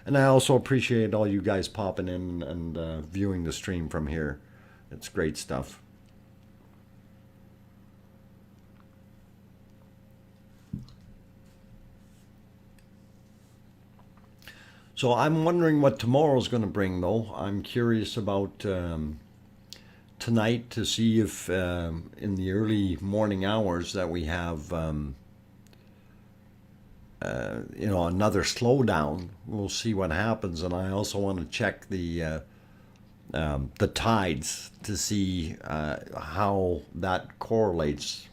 and I also appreciate all you guys popping in and viewing the stream from here. It's great stuff. So I'm wondering what tomorrow's going to bring, though. I'm curious about tonight to see if in the early morning hours that we have, you know, another slowdown. We'll see what happens, and I also want to check the tides to see how that correlates.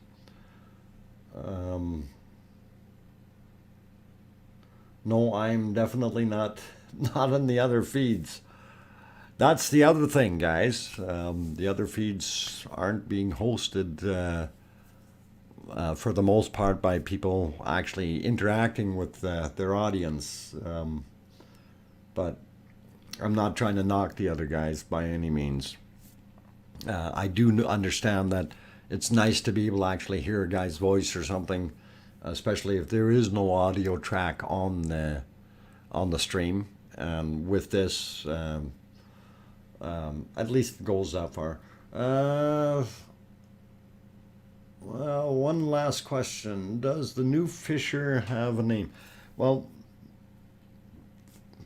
No, I'm definitely not in the other feeds. That's the other thing, guys. The other feeds aren't being hosted for the most part by people actually interacting with their audience. But I'm not trying to knock the other guys by any means. I do understand that it's nice to be able to actually hear a guy's voice or something, especially if there is no audio track on the stream. And with this, at least it goes that far. Well, one last question: does the new Fisher have a name? Well,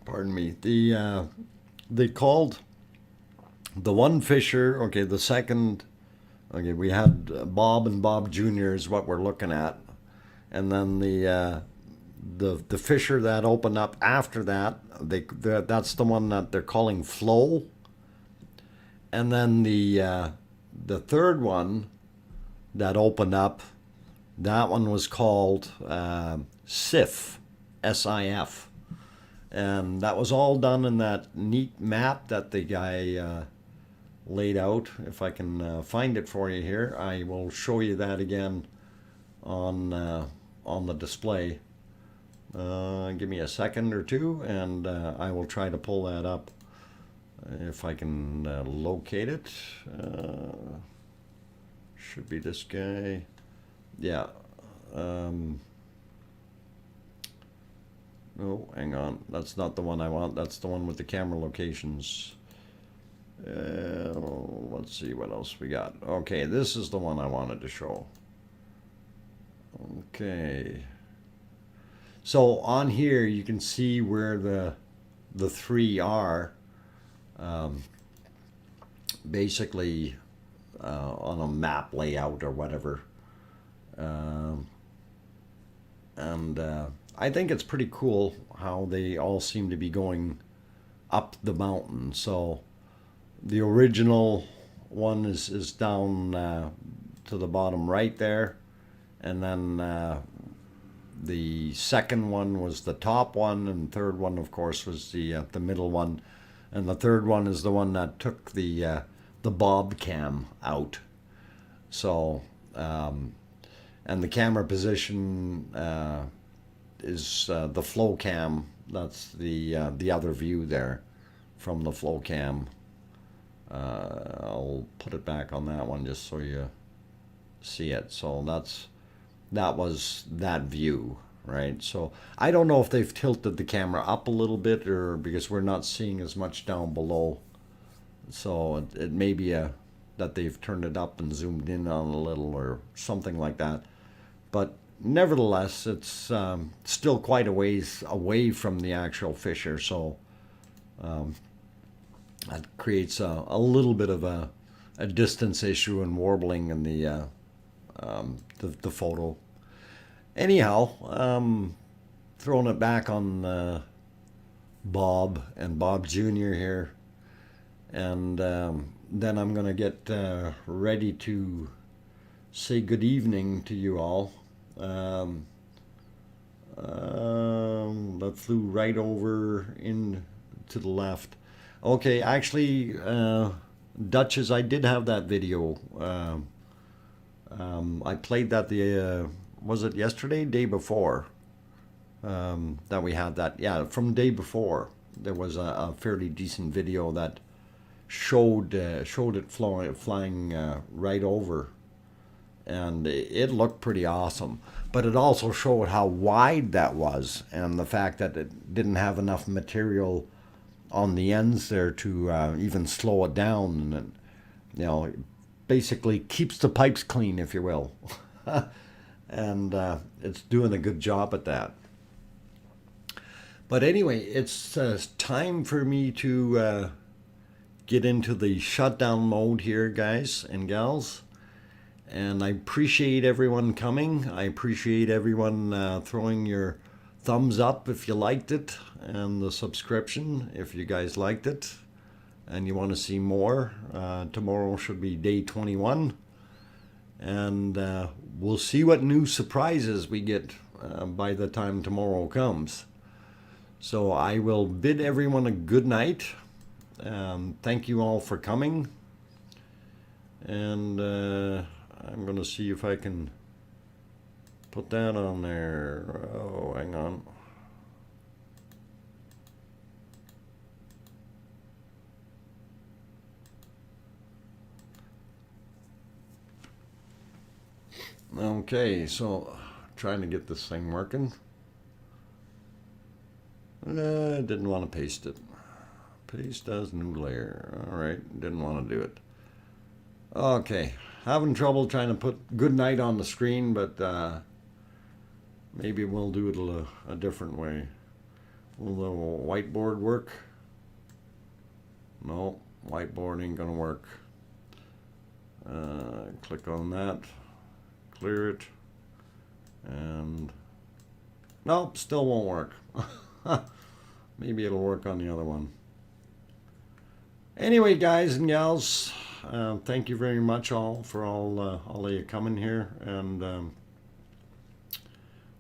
pardon me. They called the one Fisher. Okay, the second. Okay, we had Bob and Bob Jr. is what we're looking at, and then the Fisher that opened up after that. That's the one that they're calling Flow, and then the third one that opened up, that one was called SIF, SIF. And that was all done in that neat map that the guy laid out. If I can find it for you here, I will show you that again on the display. Give me a second or two, and I will try to pull that up if I can locate it. Should be this guy. Yeah. No, hang on. That's not the one I want. That's the one with the camera locations. Let's see what else we got. Okay, this is the one I wanted to show. Okay. So on here you can see where the three are. Basically on a map layout or whatever. And I think it's pretty cool how they all seem to be going up the mountain. So the original one is down to the bottom right there, and then The second one was the top one, and third one, of course, was the middle one, and the third one is the one that took the bob cam out. So, and the camera position is the flow cam. That's the other view there from the flow cam. I'll put it back on that one just so you see it. So that was that view, right? So I don't know if they've tilted the camera up a little bit, or because we're not seeing as much down below. So it may be that they've turned it up and zoomed in on a little or something like that. But nevertheless, it's still quite a ways away from the actual fisher. So that creates a little bit of a distance issue and warbling in the photo. Anyhow, throwing it back on Bob and Bob Jr. here, and then I'm going to get ready to say good evening to you all. That flew right over in to the left. Okay, actually, Duchess, I did have that video. I played that was it yesterday, day before, that we had that. Yeah, from day before, there was a fairly decent video that showed it flying right over, and it looked pretty awesome. But it also showed how wide that was, and the fact that it didn't have enough material on the ends there to even slow it down, and basically keeps the pipes clean, if you will. And it's doing a good job at that. But anyway, it's time for me to get into the shutdown mode here, guys and gals. And I appreciate everyone coming. I appreciate everyone throwing your thumbs up if you liked it, and the subscription if you guys liked it and you want to see more. Tomorrow should be day 21, and we'll see what new surprises we get by the time tomorrow comes. So I will bid everyone a good night. Thank you all for coming, and I'm going to see if I can put that on there. Oh, hang on. Okay, so trying to get this thing working. I didn't want to paste it. Paste as new layer. All right, didn't want to do it. Okay, having trouble trying to put good night on the screen, but maybe we'll do it a different way. Will the whiteboard work? No, whiteboard ain't gonna work. Click on that, clear it, and nope, still won't work. Maybe it'll work on the other one. Anyway, guys and gals, thank you very much for all of you coming here, and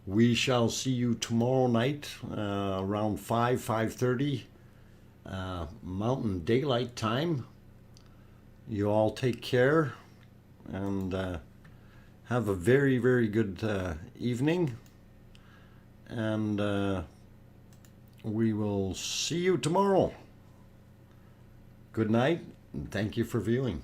we shall see you tomorrow night around 5:30 Mountain Daylight Time. You all take care, and have a very, very good evening, and we will see you tomorrow. Good night, and thank you for viewing.